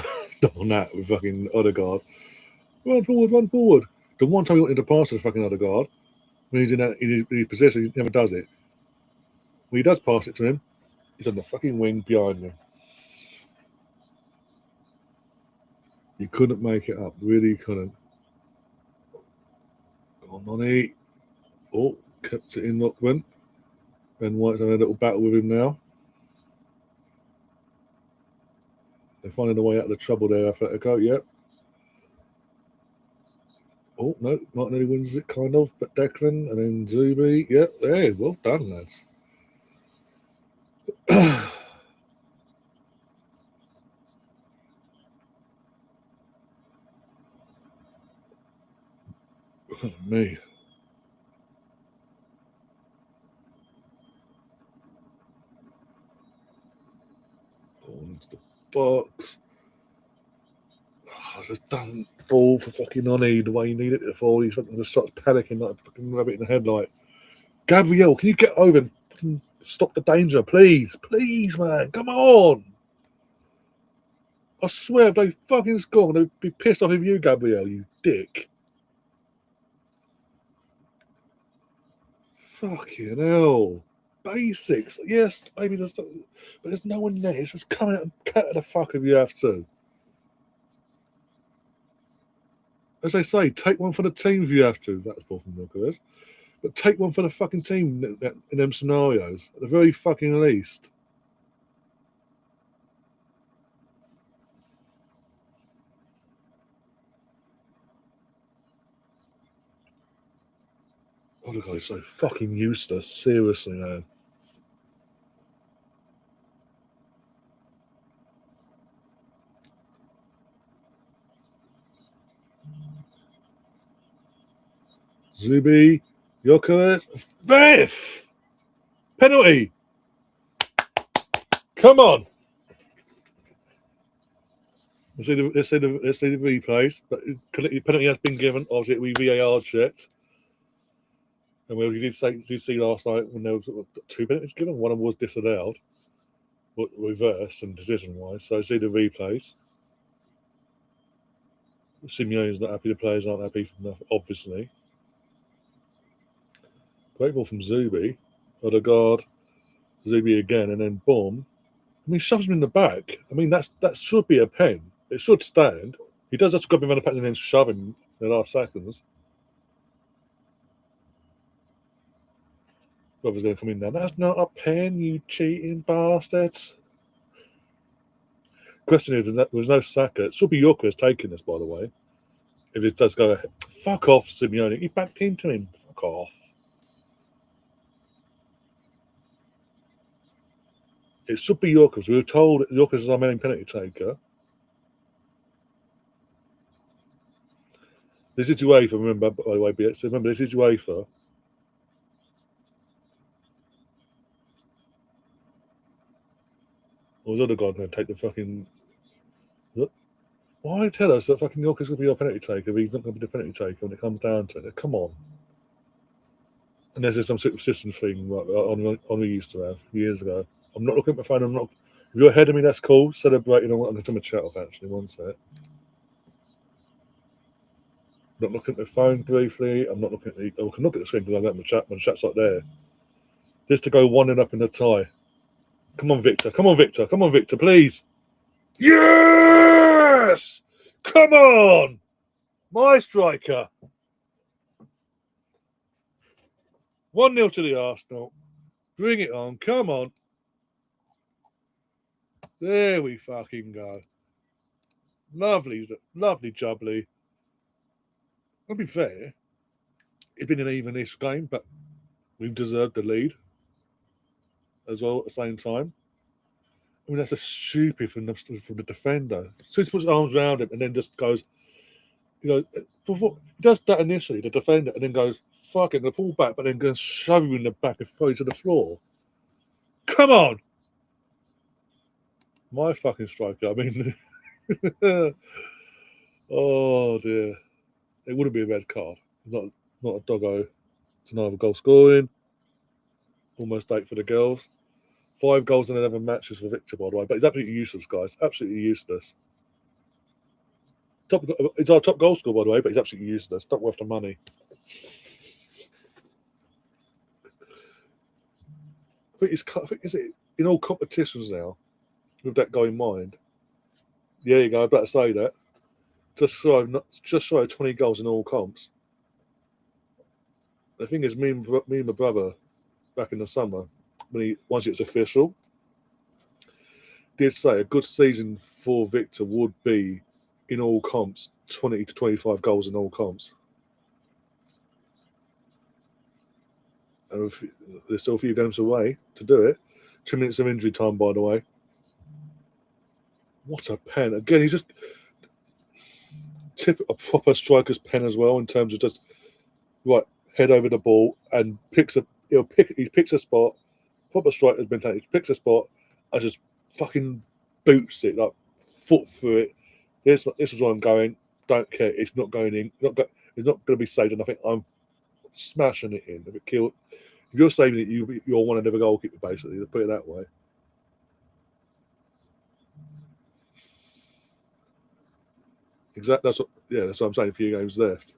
on that with fucking Odegaard. Run forward, run forward. The one time he wanted to pass to the fucking Odegaard, when he's in his position, he never does it. When he does pass it to him, he's on the fucking wing behind him. You couldn't make it up. Really couldn't. Go on, Nani. Oh, kept it in Lockman. Ben White's having a little battle with him now. They're finding a way out of the trouble there, Atletico. Yep. Oh, no. Martinelli wins it, kind of. But Declan and then Zubi. Yep. Hey, well done, lads. Me. Going into the box. Oh, just doesn't fall for fucking Nani the way you need it to fall. He fucking just starts panicking like a fucking rabbit in the headlight. Gabriel, can you get over and fucking stop the danger, please? Please, man. Come on. I swear, if they fucking score, they'd be pissed off with you, Gabriel, you dick. Fucking hell. Basics. Yes, maybe there's, but there's no one there. It's just come out and cut the fuck if you have to. As they say, take one for the team if you have to. That was Paul from Milkers. But take one for the fucking team in them scenarios, at the very fucking least. Oh, the guy's so fucking useless. Seriously, man. Zubi, Jokeres, Viff! Penalty! Come on! Let's see the replays. But the penalty has been given. Obviously, we VAR checked. And we did see last night when there was 2 penalties given. One of them was disallowed, but reversed and decision-wise. So see the replays. Simeone's not happy. The players aren't happy from that, obviously. Great ball from Zubi. Odegaard. Zubi again, and then boom. I mean, shoves him in the back. I mean, that should be a pen. It should stand. He does have to grab him around the pack and then shove him in the last seconds. Whoever's going to come in now. That's not a pen, you cheating bastards. Question is, there's no Saka. It should be Yorkers taking this, by the way. If it does go ahead. Fuck off, Simeone. He backed into him. Fuck off. It should be Yorkers. We were told Yorkers is our main penalty taker. This is UEFA, remember, by the way, BX. Remember, this is UEFA. Or was other guy going to take the fucking... Why tell us that fucking Yorker's going to be our penalty taker if he's not going to be the penalty taker when it comes down to it? Come on. And there's some superstition thing like on we used to have years ago. I'm not looking at my phone. I'm not... If you're ahead of me, that's cool. Celebrating. I'm going to turn my chat off, actually. One sec. I'm not looking at my phone briefly. I'm not looking at the... I can look at the screen because I got my chat's like there. Just to go 1-0 up in the tie. Come on, Victor. Come on, Victor. Come on, Victor, please. Yes! Come on! My striker. 1-0 to the Arsenal. Bring it on. Come on. There we fucking go. Lovely, lovely jubbly. I'll be fair. It's been an even-ish game, but we've deserved the lead as well at the same time. I mean, that's a stupid from the defender. So he puts his arms around him and then just goes, he does that initially, the defender, and then goes, fuck it, and pull back, but then goes shove you in the back and throw you to the floor. Come on! My fucking striker. I mean, oh dear. It wouldn't be a red card. Not a doggo. It's another goal scoring. Almost 8 for the girls. 5 goals in 11 matches for Victor, by the way. But he's absolutely useless, guys. Absolutely useless. He's our top goal scorer, by the way, but he's absolutely useless. Not worth the money. I think is it in all competitions now, with that guy in mind. Yeah, you go. I better say that. Just shy of 20 goals in all comps. The thing is, me and my brother, back in the summer, once it's official, did say a good season for Victor would be in all comps 20 to 25 goals in all comps. And there's still a few games away to do it. 2 minutes of injury time, by the way. What a pen! Again, he's just a proper striker's pen as well in terms of just head over the ball and he picks a spot. Proper striker's mentality. He picks a spot and just fucking boots it, like foot through it. This is where I'm going. Don't care. It's not going in. It's not going to be saved or nothing. I'm smashing it in. If you're saving it, you're one of the goalkeeper, basically. To put it that way. Exactly. That's what I'm saying. A few games left.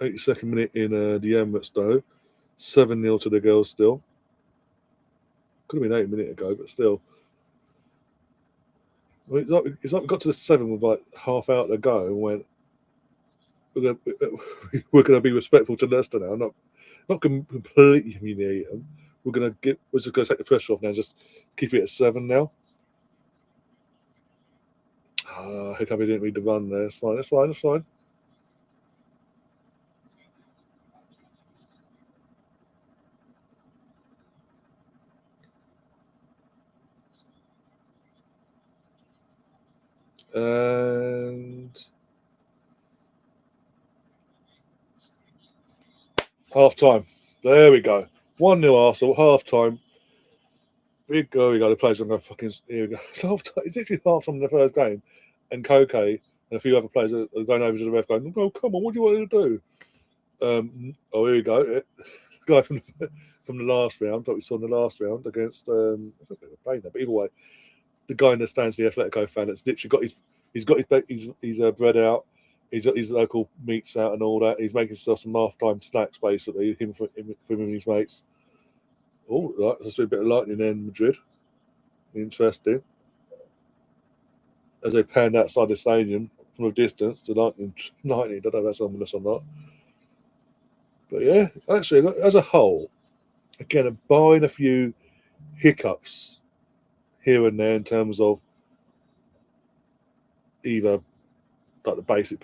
"82nd minute in the Emirates, though. 7-0 to the girls still. Could have been 8 minutes ago, but still. I mean, it's like we got to the 7 with like half out to go and went, we're going to be respectful to Leicester now. Not completely humiliate them. We're just going to take the pressure off now and just keep it at 7 now. Hiccup, he didn't read the run there. It's fine. And half time. There we go. 1-0 Arsenal, half time. We go. The players are going to fucking. Here we go. It's half time. It's actually half time in the first game. And Koke and a few other players are going over to the ref going, "Oh, come on, what do you want to do?" Here we go. The guy from the last round that we saw in the last round against I don't think they were playing that, but either way, the guy in the stands, the Atletico fan, that's literally got his bread out, he's got his local meats out and all that. He's making himself some half-time snacks, basically, him and his mates. Oh, right, there's a bit of lightning there in Madrid. Interesting. As they panned outside the stadium from a distance to lightning. I don't know if that's ominous or not. But yeah, actually, as a whole, again, barring a few hiccups here and there in terms of either like the basic,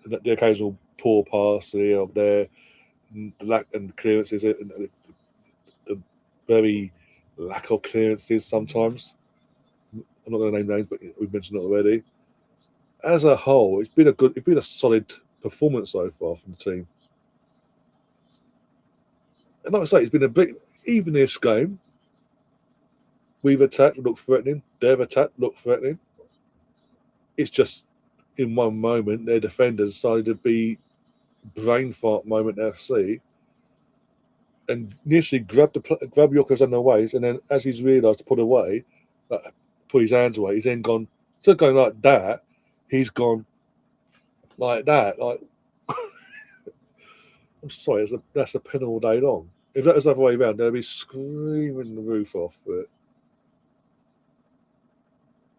the occasional poor pass here or there, the lack and clearances, and the very lack of clearances sometimes. I'm not going to name names, but we've mentioned it already. As a whole, it's been a solid performance so far from the team. And like I say, it's been a bit even-ish game. We've attacked, looked threatening. They've attacked, looked threatening. It's just in one moment their defenders decided to be brain fart moment FC and initially grab Yorkers on their waist, and then as he's realised to put away, put his hands away, he's then gone, instead of going like that, he's gone like that. Like, I'm sorry, that's a pen all day long. If that was the other way around, they'd be screaming the roof off. But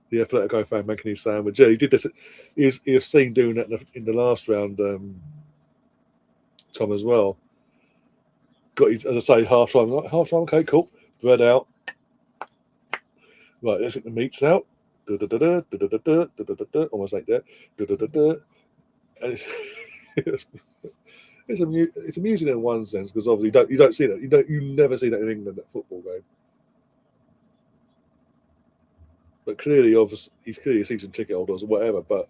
the Atletico fan making his sandwich. Yeah, he did this. He was seen doing that in the last round, Tom, as well. Got his, as I say, half time. Like, half time, okay, cool. Bread out. Right, let's get the meats out. Almost like that. And it's amusing in one sense because obviously you don't see that. You never see that in England at a football game. But clearly, obviously, he's clearly a season ticket holder or whatever. But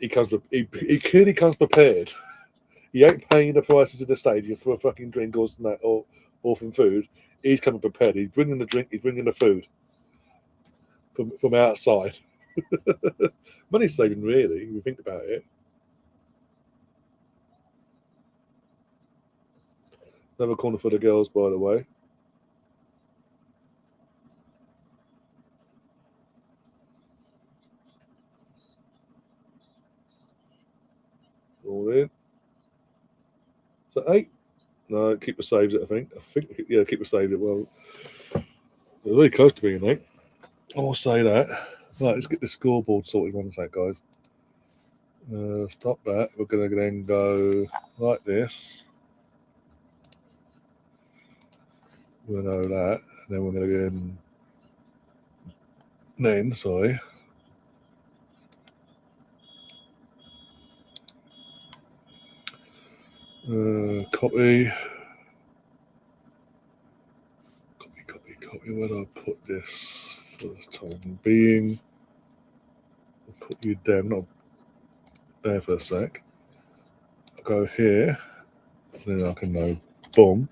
he clearly comes prepared. He ain't paying the prices in the stadium for a fucking drink or from food. He's coming prepared. He's bringing the drink. He's bringing the food from outside. Money saving, really, if you think about it. Another corner for the girls, by the way. All in. Is that 8? No, keep the saves it, I think. Yeah, keep the saves it. Well, they're really close to being 8. I will say that. Right, let's get the scoreboard sorted one sec, guys. Stop that. We're going to then go like this. We'll know that. And then we're going to go in. Then, sorry. Copy. Where do I put this for the time being? I'll put you down, not there for a sec. I'll go here. Then I can go boom.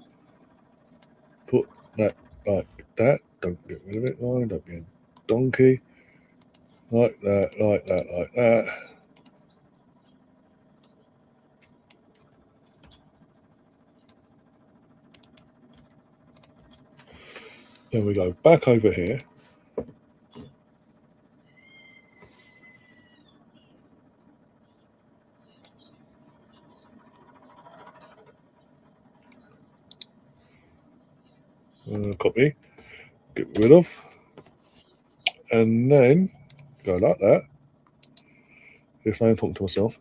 Put that like that. Don't get rid of it, line. Don't be a donkey. Like that, like that, like that. Then we go back over here. Copy. Get rid of. And then go like that. Yes, I am talking to myself.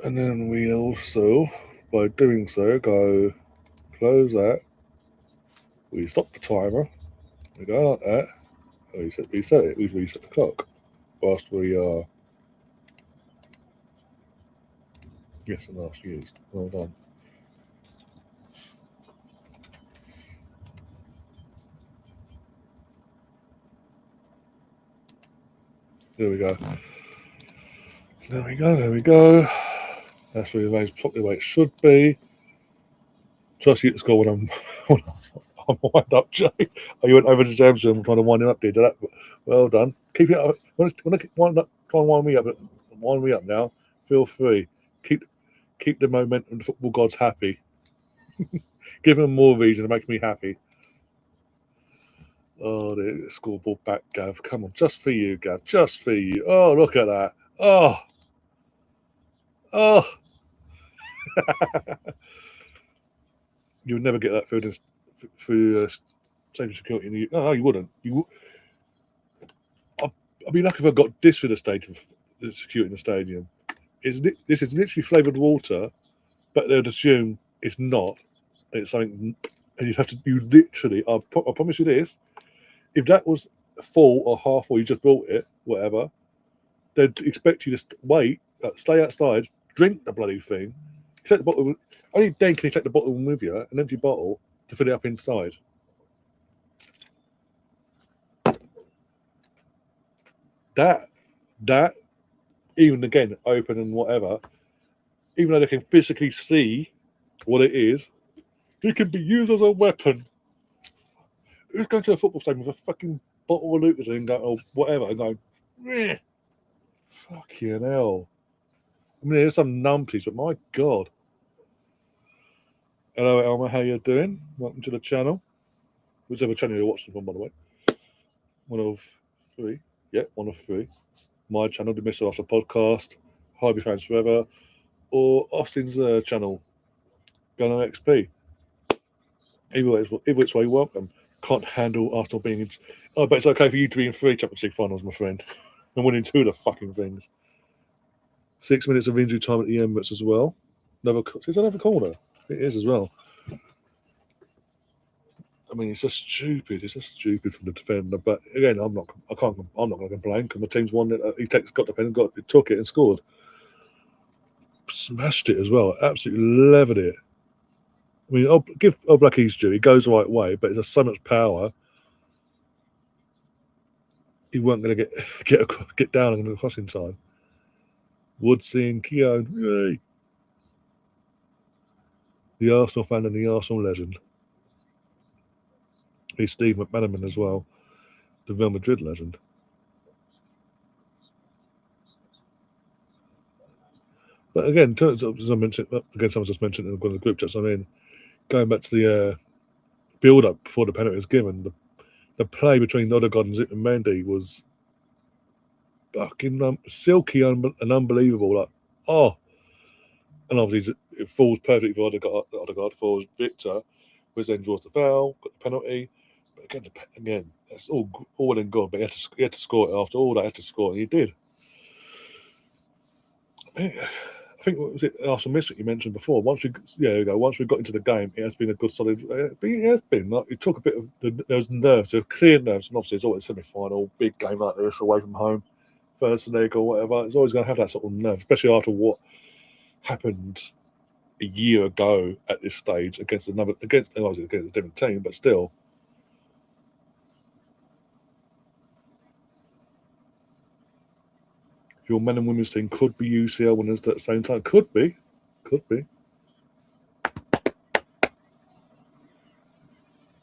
And then we also, by doing so, go close that. We stop the timer. We go like that. We reset it. We reset the clock whilst we are. Yes, and last used. Well done. There we go. There we go. There we go. That's really arranged properly the way it should be. Trust you to score when I'm wind up, Jay. Oh, you went over to James room trying to wind him up, did that? Well done. Keep it up. When I try and wind me up, now. Feel free. Keep the momentum. The football gods happy. Give them more reason to make me happy. Oh, the scoreboard back, Gav. Come on, just for you, Gav. Just for you. Oh, look at that. Oh. You would never get that through safety security. No, you wouldn't. I'd be lucky if I got this through the stadium, the security in the stadium. This is literally flavoured water, but they'd assume it's not. It's something, and you literally, I promise you this, if that was full or half, or you just brought it, whatever, they'd expect you to wait, stay outside, drink the bloody thing, take the bottle. Only then can you take the bottle with you, an empty bottle, to fill it up inside. That, even again, open and whatever, even though they can physically see what it is, it can be used as a weapon. Who's going to a football stadium with a fucking bottle of Lucas and going, or whatever, and going, meh, fucking hell. I mean, there's some numpties, but my God. Hello, Elmer, how you doing? Welcome to the channel. Whichever channel you're watching from, by the way. One of 3. Yeah, one of three. My channel, the Mr. Austin Podcast, Harvey Fans Forever, or Austin's channel, Gunner XP. Either which way, welcome. Can't handle Arsenal being in. Oh, but it's okay for you to be in 3 Champions League finals, my friend. And winning 2 of the fucking things. 6 minutes of injury time at the Emirates as well. Is that another corner? It is as well. I mean, it's just stupid. It's just stupid from the defender. But again, I'm not going to complain because my team's won it. He got the pen, took it, and scored. Smashed it as well. Absolutely levered it. I mean, give Blackie due. He goes the right way, but there's so much power. He weren't going to get down in the crossing time. Woodsy and Keown, yay! The Arsenal fan and the Arsenal legend. He's Steve McManaman as well, the Real Madrid legend. But again, as I mentioned, someone just mentioned in one of the group chats I'm in, going back to the build-up before the penalty was given, the play between Odegaard and Mendy was fucking silky and unbelievable. Like, and obviously it falls perfectly for Odegaard, falls Victor, which then draws the foul, got the penalty. But again, that's all well and good. But he had to score it after all that. He had to score, and he did. I think what was it Arsenal missed, you mentioned before. Once we got into the game, it has been a good solid. It has been like it took a bit of those nerves, those clear nerves, and obviously it's always a semi-final, big game like this, away from home, first leg or whatever. It's always going to have that sort of nerve, especially after what happened a year ago at this stage against a different team, but still. Your men and women's team could be UCL winners at the same time. Could be.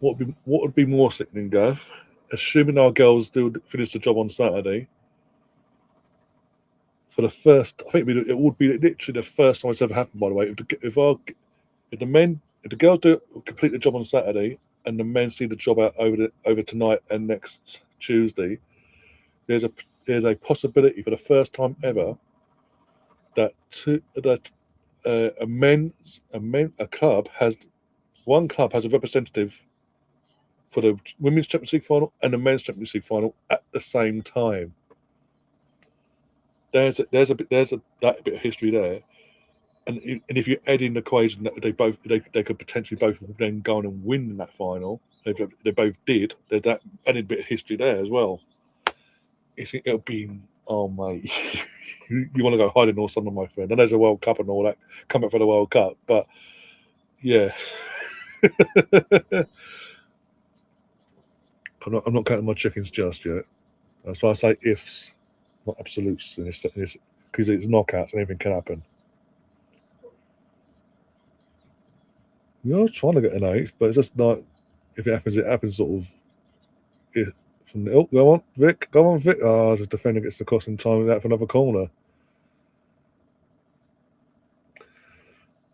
What would be more sickening, Gav? Assuming our girls do finish the job on Saturday, for the first, I think it would be literally the first time it's ever happened. By the way, if the girls do complete the job on Saturday and the men see the job out over tonight and next Tuesday, there's a possibility for the first time ever that one club has a representative for the Women's Champions League final and the Men's Champions League final at the same time. There's that bit of history there, and if you add in the equation that they could potentially both then go on and win that final, they both did. There's that added bit of history there as well. It'll be mate, you want to go hiding or something, my friend. And there's a World Cup and all that coming for the World Cup, but yeah. I'm not counting my chickens just yet. That's why I say ifs, not absolutes, because it's knockouts and anything can happen. I was trying to get an 8th, but it's just not. If it happens sort of. Go on, Vic. Oh, the defender gets the cross in time out for another corner.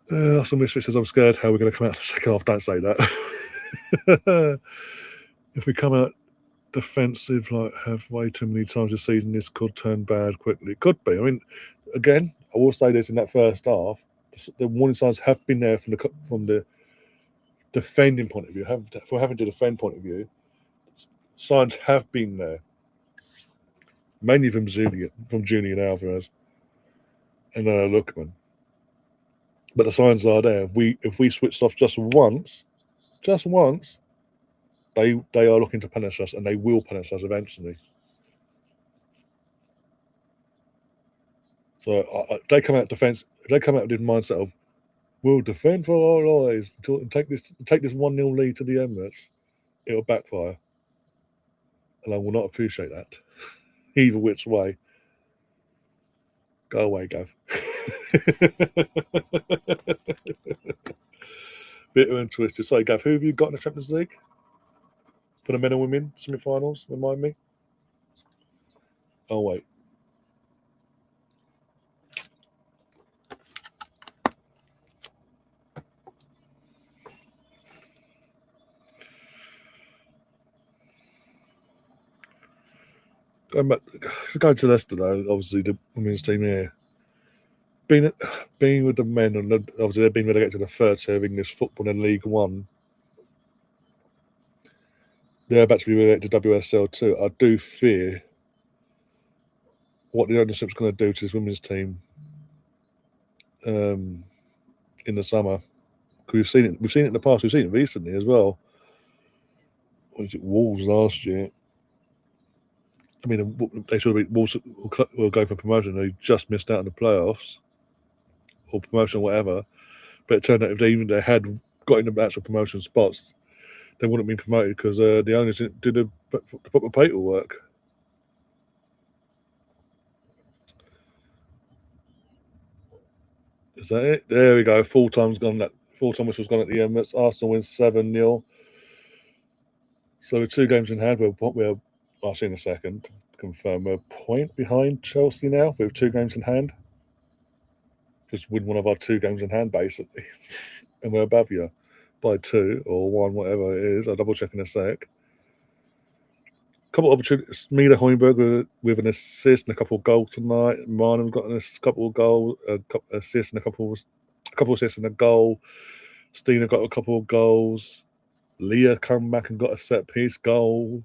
Some misfit says, I'm scared how we're going to come out in the second half. Don't say that. If we come out defensive, like have way too many times this season, this could turn bad quickly. It could be. I mean, again, I will say this in that first half, the warning signs have been there from the defending point of view. For having to defend point of view, signs have been there, mainly from Julian Alvarez and Lookman. But the signs are there. If we switch off just once, they are looking to punish us, and they will punish us eventually. So if they come out defense. If they come out with the mindset of we'll defend for our lives and take this 1-0 lead to the Emirates, it'll backfire, and I will not appreciate that either which way. Go away, Gav. Bitter and twisted. So, Gav, who have you got in the Champions League for the men and women semi-finals? Remind me. Oh wait. Going to Leicester though, obviously the women's team here, being with the men, and obviously they've been relegated to the third tier of English football in League One. They're about to be relegated to WSL too. I do fear what the ownership's going to do to this women's team in the summer. We've seen it. We've seen it in the past. We've seen it recently as well. Was it Wolves last year? I mean, they should have been Wolves will go for promotion. They just missed out on the playoffs or promotion, or whatever. But it turned out if they had got in the actual promotion spots, they wouldn't have been promoted because the owners didn't do the proper paperwork. Is that it? There we go. Full time's gone. That full time whistle's gone at the end. Arsenal wins 7-0. So with 2 games in hand, I'll see in a second. Confirm we're a point behind Chelsea now with 2 games in hand. Just win one of our 2 games in hand, basically, and we're above you by 2 or 1, whatever it is. I'll double check in a sec. Couple of opportunities. Mila Hoiberg with an assist and a couple of goals tonight. Marnham's got a couple of goals, a couple assists and a couple assists and a goal. Stina got a couple of goals. Leah come back and got a set piece goal.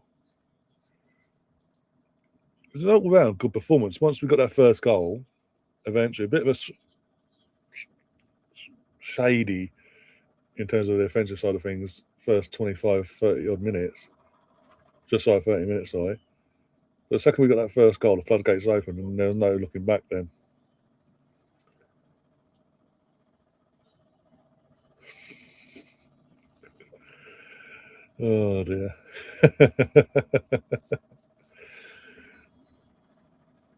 It was an all round good performance. Once we got that first goal, eventually a bit of a shady in terms of the offensive side of things. First 25, 30 odd minutes. Just shy of 30 minutes, sorry. But the second we got that first goal, the floodgates opened and there was no looking back then. Oh dear.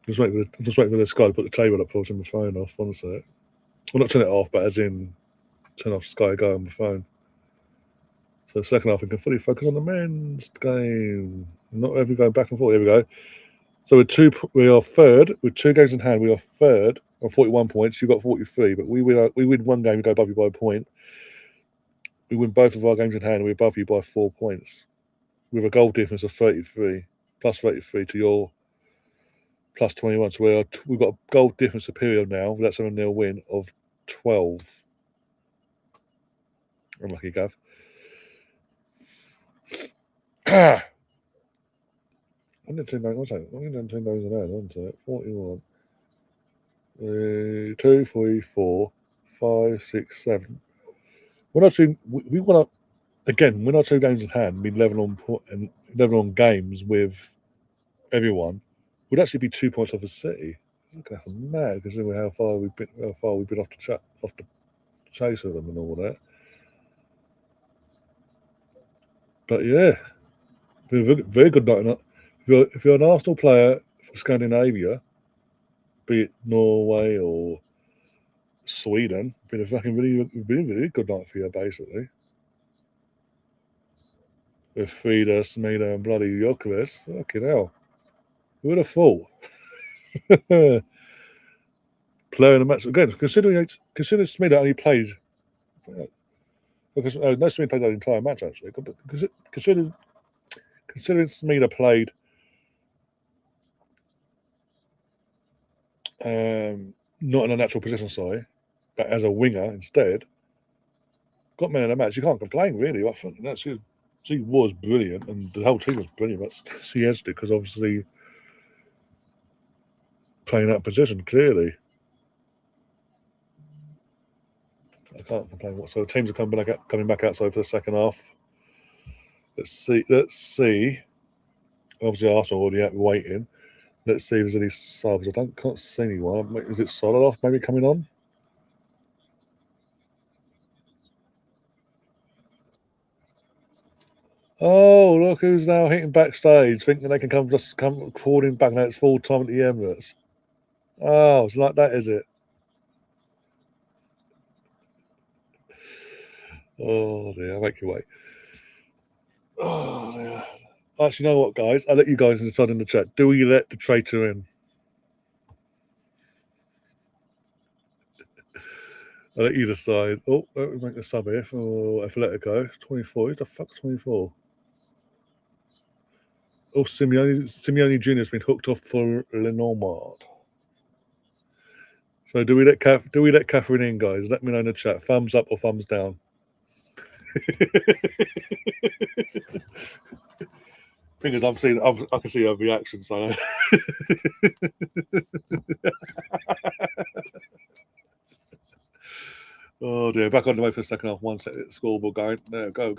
Just waiting for this guy to put the table up before I turn my phone off. One sec. Well, not turn it off, but as in turn off Sky Go on the phone. So the second half, we can fully focus on the men's game. Not every going back and forth. Here we go. So we are third with 2 games in hand. We are third on 41 points. You've got 43, but we win 1 game. We go above you by a point. We win both of our games in hand. And we're above you by 4 points, with a goal difference of 33, plus 33 to your plus 21. So we've got a goal difference superior now with that 7-0 win of 12. Unlucky, Gav. I did 10 games. I did 10 games in hand, wasn't it? 41. 2, 3, 4, 5, 6, 7. We're not too. We want to again. We're not 2 games in hand. Be level on games with everyone. Would actually be 2 points off a City. That's mad considering how far we've been off the chase of them and all that. But yeah, been a very good night. If you're an Arsenal player from Scandinavia, be it Norway or Sweden, been a really good night for you, basically. With Frida, Smina, and bloody Jokeres. Fucking hell. Who would have thought? Playing the match again, considering Smina only played. Because no, Smina played that entire match actually. Considering Smina played not in a natural position, sorry, but as a winger instead, got man of the match. You can't complain, really. I think she was brilliant, and the whole team was brilliant. But she edged it because obviously playing that position clearly. I can't complain whatsoever. Teams are coming back outside for the second half. Let's see. Obviously, Arsenal already out waiting. Let's see if there's any subs. Can't see anyone. Is it Solid maybe coming on? Oh, look who's now hitting backstage, thinking they can come crawling back now. It's full time at the Emirates. Oh, it's like that, is it? Oh dear, I'll make you wait. Oh dear. Actually, you know what, guys? I'll let you guys decide in the chat. Do we let the traitor in? I'll let you decide. Oh, let me make a sub here for Atletico. 24. Who the fuck's 24? Oh, Simeone Jr. has been hooked off for Lenormand. So do we let Catherine in, guys? Let me know in the chat. Thumbs up or thumbs down. Because I can see her reaction. So. Oh dear! Back on the way for the second half. 1 second. Scoreboard going. There, go.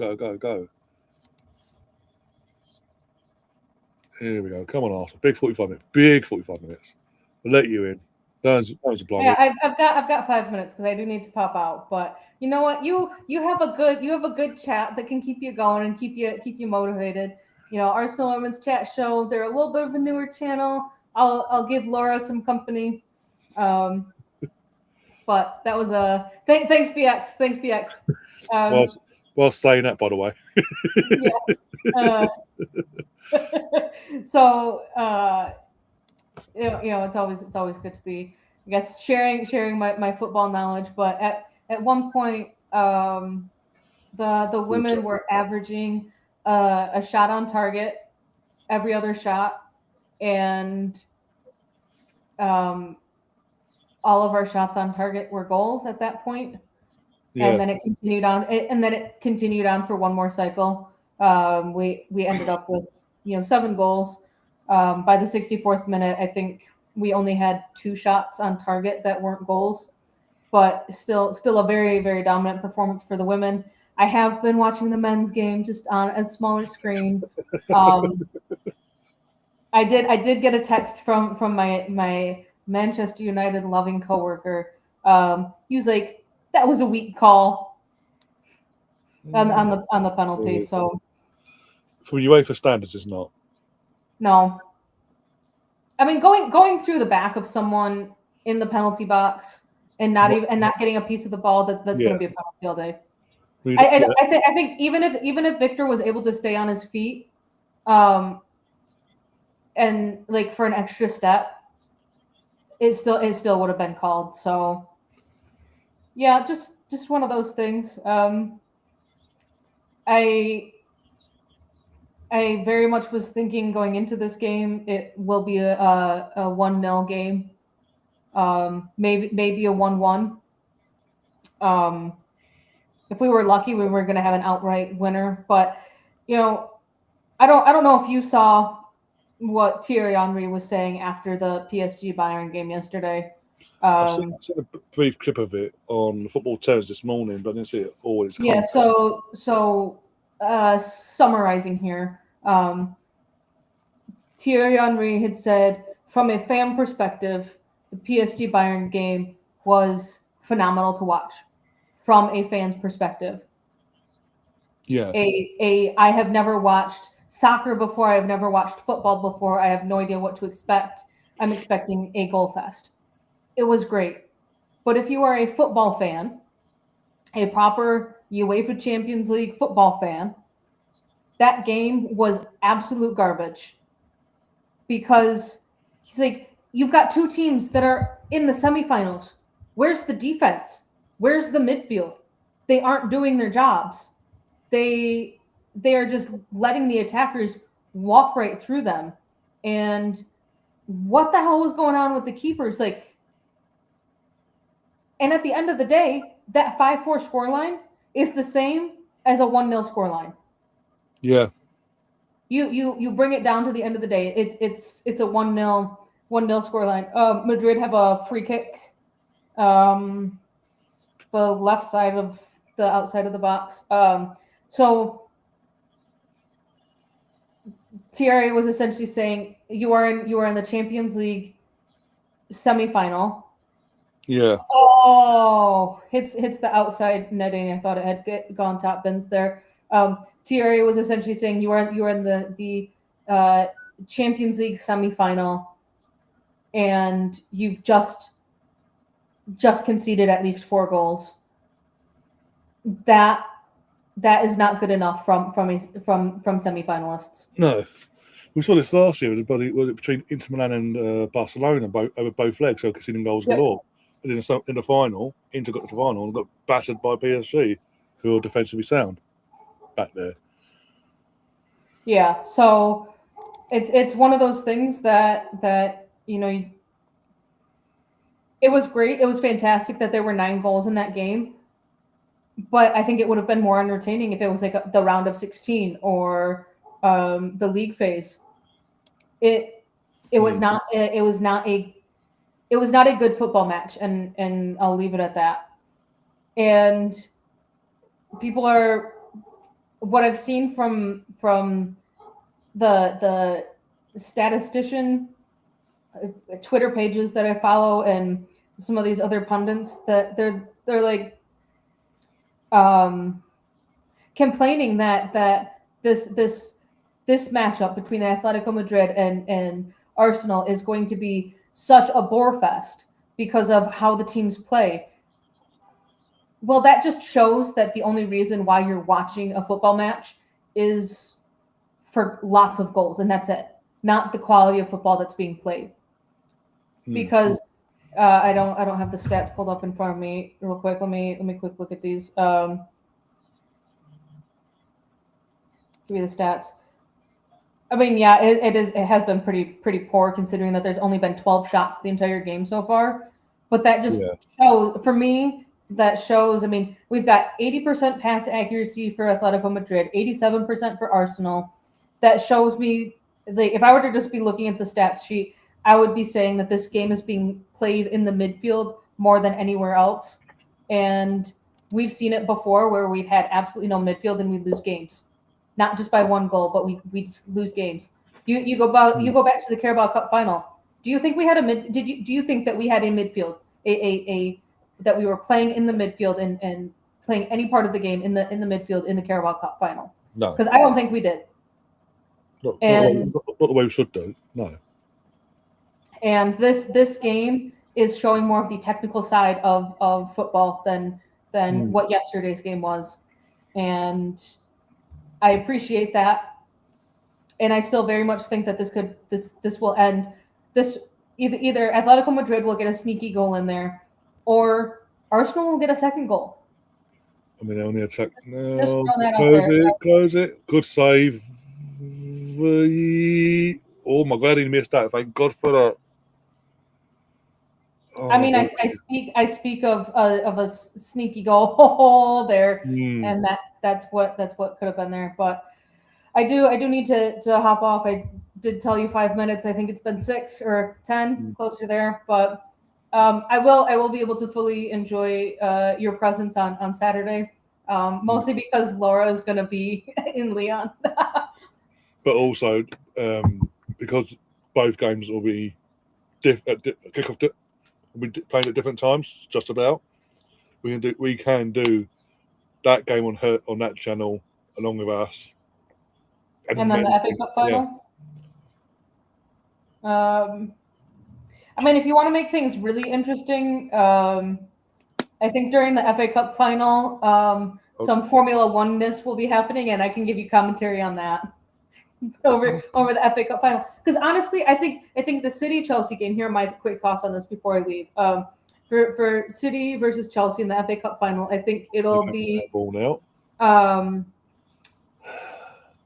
Here we go. Come on, Arsenal. Big 45 minutes. Big 45 minutes. I'll let you in. That was a blind. Yeah, I've got 5 minutes because I do need to pop out. But you know what? You have a good chat that can keep you going and keep you motivated. You know, Arsenal Women's Chat Show. They're a little bit of a newer channel. I'll give Laura some company. But that was a thanks BX. Thanks BX. While saying that, by the way. Yeah. So you know, it's always good to be, I guess, sharing my football knowledge. But at one point, the women were averaging a shot on target every other shot, and all of our shots on target were goals at that point. Yeah. And then it continued on for one more cycle. We ended up with 7 goals. By the 64th minute, I think we only had 2 shots on target that weren't goals, but still a very, very dominant performance for the women. I have been watching the men's game just on a smaller screen. I did get a text from my Manchester United loving coworker. He was like, "That was a weak call on the penalty." So for UEFA standards, it's not. No. I mean, going through the back of someone in the penalty box and not getting a piece of the ball, that's going to be a penalty all day. I think even if Victor was able to stay on his feet, and like for an extra step, it still would have been called. So yeah, just one of those things. I very much was thinking going into this game, it will be a 1-0 game, maybe a 1-1. If we were lucky, we were going to have an outright winner. But I don't know if you saw what Thierry Henry was saying after the PSG Bayern game yesterday. I've seen a brief clip of it on Football Terms this morning, but I didn't see it all. Yeah. So summarizing here. Thierry Henry had said, from a fan perspective, the PSG Bayern game was phenomenal to watch. From a fan's perspective, yeah. I have never watched soccer before. I have never watched football before. I have no idea what to expect. I'm expecting a goal fest. It was great, but if you are a football fan, a proper UEFA Champions League football fan, that game was absolute garbage. Because he's like, you've got 2 teams that are in the semifinals. Where's the defense? Where's the midfield? They aren't doing their jobs. They are just letting the attackers walk right through them. And what the hell was going on with the keepers? Like, and at the end of the day, that 5-4 scoreline is the same as a 1-0 scoreline. Yeah. You bring it down to the end of the day. It's a 1-0 scoreline. Madrid have a free kick, the left side of the outside of the box. So Thierry was essentially saying you are in the Champions League semifinal. Yeah. Oh, hits the outside netting. I thought it had gone top bins there. Thierry was essentially saying you are in the Champions League semifinal, and you've just conceded at least 4 goals. That is not good enough from semifinalists. No, we saw this last year between Inter Milan and Barcelona, over both legs, so conceding goals galore. And in the final, Inter got to the final and got battered by PSG, who are defensively sound back there. Yeah, so it's one of those things that you know. It was great. It was fantastic that there were 9 goals in that game. But I think it would have been more entertaining if it was like the round of 16 or the league phase. It was not a good football match, and I'll leave it at that. And people are what I've seen from the statistician Twitter pages that I follow and some of these other pundits that they're like complaining that this matchup between the Atletico Madrid and Arsenal is going to be such a bore fest because of how the teams play. Well, that just shows that the only reason why you're watching a football match is for lots of goals, and that's it. Not the quality of football that's being played. Because I don't have the stats pulled up in front of me real quick. Let me quick look at these. Give me the stats. I mean, yeah, it has been pretty poor considering that there's only been 12 shots the entire game so far. But that just shows for me. That shows. I mean, we've got 80% pass accuracy for Atletico Madrid, 87% for Arsenal. That shows me if I were to just be looking at the stats sheet, I would be saying that this game is being played in the midfield more than anywhere else. And we've seen it before where we've had absolutely no midfield and we lose games. Not just by 1 goal, but we just lose games. You go back to the Carabao Cup final. Do you think we had do you think that we had a midfield that we were playing in the midfield and playing any part of the game in the midfield in the Carabao Cup final? No, because I don't think we did. Not the way we should do. No. And this game is showing more of the technical side of football than what yesterday's game was, and I appreciate that. And I still very much think that this will end. This either Atletico Madrid will get a sneaky goal in there, or Arsenal will get a second goal. I mean, only attack. No, close it. Good save. Oh my God, he missed that. Thank God for that. Oh, I mean, I speak of a sneaky goal there, and that's what could have been there. But I do need to hop off. I did tell you 5 minutes. I think it's been 6 or 10, closer there. But I will be able to fully enjoy your presence on Saturday, mostly because Laura is going to be in Leon. But also because both games will be kickoff. We'll be playing at different times, just about. We can do that game on that channel along with us. And then the FA Cup final. Yeah. I mean, if you want to make things really interesting, I think during the FA Cup final, some Formula One-ness will be happening, and I can give you commentary on that over the FA Cup final. Because honestly, I think the City-Chelsea game, here are my quick thoughts on this before I leave. For City versus Chelsea in the FA Cup final, I think it'll be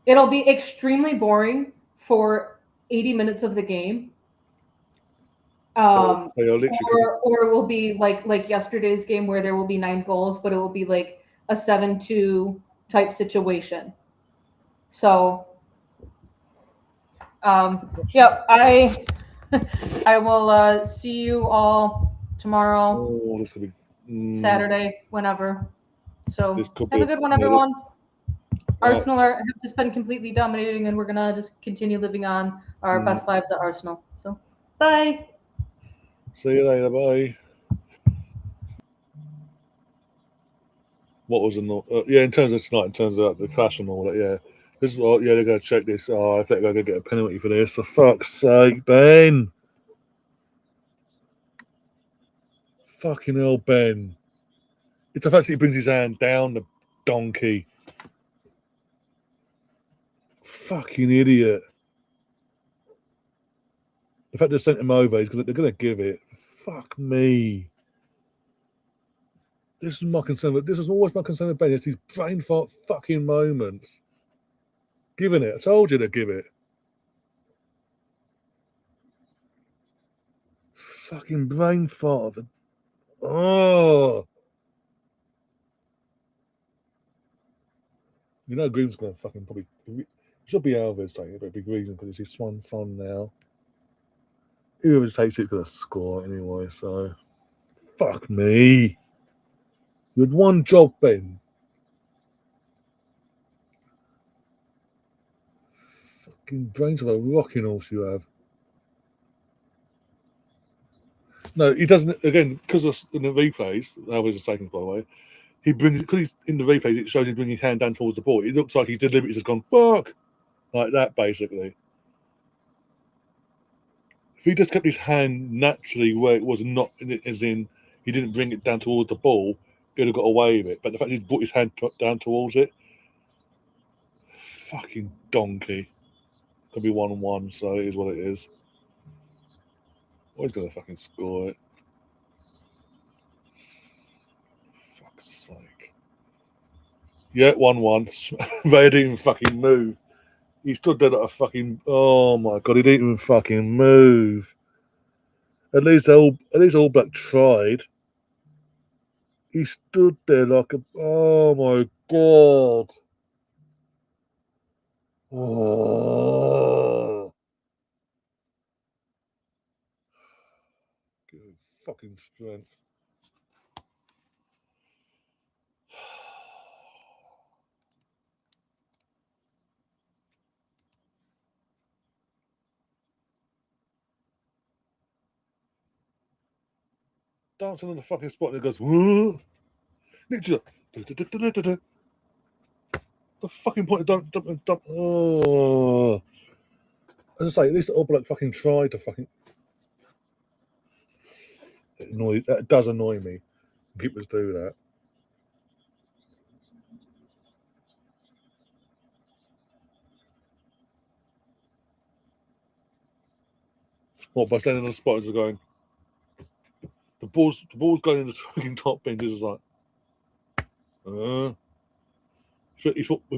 it'll be extremely boring for 80 minutes of the game. Or it will be like yesterday's game where there will be 9 goals, but it will be like a 7-2 type situation. So, yeah, I will see you all tomorrow, Saturday, whenever. So have a good one, everyone. Arsenal have just been completely dominating, and we're gonna just continue living on our best lives at Arsenal. So, bye. See you later. Bye. What was in terms of tonight, in terms of the clash and all that, yeah. This is what, they're going to check this. I think they're going to get a penalty for this. For fuck's sake, Ben. Fucking hell, Ben. It's the fact that he brings his hand down the donkey. Fucking idiot. The fact they sent him over, they're going to give it. Fuck me. This is my concern. This is always my concern with Ben. It's these brain fart fucking moments. Giving it. I told you to give it. fucking brain fart. Oh. You know, Green's going to fucking probably. It should be Alvarez taking it, but it'd be Green because it's his swan son now. Whoever takes it's going to score anyway, so. Fuck me. You had one job, Ben. Fucking brains of a rocking horse you have. No, he doesn't. Again, because in the replays, Alvarez is taken, by the way. He brings, because he's in the replays, it shows him bringing his hand down towards the ball. It looks like he's deliberately just gone, fuck. Like that, basically. If he just kept his hand naturally where it was not, as in he didn't bring it down towards the ball, he'd have got away with it. But the fact he's brought his hand down towards it, fucking donkey. Could be 1-1, so it is what it is. Oh, he's going to fucking score it. Fuck's sake. Yeah, 1-1. They didn't even fucking move. He stood there like a fucking. Oh my god, he didn't even fucking move. At least All Black tried. He stood there like a. Oh my god. Oh. Good fucking strength. Dancing on the fucking spot and it goes. Whoa. The fucking point of dump. Oh. As I say, at least All Black fucking tried to fucking. That does annoy me. Keepers do that. What, by standing on the spot and going, the ball's going in the fucking top bin. This is like, we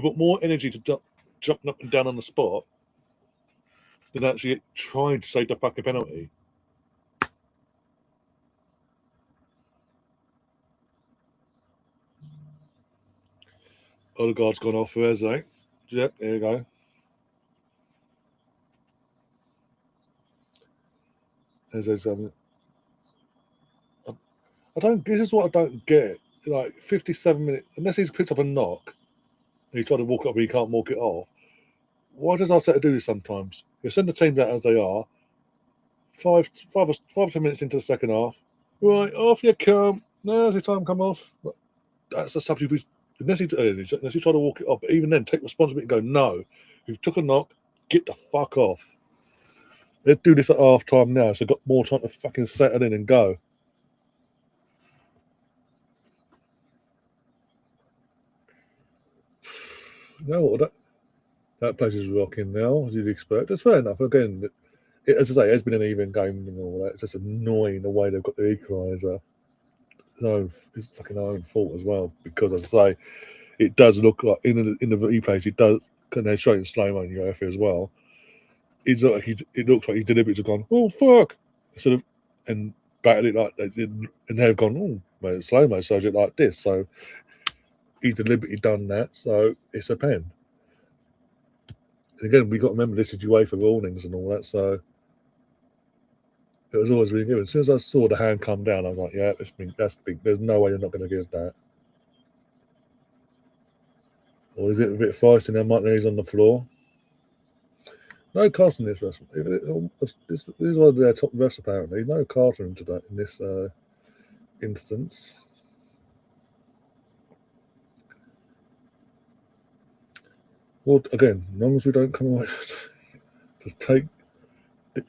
put more energy to jump up and down on the spot than actually trying to save the fucking penalty. Odegaard's gone off for Eze. Yep, there you go. Eze's I don't. This is what I don't get. Like 57 minutes, unless he's picked up a knock, and he tried to walk up, but he can't walk it off. Why does Arteta do this sometimes? You send the teams out as they are. 5 or 10 minutes into the second half, right, off you come. Now's your time, come off. But that's the substitute. Unless he try to walk it off, but even then, take responsibility and go, no, you've took a knock, get the fuck off. Let's do this at half time now, so I've got more time to fucking settle in and go. You know what? That place is rocking now, as you'd expect. It's fair enough. Again, as I say, it has been an even game and all that. It's just annoying the way they've got the equaliser. It's fucking own fault as well, because as I say, it does look like in the replays, it does. And they show it in slow mo in UEFA as well. It looks like he's deliberately gone, oh fuck, sort of, and batted it like they did, and they've gone, oh, mate, it's slow mo, so it like this. So he's deliberately done that. So it's a pen. And again, we got to remember this is UEFA warnings and all that. So it was always being given. As soon as I saw the hand come down, I was like, yeah, that's big. There's no way you're not going to give that. Or is it a bit feisty now? Martinelli's on the floor. No card in this ref. This is one of their top refs, apparently. No card in this instance. Well, again, as long as we don't come away, just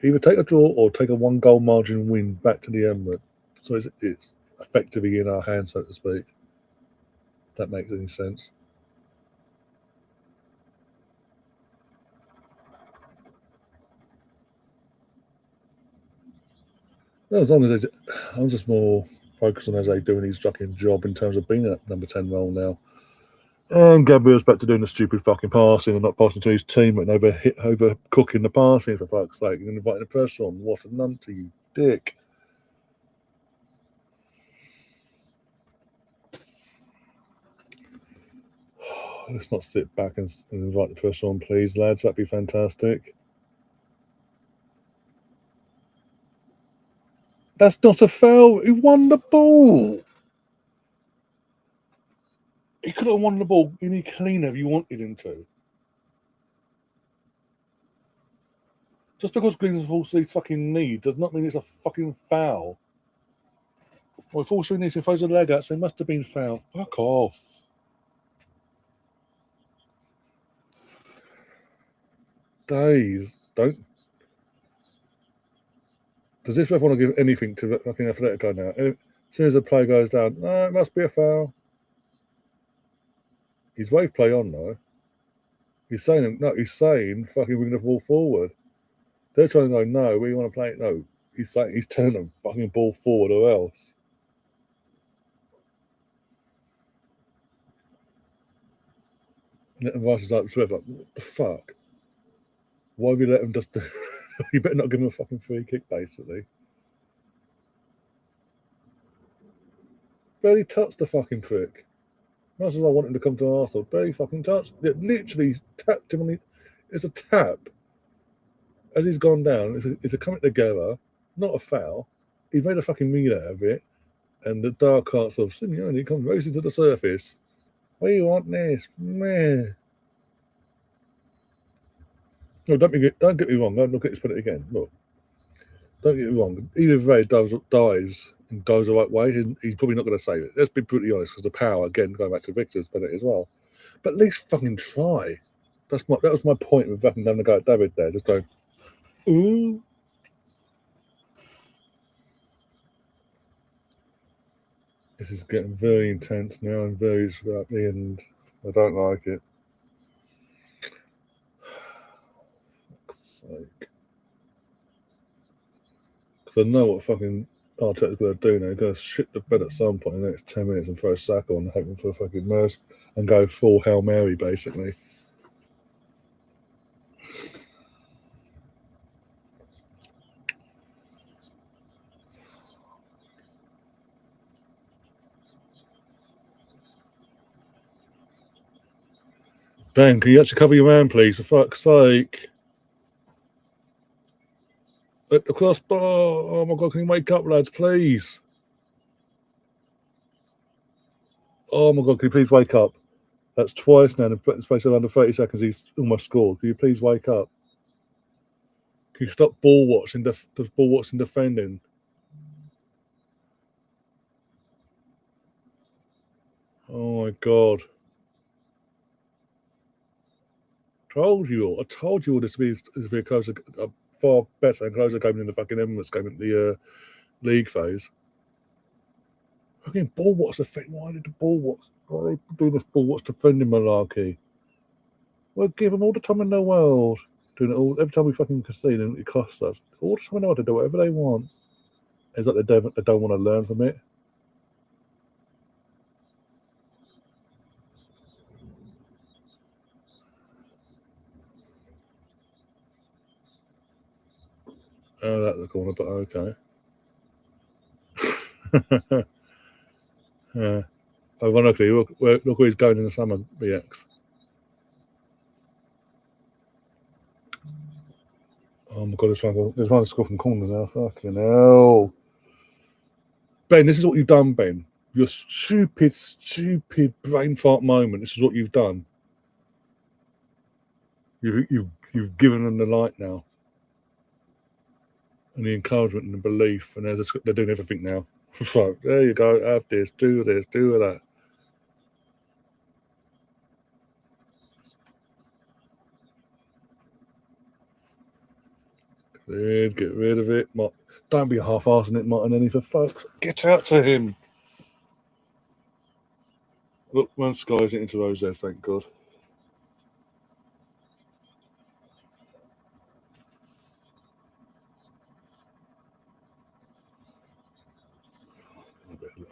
either take a draw or take a 1-goal margin win back to the Emirates. So it's effectively in our hands, so to speak. If that makes any sense. Well, as long as I'm just more focused on Eze doing his fucking job in terms of being at number 10 role now. And Gabriel's back to doing the stupid fucking passing and not passing to his teammate and overcooking the passing, for fuck's sake, and inviting the pressure on. What a numpty, you dick. let's not sit back and invite the pressure on, please, lads. That'd be fantastic. That's not a foul. He won the ball. He could have won the ball any cleaner if you wanted him to. Just because Green's falls to his fucking knee does not mean it's a fucking foul. Well, if all she needs to throws a leg out, so it must have been foul. Fuck off. Days. Don't. Does this ref want to give anything to fucking Atletico now? As soon as the play goes down, no, it must be a foul. He's wave play on though. He's saying fucking bring the ball forward. They're trying to go, no, we want to play it. No, he's saying he's turning the fucking ball forward or else. And then Rice is like, what the fuck? Why have you let him just do You better not give him a fucking free kick, basically. Barely touched the fucking prick. As much as I want him to come to Arsenal, barely fucking touched. It literally tapped him on the. It's a tap. As he's gone down, it's a coming together, not a foul. He's made a fucking meal out of it, and the dark arts of Simeone comes racing to the surface. What do you want this? Meh. No, don't get me wrong. Look at this, put it again. Look, don't get me wrong. Even if Ray dives the right way, he's probably not going to save it. Let's be brutally honest, because the power, again, going back to Victor's penalty as well. But at least fucking try. That was my point with fucking having a go at David there. Just going, ooh. This is getting very intense now and very scrappy, and I don't like it. For fuck's sake. Because I know what fucking Arteta's going to do now. He's going to shit the bed at some point in the next 10 minutes and throw Saka on, hoping for a fucking mercy and go full Hail Mary, basically. Ben, can you actually cover your man, please, for fuck's sake? At the crossbar. Oh my god, can you wake up, lads, please? Oh my god, can you please wake up? That's twice now in the space of under 30 seconds. He's almost scored. Can you please wake up? Can you stop ball watching defending? Oh my god. I told you all this to be a far better and closer game than the fucking Emirates game at the league phase. Fucking ball watch defending. Why did the ball watch? Why are they doing this ball watch defending malarkey? We'll give them all the time in the world. Doing it all every time we fucking concede and it costs us. All the time in the world to do whatever they want. It's like they don't want to learn from it. Oh, that's the corner, but okay. Yeah. Ironically, look where he's going in the summer, BX. Oh my god, he's trying to score from corners now. Fucking hell. Ben, this is what you've done, Ben. Your stupid brain fart moment. This is what you've done. You've given them the light now. And the encouragement and the belief, and they're doing everything now. So there you go, have this, do that. Get rid of it. Don't be half-arsing it, Martinelli, for fuck's sake. Get out to him. Look, one Sky's it into Rose there, thank God.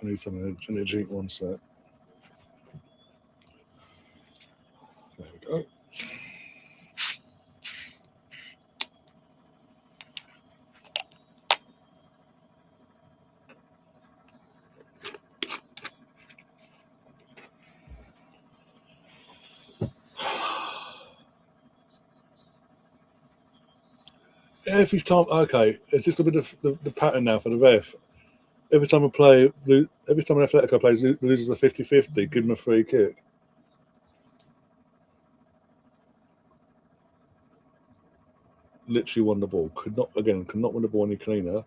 I need some energy, one sec. There we go. Every time, okay, it's just a bit of the pattern now for the ref. Every time every time an Atletico plays loses a 50-50, give them a free kick. Literally won the ball. Could not win the ball any cleaner.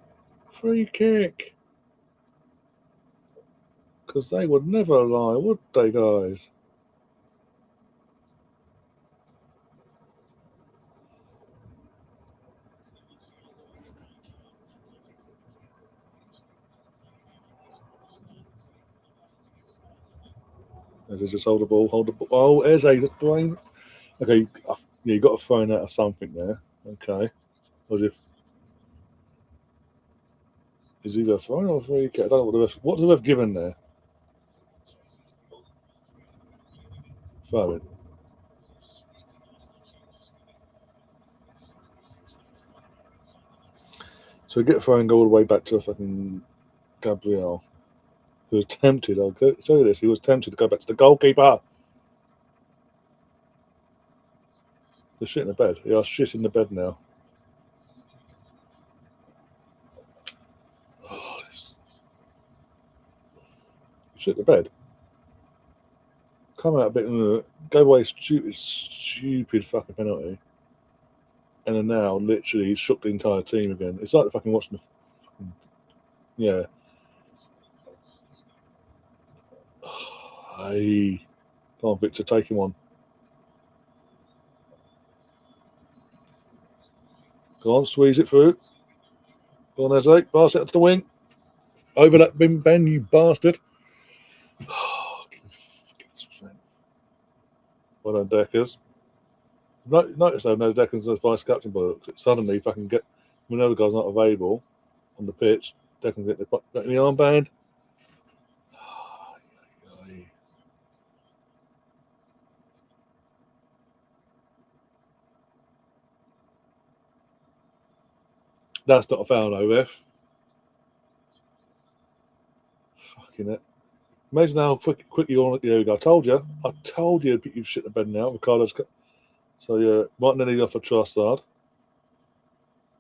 Free kick. Because they would never lie, would they, guys? They just hold the ball. Oh, Eze, just brain. Okay, yeah, you got to throw out of something there. Okay. As if is either thrown or free kick. I don't know what the ref given there. Throwing. So we get a throw and go all the way back to fucking Gabriel, who was tempted. I'll tell you this: he was tempted to go back to the goalkeeper. They're shit in the bed. They are shit in the bed now. Oh, shit in the bed. Come out a bit and go away. Stupid fucking penalty. And then now, literally, he's shook the entire team again. It's like fucking watching the. Yeah. Hey. Come on, Victor, take him on. Go on, squeeze it through. Go on, Eze. Pass it to the wing. Over that bin, Ben, you bastard. Well done, Deckers. Notice though, no Deckers as vice captain, but suddenly fucking get. We know the guy's not available on the pitch. Deckers get the armband. That's not a foul, though, ref. Fucking it. Amazing how quick you on. There we go. I told you you'd shit the bed now. Ricardo's. So yeah, Martinelli off for Trossard.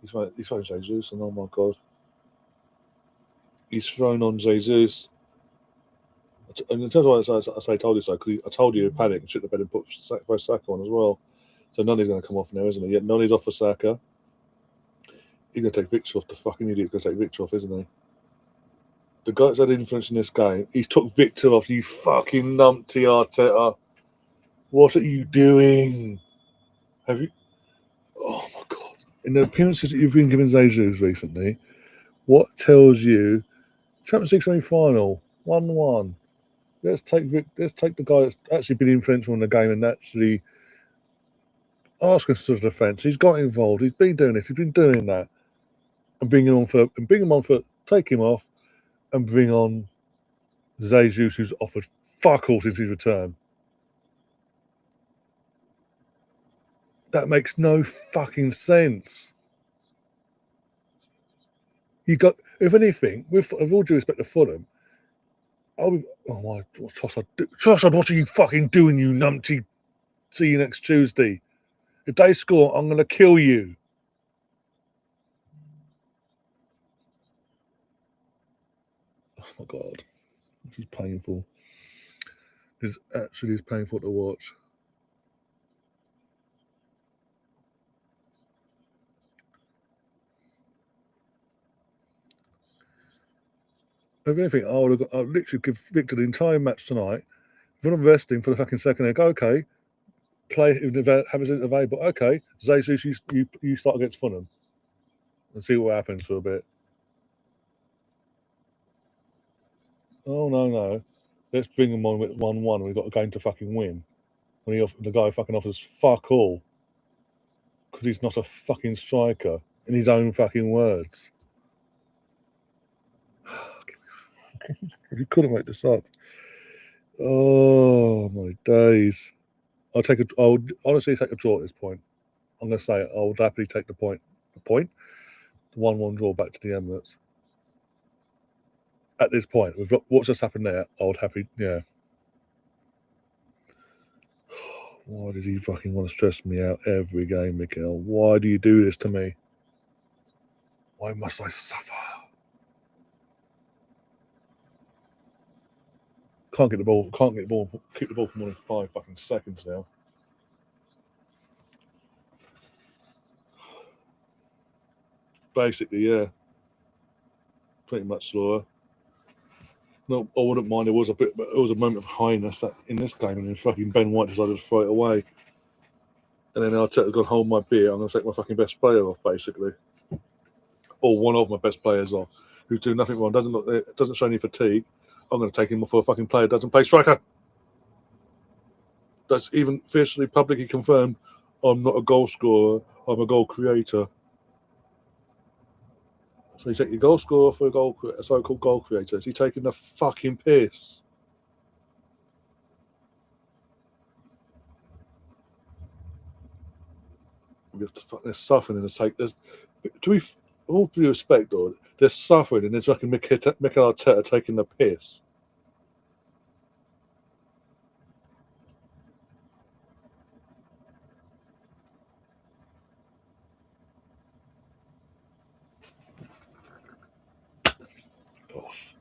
He's thrown Jesus, and oh my god, he's thrown on Jesus. And in terms of what I say, I told you so, because I told you to panic and shit the bed and put Saka on as well. So Nani's going to come off now, isn't he? Yeah, Nani's off for Saka. He's going to take Victor off. The fucking idiot's going to take Victor off, isn't he? The guy that's had influence in this game, he's took Victor off. You fucking numpty Arteta. What are you doing? Have you? Oh my god! In the appearances that you've been given Jesus recently, what tells you Champions League semi-final 1-1? Let's take the guy that's actually been influential in the game and actually ask us to the defence. He's got involved. He's been doing this. He's been doing that, and bring him on for take him off, and bring on Jesus, who's offered fuck all since his return. That makes no fucking sense. You got, if anything, with all due respect to Fulham, oh my, Trossard, what are you fucking doing, you numpty? See you next Tuesday. If they score, I'm going to kill you. Oh my god, this is painful. This actually is painful to watch. If anything, I would literally give Victor the entire match tonight. If I'm resting for the fucking second, I go, okay, play, have his available. Okay, Jesus, you start against Fulham and see what happens for a bit. Oh, no. Let's bring him on with 1-1. We've got a game to fucking win. When the guy fucking offers fuck all. Because he's not a fucking striker, in his own fucking words. He couldn't make this up. Oh, my days. I would honestly take a draw at this point. I'm going to say I would happily take the point. The 1-1 draw back to the Emirates. At this point, with what's just happened there, I would happily, yeah. Why does he fucking want to stress me out every game, Miguel? Why do you do this to me? Why must I suffer? Can't get the ball. Kick the ball for more than 5 fucking seconds now. Basically, yeah. Pretty much slower. No, I wouldn't mind. It was a moment of highness in this game, and then fucking Ben White decided to throw it away. And then Arteta's gone, hold my beer. I'm going to take my fucking best player off, basically, or one of my best players off, who's doing nothing wrong, doesn't show any fatigue. I'm going to take him off for a fucking player who doesn't play striker. That's even officially publicly confirmed. I'm not a goal scorer. I'm a goal creator. So you take your goal scorer for a so-called goal creator. Is he taking the fucking piss? They're suffering in the take. All due respect, though, they're suffering, and it's fucking Mikel Arteta taking the piss. Off.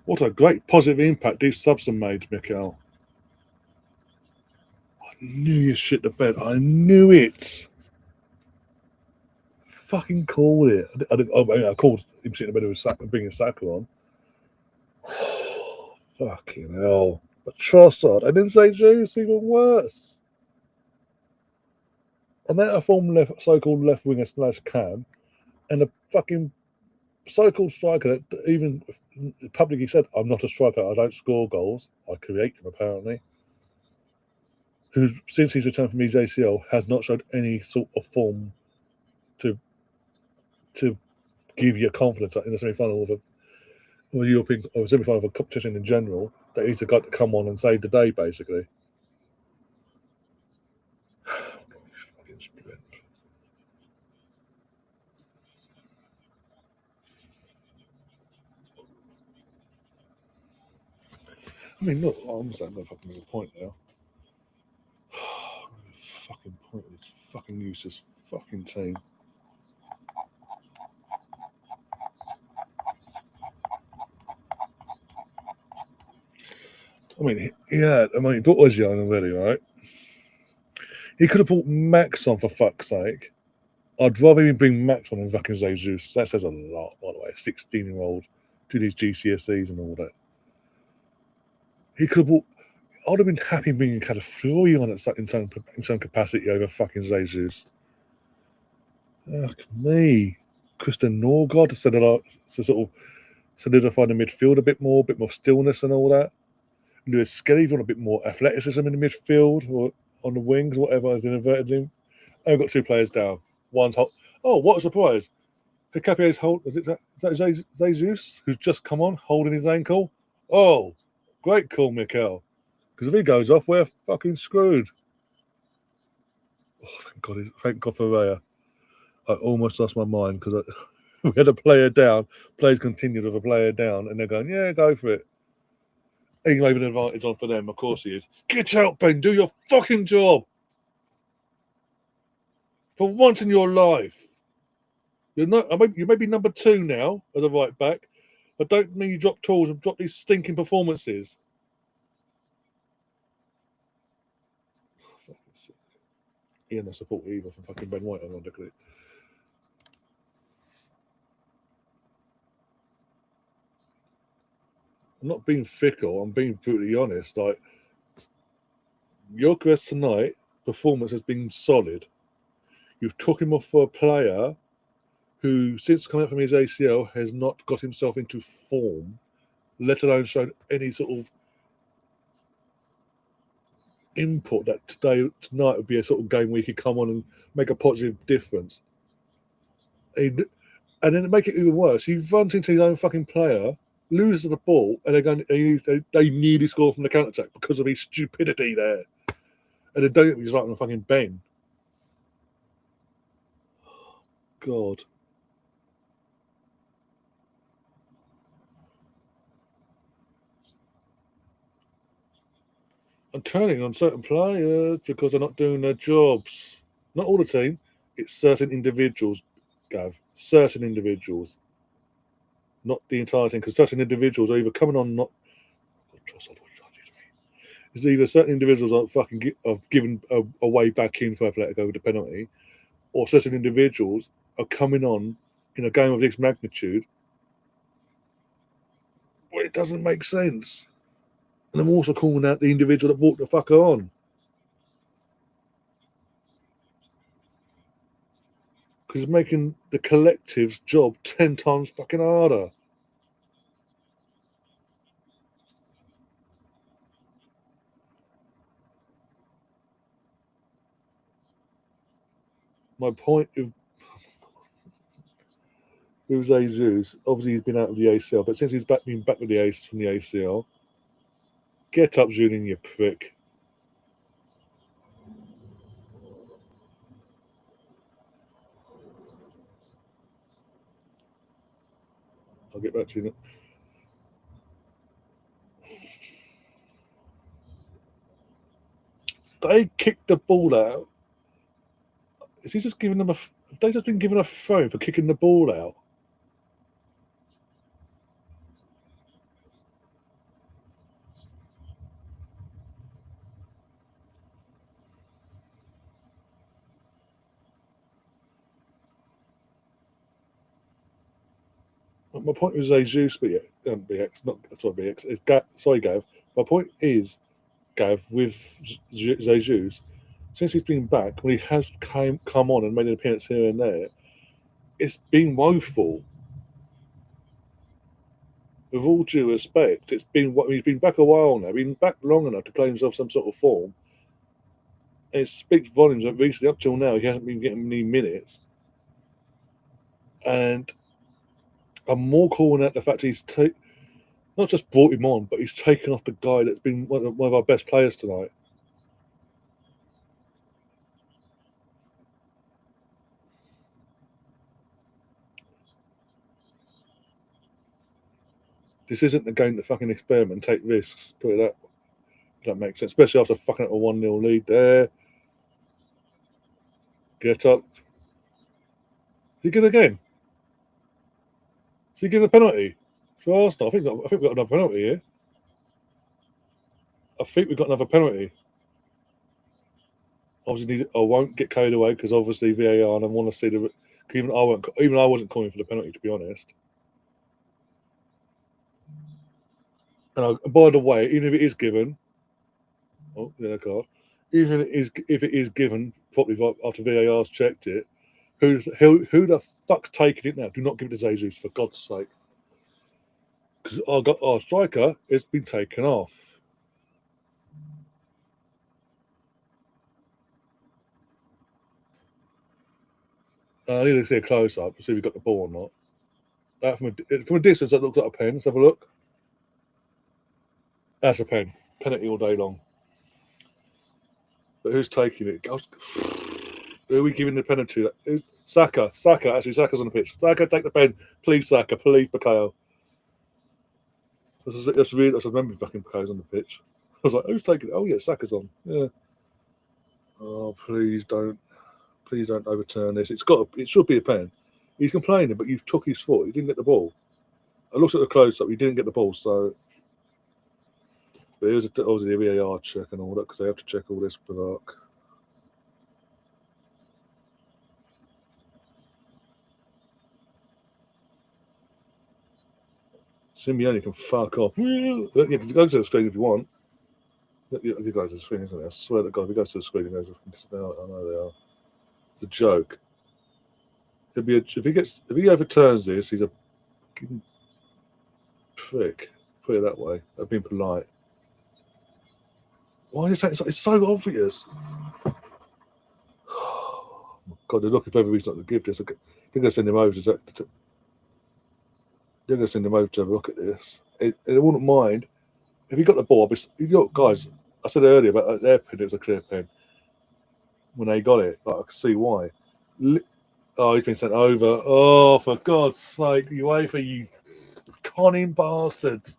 What a great positive impact these subs have made, Mikel. I knew you shit the bed. I knew it. Fucking called it. I called him shitting the bed with bringing Saka on. Fucking hell. But Trossard, I didn't say Juice, even worse. I'm out of form so-called left winger / cam, and the fucking so-called striker that even publicly said, I'm not a striker, I don't score goals, I create them apparently, who since he's returned from his ACL has not showed any sort of form to give you confidence in the semi-final of a European or semi-final of a competition in general, that he's the guy to come on and save the day, basically. I mean, look, I'm saying no fucking point now. Fucking point with this fucking useless fucking team. I mean, he brought Ozzy on already, right? He could have brought Max on, for fuck's sake. I'd rather him bring Max on than fucking Jesus. That says a lot, by the way. 16-year-old, do these GCSEs and all that. He could have brought. I'd have been happy bringing Calafiori on in some capacity over fucking Jesus. Fuck me. Christian Norgard to sort of solidify the midfield a bit more stillness and all that. Lewis Skelly, want a bit more athleticism in the midfield or on the wings, whatever is inverted in. I've got 2 players down. One's hot. Oh, what a surprise! Hicapier's is that Jesus, who's just come on, holding his ankle? Oh, great call, Mikel. Because if he goes off, we're fucking screwed. Oh, thank God for Raya. I almost lost my mind because we had a player down. Players continued with a player down, and they're going, yeah, go for it. He gave an advantage on for them. Of course he is. Get out, Ben. Do your fucking job. For once in your life. You may be number 2 now as a right back, but don't mean you drop tools and drop these stinking performances. He ain't no support either from fucking Ben White, ironically. I'm not being fickle. I'm being brutally honest. Like, Gyökeres tonight, performance has been solid. You've took him off for a player who, since coming up from his ACL, has not got himself into form, let alone shown any sort of input that tonight would be a sort of game where he could come on and make a positive difference. And then to make it even worse, he runs into his own fucking player, loses the ball, and they nearly score from the counter-attack because of his stupidity there. And they don't he's like on fucking Ben. God. I'm turning on certain players because they're not doing their jobs. Not all the team. It's certain individuals, Gav. Certain individuals. Not the entire team, because certain individuals are either coming on not. It's either certain individuals have given a way back in for Atletico with the penalty, or certain individuals are coming on in a game of this magnitude where it doesn't make sense. And I'm also calling out the individual that brought the fucker on. Because it's making the collective's job 10 times fucking harder. My point with Jesus, obviously he's been out of the ACL, but since he's been back with from the ACL, get up, Julian, you prick. I'll get back to you. They kicked the ball out. Is he just giving them have they just been given a phone for kicking the ball out? My point was Jesus, BX, not sorry, BX. Sorry, Gav. My point is, Gav, with Jesus, since he's been back, when he has come on and made an appearance here and there, it's been woeful. With all due respect, he's been back a while now, been back long enough to play himself some sort of form. And it speaks volumes that recently, up till now, he hasn't been getting many minutes. And I'm more calling out the fact he's not just brought him on, but he's taken off the guy that's been one of our best players tonight. This isn't the game to fucking experiment and take risks. Put it that makes sense, especially after fucking up a 1-0 lead there. Get up. Is he good again? Is he giving a penalty for Arsenal? I think we've got another penalty here. I think we've got another penalty. Obviously, I won't get carried away because obviously VAR, and I want to see the. Even I wasn't calling for the penalty, to be honest. And by the way, even if it is given, yellow card. Even if it is given properly after VAR's checked it, who the fuck's taking it now? Do not give it to Jesus, for God's sake. Because our striker has been taken off. I need to see a close up to see if we got the ball or not. That from a distance, that looks like a pen. Let's have a look. That's a pen. Penalty all day long. But who's taking it? Who are we giving the penalty to? Saka. Actually, Saka's on the pitch. Saka, take the pen. Please, Saka. Please, Bakayo. That's really. I remember fucking Bakayo's on the pitch. I was like, who's taking it? Oh, yeah, Saka's on. Yeah. Oh, please don't overturn this. It should be a pen. He's complaining, but you took his foot. He didn't get the ball. I looked at the close-up. He didn't get the ball, so. But it was obviously a VAR check and all that because they have to check all this block. Simeone can fuck off. You can go to the screen if you want. You go to the screen, isn't it? I swear to God, if he goes to the screen, he goes. I know they are. It's a joke. If he overturns this, he's a prick. Put it that way. I've been polite. Why is that? It's so obvious. Oh, God, they're looking for every reason not to give this. They're going to send him over to. They're going to send him over to have a look at this. I wouldn't mind if he got the ball. Guys, I said earlier about their pen. It was a clear pen. When they got it, I can see why. Oh, he's been sent over. Oh, for God's sake, UEFA, you conning bastards.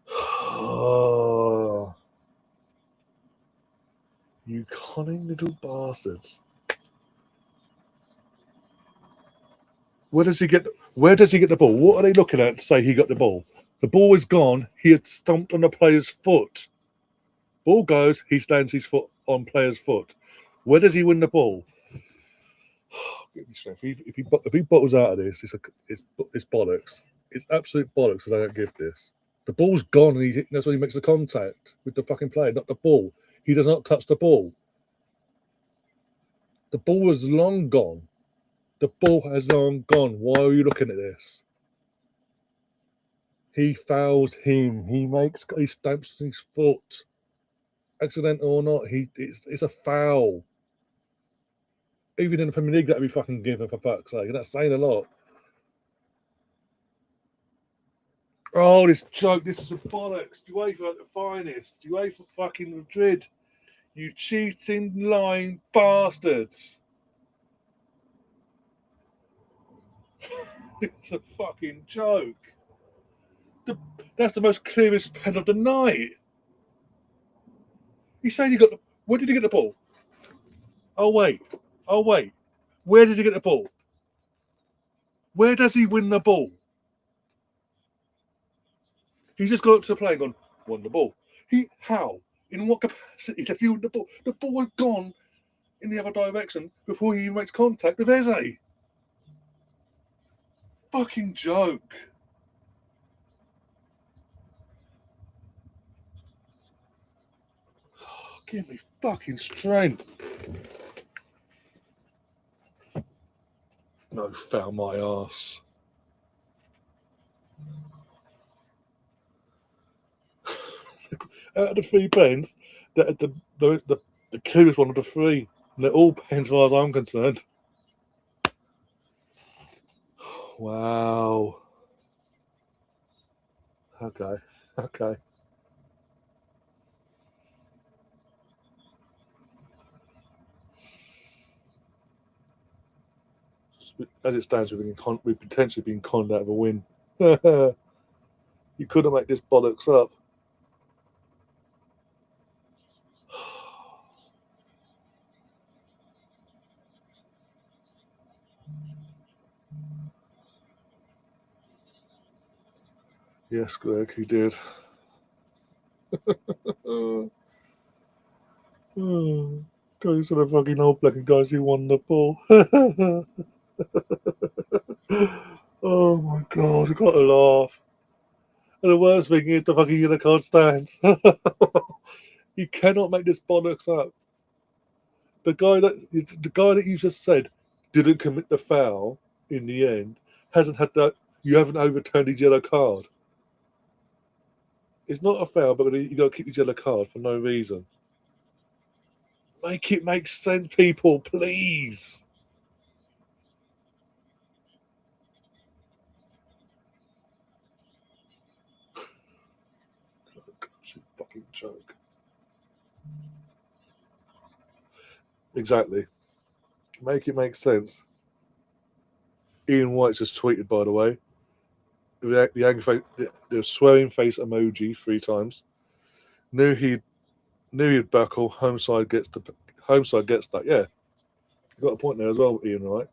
Oh. Cunning little bastards. Where does he get the ball? What are they looking at to say he got the ball? The ball is gone. He had stomped on the player's foot. Ball goes. He stands his foot on player's foot. Where does he win the ball? If he bottles out of this, it's bollocks. It's absolute bollocks that I don't give this. The ball's gone, and that's when he makes the contact with the fucking player, not the ball. He does not touch the ball. The ball is long gone. The ball has long gone. Why are you looking at this? He fouls him. He stamps his foot. Accidental or not, it's a foul. Even in the Premier League, that'd be fucking given, for fuck's sake. And that's saying a lot. Oh, this joke. This is a bollocks. UEFA at the finest. UEFA fucking Madrid. You cheating, lying bastards. It's a fucking joke. That's the most clearest pen of the night. He's saying where did he get the ball? Oh, wait. Where did he get the ball? Where does he win the ball? He's just gone up to the player and gone, won the ball. How? In what capacity does he win the ball? The ball had gone in the other direction before he makes contact with Eze. Fucking joke. Oh, give me fucking strength. No, foul my ass. Out of the 3 pens, the clearest one of the 3. And they're all pens as far as I'm concerned. Wow. Okay. As it stands, we've potentially been conned out of a win. You couldn't make this bollocks up. Yes, Greg, he did. Goes to the fucking All Black and guys who won the ball. Oh my god, I got to laugh. And the worst thing is the fucking yellow card stands. You cannot make this bollocks up. The guy that you just said didn't commit the foul in the end hasn't had that. You haven't overturned his yellow card. It's not a foul, but you got to keep his yellow card for no reason. Make it make sense, people, please. Fucking joke. Exactly. Make it make sense. Ian White just tweeted, by the way, the angry face, the swearing face emoji 3 times. Knew he'd buckle. Home side gets that. Yeah, you got a point there as well, Ian. Right?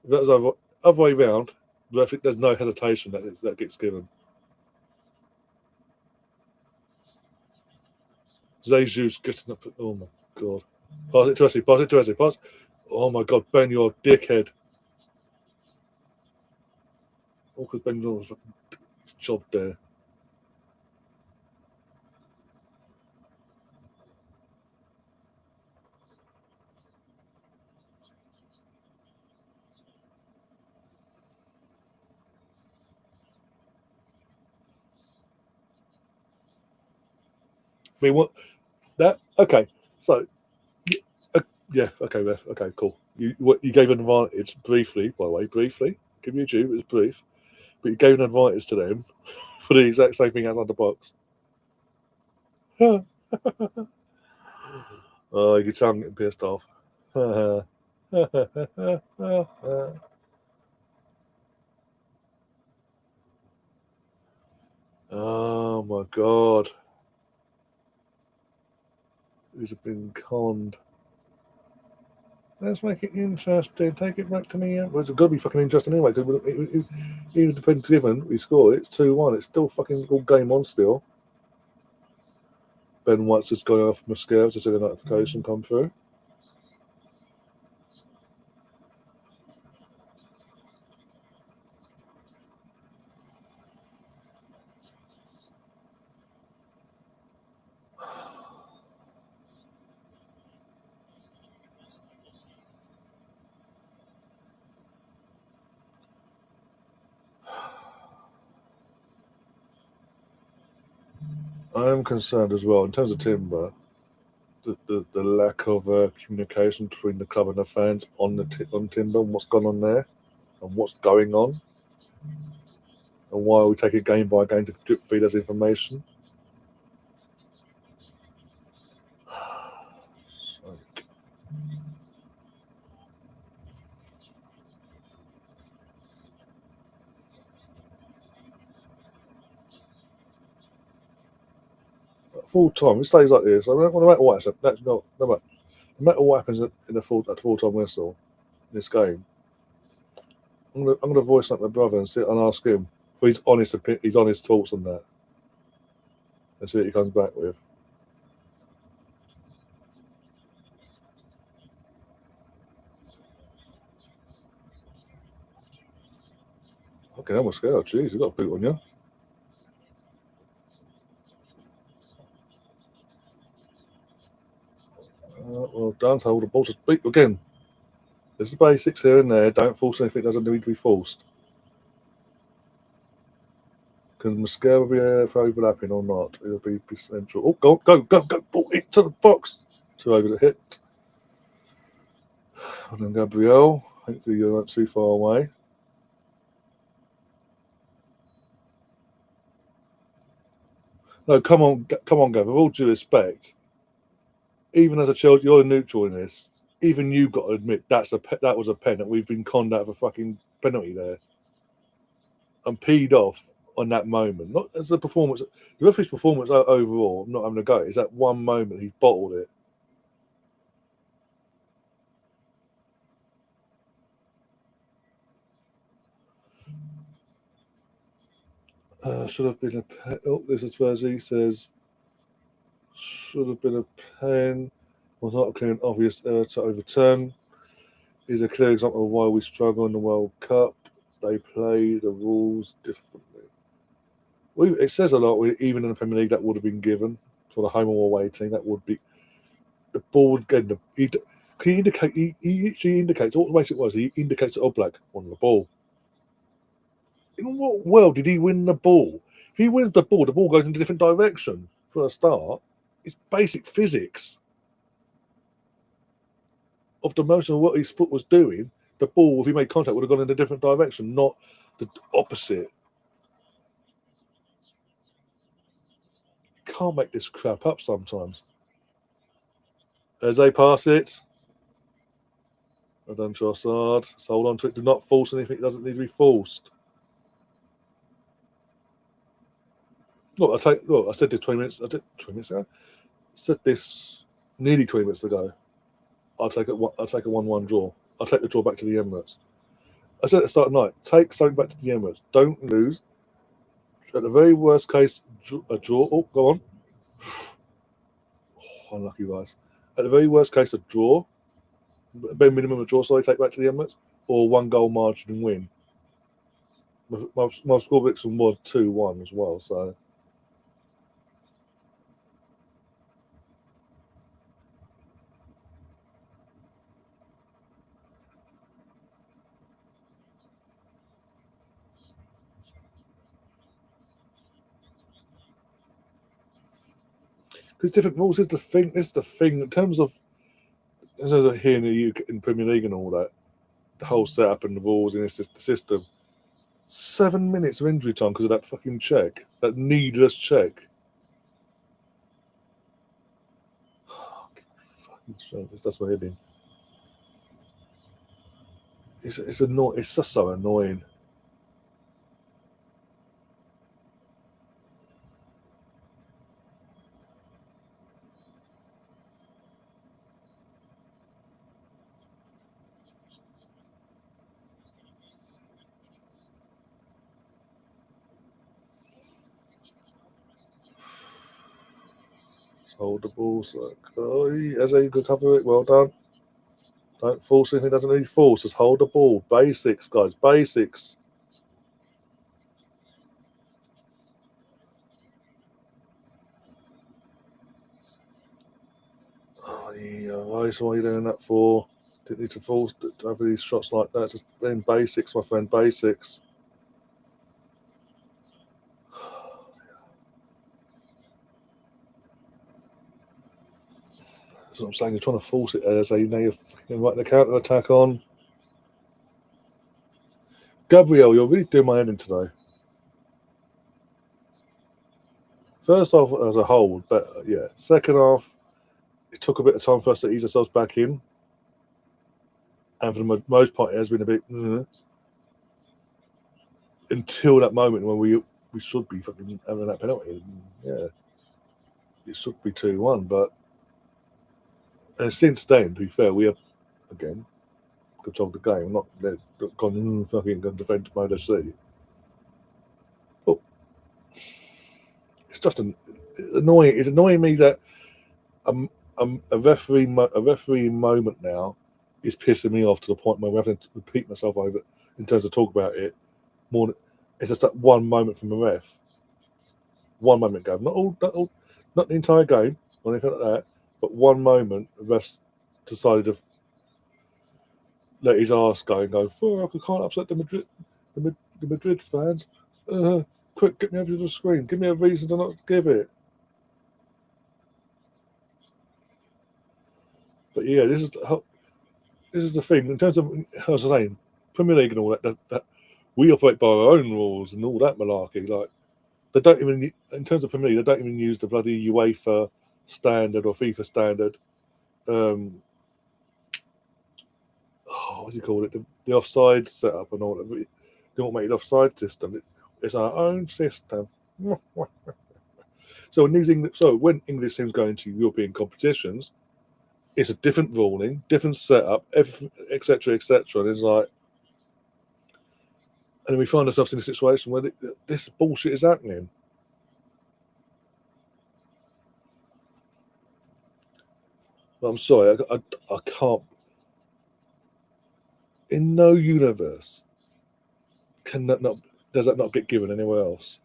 If that was other way round, there's no hesitation that gets given. Jesus getting up. Oh my god! Pass it to Essie. Pass. Oh my god, Ben, you're a dickhead. Oh, because Ben doing his job there. We want that. Okay, so yeah, okay, Ref. Okay, cool. You gave an advantage briefly, by the way, Give me a due, it was brief. But you gave an advantage to them for the exact same thing outside the box. Oh, you can tell I'm getting pissed off. Oh my god. who's been conned. Let's make it interesting. Take it back to me. Well, it's got to be fucking interesting anyway. Because even depends given we score, it's 2-1. It's still fucking all game on still. Ben White's just going off my scale to see the notification come through. I am concerned as well in terms of Timber. The lack of communication between the club and the fans on Timber and what's gone on there and what's going on and why we take it game by game to drip feed us information. Full time, it stays like this. No matter what happens, no matter what happens at the full time whistle in this game, I'm gonna voice up my brother and sit and ask him for his honest thoughts on that, and see what he comes back with. Okay, I'm scared. Jeez, you got a boot on you. Well done. Hold the ball. Just beat again. There's the basics here and there. Don't force anything that doesn't need to be forced. Can Mascara be there for overlapping or not? It'll be central. Oh, go. Ball into the box. Too over the hit. And then Gabriel. Hopefully you're not too far away. No, come on, Gav. With all due respect, even as a child, you're a neutral in this. Even you got to admit that was a pen that we've been conned out of a fucking penalty there. I'm peed off on that moment. Not as the performance, the referee's performance overall. I'm not having a go. Is that one moment he's bottled it? Should have been a pen. Oh, this is where he says should have been a pen. Was not a clear and obvious error to overturn. Is a clear example of why we struggle in the World Cup. They play the rules differently. It says a lot. Even in the Premier League, that would have been given for the home or away team. That would be the ball would get the. He actually indicates all the ways it was. He indicates to Oblak on the ball. In what world did he win the ball? If he wins the ball goes in a different direction for a start. It's basic physics of the motion of what his foot was doing. The ball, if he made contact, would have gone in a different direction, not the opposite. You can't make this crap up sometimes. As they pass it, well done, Trossard. So hold on to it. Do not force anything. It doesn't need to be forced. Look, I said this 20 minutes. I did 20 minutes ago. I said this nearly 20 minutes ago. I'll take a 1-1 draw. I'll take the draw back to the Emirates. I said at the start of the night, take something back to the Emirates. Don't lose. At the very worst case, a draw. Oh, go on. Oh, unlucky guys. At the very worst case, a draw. Bare minimum a draw, so I take back to the Emirates. Or 1-goal margin and win. My score prediction was 2-1 as well, so. Because different rules is the thing. This is the thing in terms of here in the UK, in Premier League and all that, the whole setup and the rules and the system. 7 minutes of injury time because of that fucking check, that needless check. Fucking that's my head in. It's annoying. It's just so annoying. Hold the ball. So, as a good cover it. Well done. Don't force anything. Doesn't need force. Just hold the ball. Basics, guys. Basics. Oh, yeah. Why are you doing that for? Didn't need to force to have these shots like that. Just playing basics, my friend. Basics. That's what I'm saying. You're trying to force it as now you're fucking writing the counter attack on. Gabriel, you're really doing my head in today. First half as a whole, but yeah. Second half, it took a bit of time for us to ease ourselves back in. And for the most part, it has been a bit until that moment when we should be fucking having that penalty. Yeah, it should be 2-1, but and since then, to be fair, we have again controlled the game. Not gone fucking defense mode FC. But it's just annoying. It's annoying me that a referee moment now is pissing me off to the point where I'm having to repeat myself over in terms of talk about it more. It's just that one moment from the ref. One moment go, not the entire game or anything like that, but one moment the ref decided to let his arse go and go, fuck, I can't upset the Madrid fans. Quick, get me over to the screen. Give me a reason to not give it. But yeah, this is the thing in terms of, as I was saying, Premier League and all that we operate by our own rules and all that malarkey. Like they don't even, in terms of Premier League, they don't even use the bloody UEFA standard or FIFA standard. What do you call it? The offside setup and all that. The automated offside system. It's our own system. So when English teams go into European competitions, it's a different ruling, different setup, etc., etc. And it's like, and we find ourselves in a situation where this bullshit is happening. But I'm sorry, I can't. In no universe does that not get given anywhere else.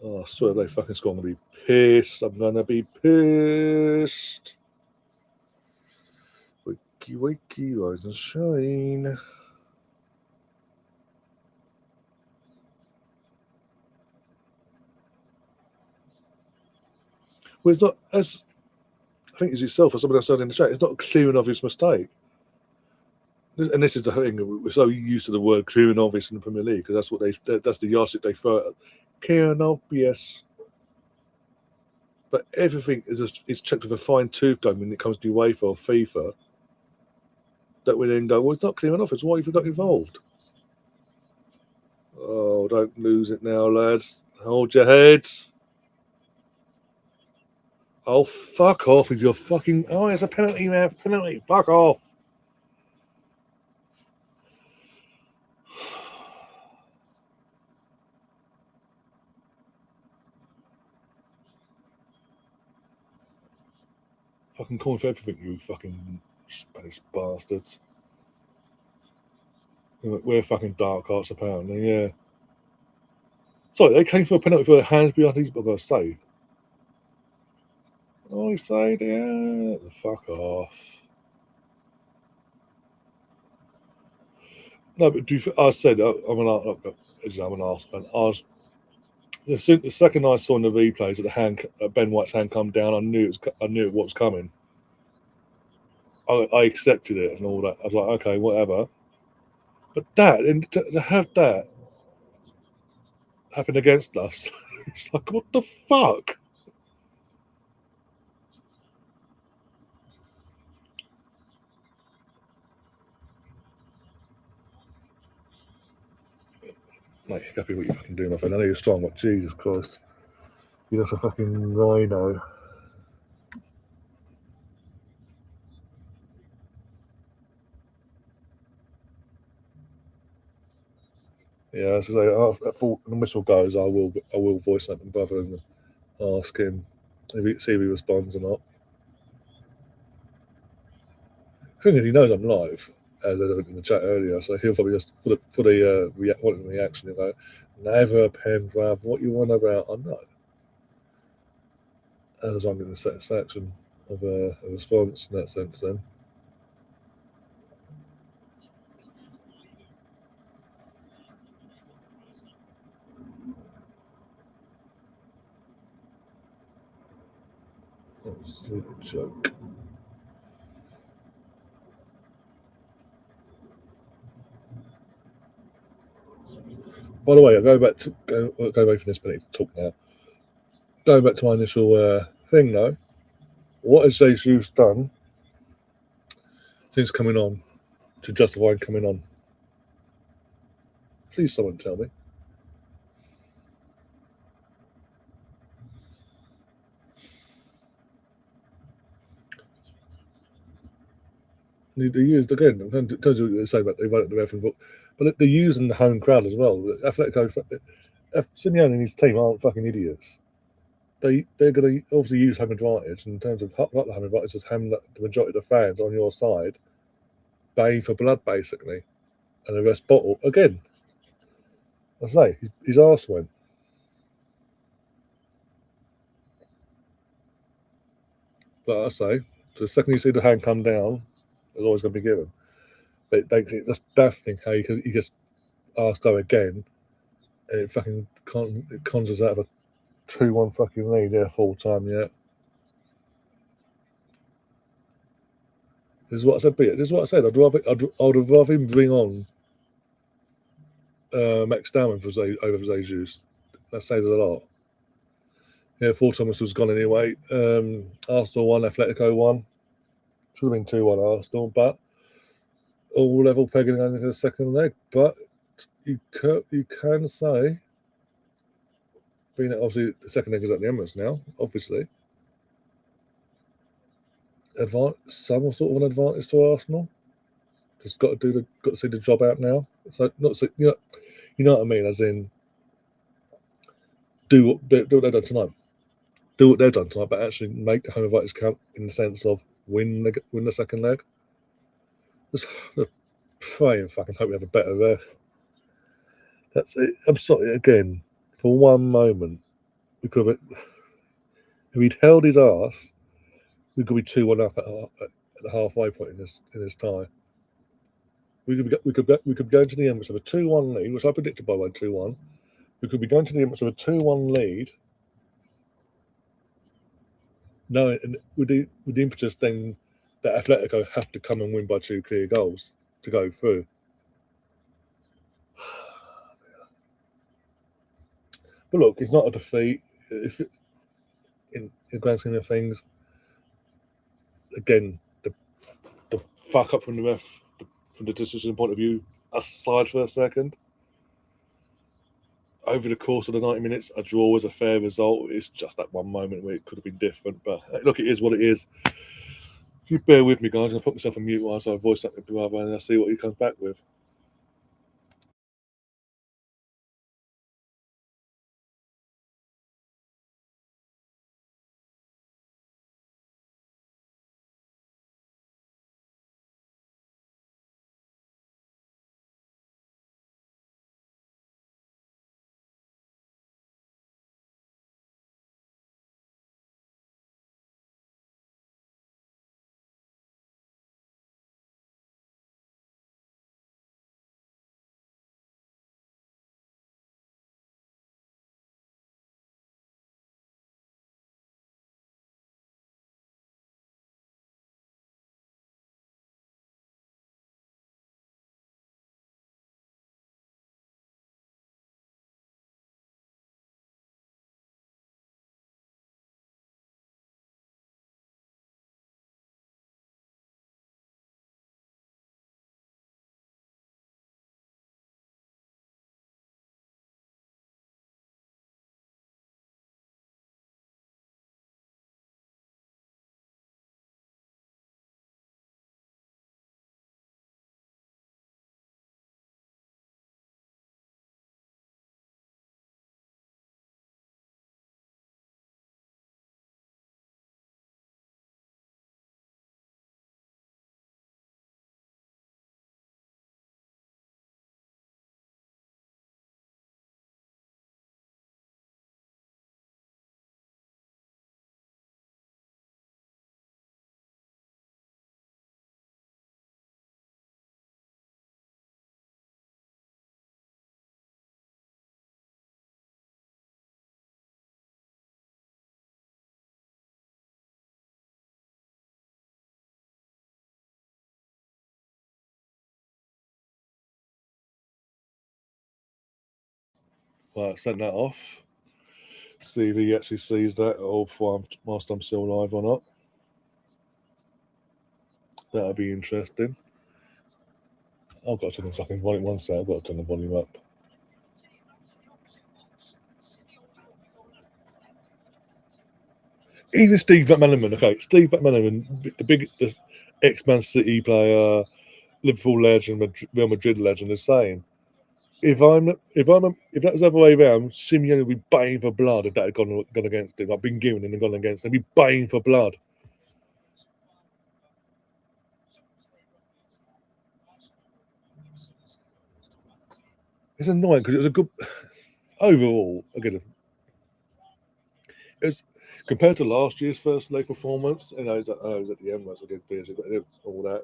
Oh, I swear they fucking score. I'm gonna be pissed. I'm gonna be pissed. Wakey, wakey, rise and shine. Well, it's not as I think as yourself or somebody else said in the chat. It's not a clear and obvious mistake. And this is the thing. We're so used to the word clear and obvious in the Premier League because that's the yardstick they throw at. Clear and obvious. But everything is checked with a fine tooth comb when it comes to UEFA or FIFA. That we then go, well, it's not clear and obvious. Why have you got involved? Oh, don't lose it now, lads. Hold your heads. Oh, fuck off with your fucking. Oh, it's a penalty, man. Penalty. Fuck off. Fucking calling for everything, you fucking Spanish bastards. We're fucking dark arts, apparently, yeah. Sorry, they came for a penalty for their hands behind his. I've got to say. Oh, he said, yeah. Fuck off. No, but I said I'm an arse. The second I saw in the replays that Ben White's hand come down, I knew what was coming. I accepted it and all that. I was like, okay, whatever. But to have that happen against us, it's like, what the fuck? Mate, you happy what you fucking do, my friend. I know you're strong, but Jesus Christ. You're just a fucking rhino. Yeah, as I say, after the whistle goes, I will voice something rather than ask him, see if he responds or not. I think he knows I'm live, as I said in the chat earlier, so he'll probably just, for the reaction, he'll go, never pen, bruv, what you want about? I know. As I'm getting the satisfaction of a response in that sense then. That was a joke. By the way, I'll go back away from this minute talk now. Going back to my initial thing though, what has Jesus done since coming on to justify him coming on? Please, someone tell me. They used again. In terms of what they say about they voted the referendum, but they're using the home crowd as well. Atletico, Simeone and his team aren't fucking idiots. They're going to obviously use home advantage in terms of not the home advantage, just having the majority of the fans on your side, baying for blood basically, and the rest bottle again. I say his arse went. But I say, the second you see the hand come down, there's always going to be given. But it makes it just baffling how he just asked her again, and it fucking conjures out of a 2-1 fucking lead there full time yet. This is what I said. This is what I said. I'd have rather him bring on Max Darwin over Jesus. That says a lot. Yeah, 4 Thomas was gone anyway. Arsenal 1, Atletico 1. Should have been 2-1 Arsenal, but all level pegging going into the second leg. But you can say, being that obviously the second leg is at the Emirates now, obviously, some sort of an advantage to Arsenal. Just got to see the job out now. So not so, you know what I mean, as in do what they've done tonight. Do what they've done tonight, but actually make the home advantage count in the sense of win the second leg. Just pray and fucking hope we have a better ref. That's it. I'm sorry again. For one moment, we could have. If he'd held his ass, we could be 2-1 up at the halfway point in this tie. We could go into the Emirates with a 2-1 lead, which I predicted by 2-1. We could be going to the Emirates with a 2-1 lead. No, and with the impetus then that Atletico have to come and win by 2 clear goals to go through. But look, it's not a defeat. In the grand scheme of things, again, the fuck up from the ref, from the decision point of view, aside for a second, over the course of the 90 minutes, a draw was a fair result. It's just that one moment where it could have been different. But look, it is what it is. If you bear with me, guys, I'm going to put myself on mute whilst I voice that to Bravo and I'll see what he comes back with. Right, send that off. See if he actually sees that or whilst I'm still live or not. That'll be interesting. I've got to turn the fucking volume. One sec, I've got to turn the volume up. Even Steve McManaman, okay, Steve McManaman, the ex-Man City player, Liverpool legend, Real Madrid legend, is saying, if that was the other way around, Simeone would be baying for blood if that had gone against him. I've been given and gone against him. He'd be baying for blood. It's annoying because it was a good overall. Again, it's compared to last year's first leg performance. You know, it was at the end once against PSG, all that.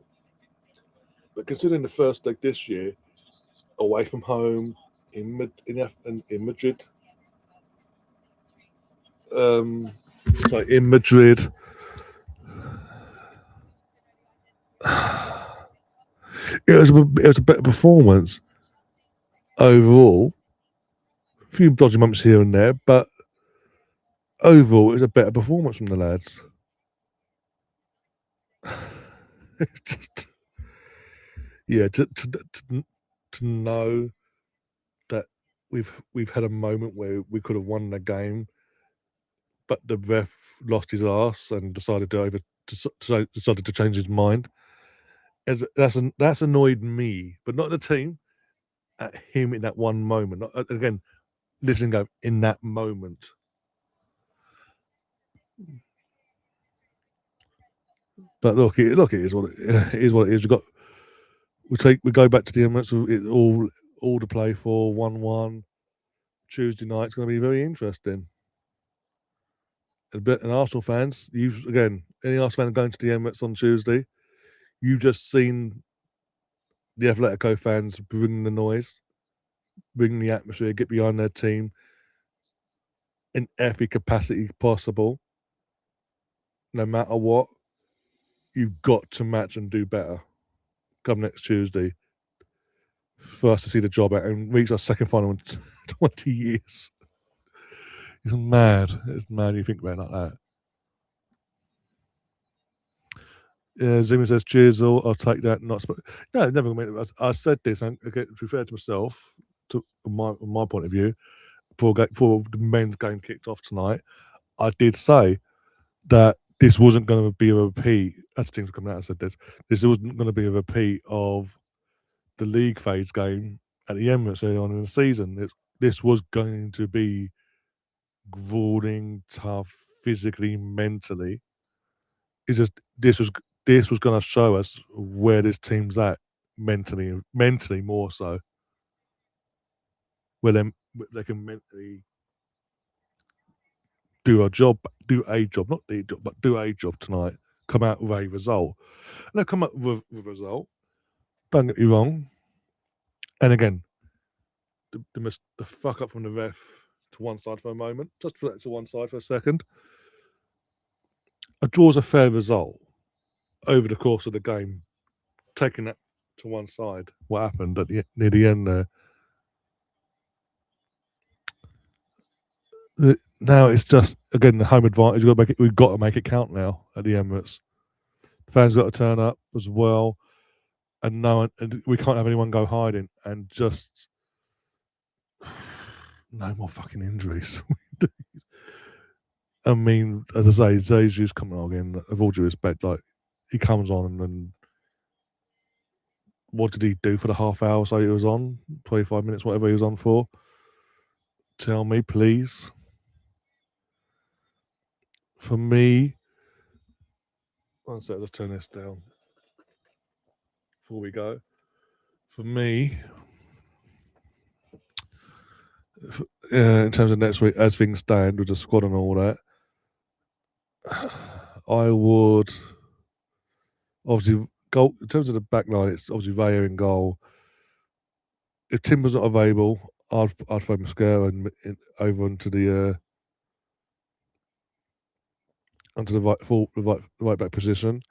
But considering the first leg this year, away from home in Madrid, in Madrid, it was a better performance overall. A few dodgy moments here and there, but overall, it was a better performance from the lads. Just, yeah, to know that we've had a moment where we could have won the game, but the ref lost his ass and decided to change his mind. That's annoyed me, but not the team. At him in that one moment. Again, listening go in that moment. But look, it is what it is. What it is. We go back to the Emirates. It all to play for 1-1 Tuesday night. It's going to be very interesting. And Arsenal fans, any Arsenal fan going to the Emirates on Tuesday, you've just seen the Atletico fans bring the noise, bring the atmosphere, get behind their team in every capacity possible. No matter what, you've got to match and do better come next Tuesday for us to see the job out and reach our second final in 20 years. It's mad. It's mad you think about it like that. Yeah, Zimmy says, cheers all. I'll take that. No, never meant it. I said this, and again, to be fair to myself, from my point of view, before the men's game kicked off tonight, I did say that this wasn't going to be a repeat. As things coming out, I said this wasn't going to be a repeat of the league phase game at the Emirates early on in the season. This was going to be grueling, tough, physically, mentally. It's just this was going to show us where this team's at mentally more so, where they can mentally do a job, not the job, but do a job tonight. Come out with a result. And they'll come up with a result. Don't get me wrong. And again, the fuck up from the ref to one side for a moment. Just put that to one side for a second. A draw's a fair result over the course of the game. Taking that to one side, what happened near the end there. Now it's just again the home advantage. We've got to make it count now at the Emirates. The fans got to turn up as well, and we can't have anyone go hiding. And just no more fucking injuries. I mean, as I say, Jesus coming on again. With all due respect, like he comes on and what did he do for the half hour? So he was on 25 minutes, whatever he was on for. Tell me, please. For me, one sec, let's turn this down before we go. For me, in terms of next week, as things stand with the squad and all that, I would obviously go in terms of the back line. It's obviously Vaya in goal. If Timber's not available, I'd throw Mosquera over onto the right back position.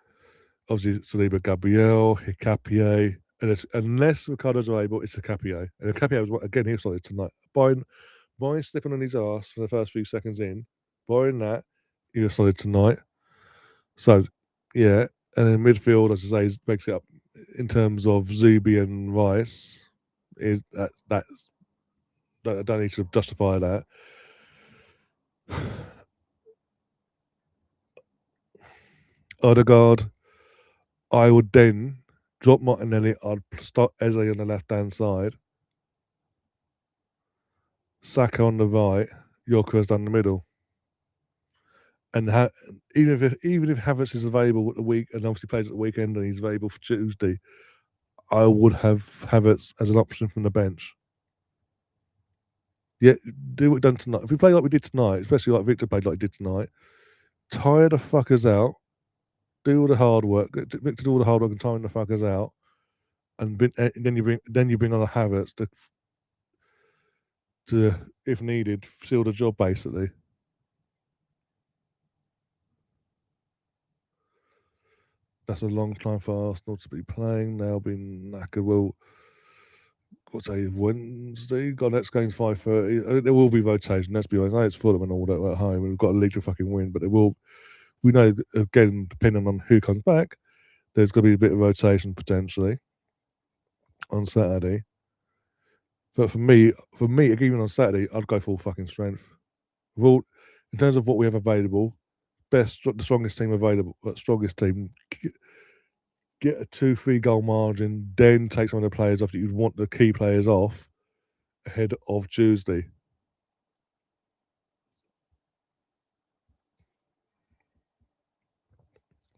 Obviously, Saliba, Gabriel, Hikapié, and unless Ricardo's available, it's Hikapié. And Hikapié was again he was solid tonight. Boy slipping on his ass for the first few seconds in. Barring that, he was solid tonight. So, yeah. And in midfield, as I say, makes it up in terms of Zubi and Rice. Is that I don't need to justify that. Odegaard, I would then drop Martinelli. I'd start Eze on the left hand side, Saka on the right, Gyökeres down the middle. And even if Havertz is available at the week and obviously plays at the weekend and he's available for Tuesday, I would have Havertz as an option from the bench. Yeah, do what done tonight. If we play like we did tonight, especially like Victor played like he did tonight, tire the fuckers out, do all the hard work. Victor do all the hard work and tire the fuckers out, and then you bring on a Havertz to if needed seal the job basically. That's a long time for Arsenal to be playing. They'll be knackered. Well, what's a Wednesday? God, next game's 5:30. There will be rotation. Let's be honest. I know it's Fulham and all that at home. We've got a league to fucking win, but there will. We know again, depending on who comes back, there's going to be a bit of rotation potentially on Saturday. But for me, even on Saturday, I'd go full fucking strength. In terms of what we have available, the strongest team available, strongest team. Get a 2-3 goal margin, then take some of the players off that you'd want the key players off ahead of Tuesday.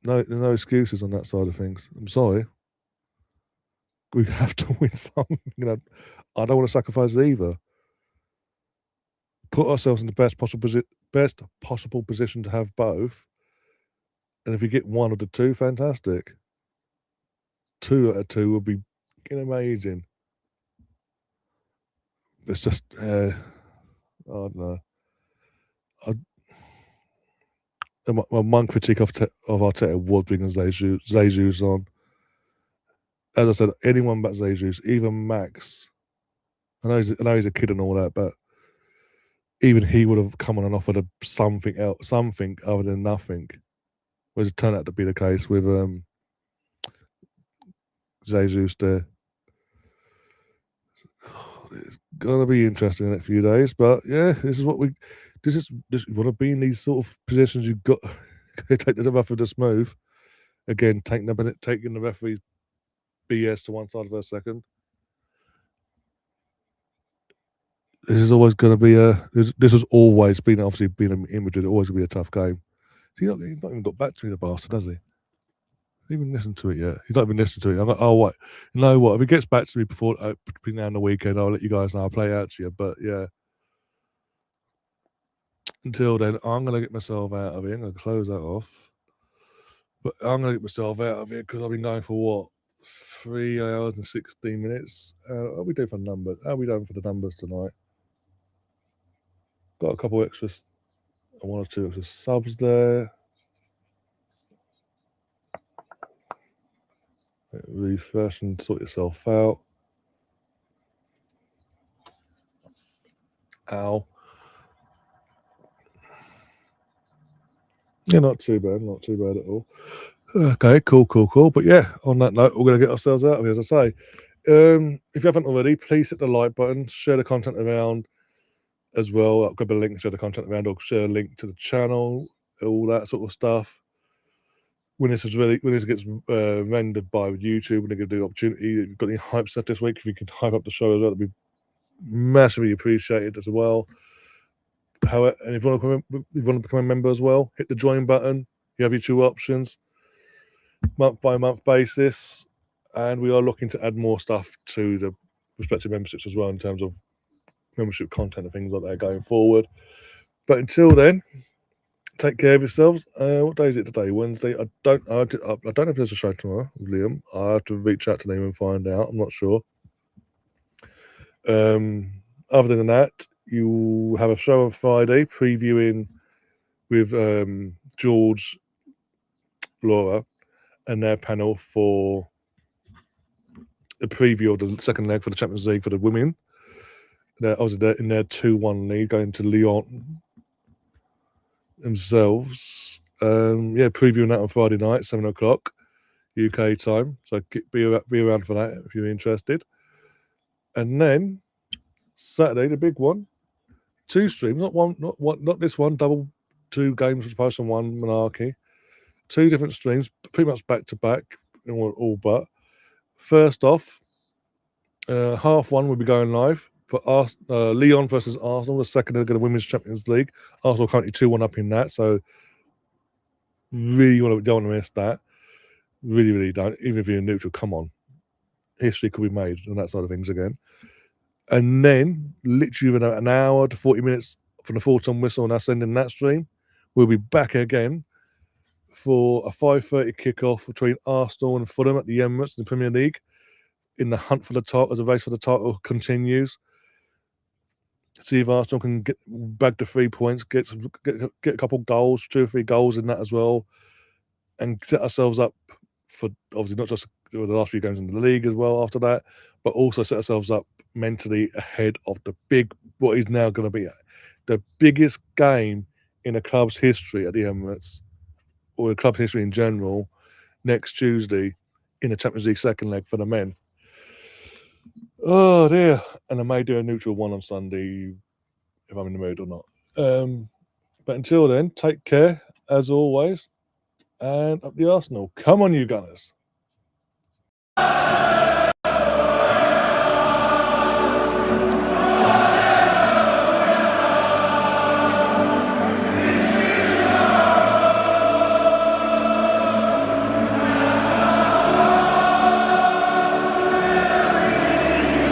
No, there's no excuses on that side of things. I'm sorry. We have to win something. I don't want to sacrifice either. Put ourselves in the best possible position to have both. And if we get one of the two, fantastic. 2 out of 2 would be amazing. It's just, I don't know. My one critique of Arteta was bringing Jesus on. As I said, anyone but Jesus, even Max. I know he's a kid and all that, but even he would have come on and offered something else, something other than nothing. Which turned out to be the case with Jesus there. It's gonna be interesting in a few days, but yeah, this is you want to be in these sort of positions. You've got to take the rough with the smooth. Again, taking the referee's BS to one side for a second. This is always going to be this has always been obviously been in Madrid. Always going to be a tough game. He's not even got back to me, the bastard, has he? Even listened to it yet? He's not even listened to it. I'm like, oh, what? You know what? If he gets back to me before between now and the weekend, I'll let you guys know. I'll play it out to you. But yeah, until then, I'm gonna get myself out of here. I'm gonna close that off. But I'm gonna get myself out of here because I've been going for what 3 hours and 16 minutes. How are we doing for numbers? How are we doing for the numbers tonight? Got a couple extras, 1 or 2 extra subs there. Refresh and sort yourself out. Ow. Yeah, not too bad at all. Okay, cool. But yeah, on that note, we're going to get ourselves out of here, as I say. If you haven't already, please hit the like button, share the content around as well. I'll grab a link, share the content around, or share a link to the channel, all that sort of stuff. When this gets rendered by YouTube, when they give the opportunity, you've got any hype stuff this week, if you can hype up the show as well, that'd be massively appreciated as well. However, and if you want to become a member as well, hit the join button. You have your 2 options, month by month basis, and we are looking to add more stuff to the respective memberships as well in terms of membership content and things like that going forward. But until then, take care of yourselves. What day is it today? Wednesday. I don't know if there's a show tomorrow with Liam. I have to reach out to him and find out. I'm not sure. Other than that, you have a show on Friday previewing with George, Laura, and their panel for the preview of the second leg for the Champions League for the women. Obviously, in their 2-1 lead, going to Lyon themselves. Previewing that on Friday night, 7 o'clock UK time. So be around for that if you're interested. And then Saturday, the big one, 2 streams, not this one, double 2 games as opposed to 1 Monarchy. 2 different streams, pretty much back to back, all but. First off, 1:30 will be going live for Lyon versus Arsenal, the second leg of the Women's Champions League. Arsenal currently 2-1 up in that, so really don't want to miss that. Really, really don't. Even if you're neutral, come on. History could be made on that side of things again. And then, literally within an hour to 40 minutes from the full-time whistle and us ending that stream, we'll be back again for a 5:30 kickoff between Arsenal and Fulham at the Emirates in the Premier League. In the hunt for the title, as the race for the title continues. See if Arsenal can bag the 3 points, get a couple goals, 2 or 3 goals in that as well, and set ourselves up for obviously not just the last few games in the league as well after that, but also set ourselves up mentally ahead of what is now going to be the biggest game in the club's history at the Emirates, or the club's history in general, next Tuesday in the Champions League second leg for the men. Oh dear. And I may do a neutral one on Sunday if I'm in the mood or not. But until then, take care as always, and up the Arsenal. Come on, you Gunners.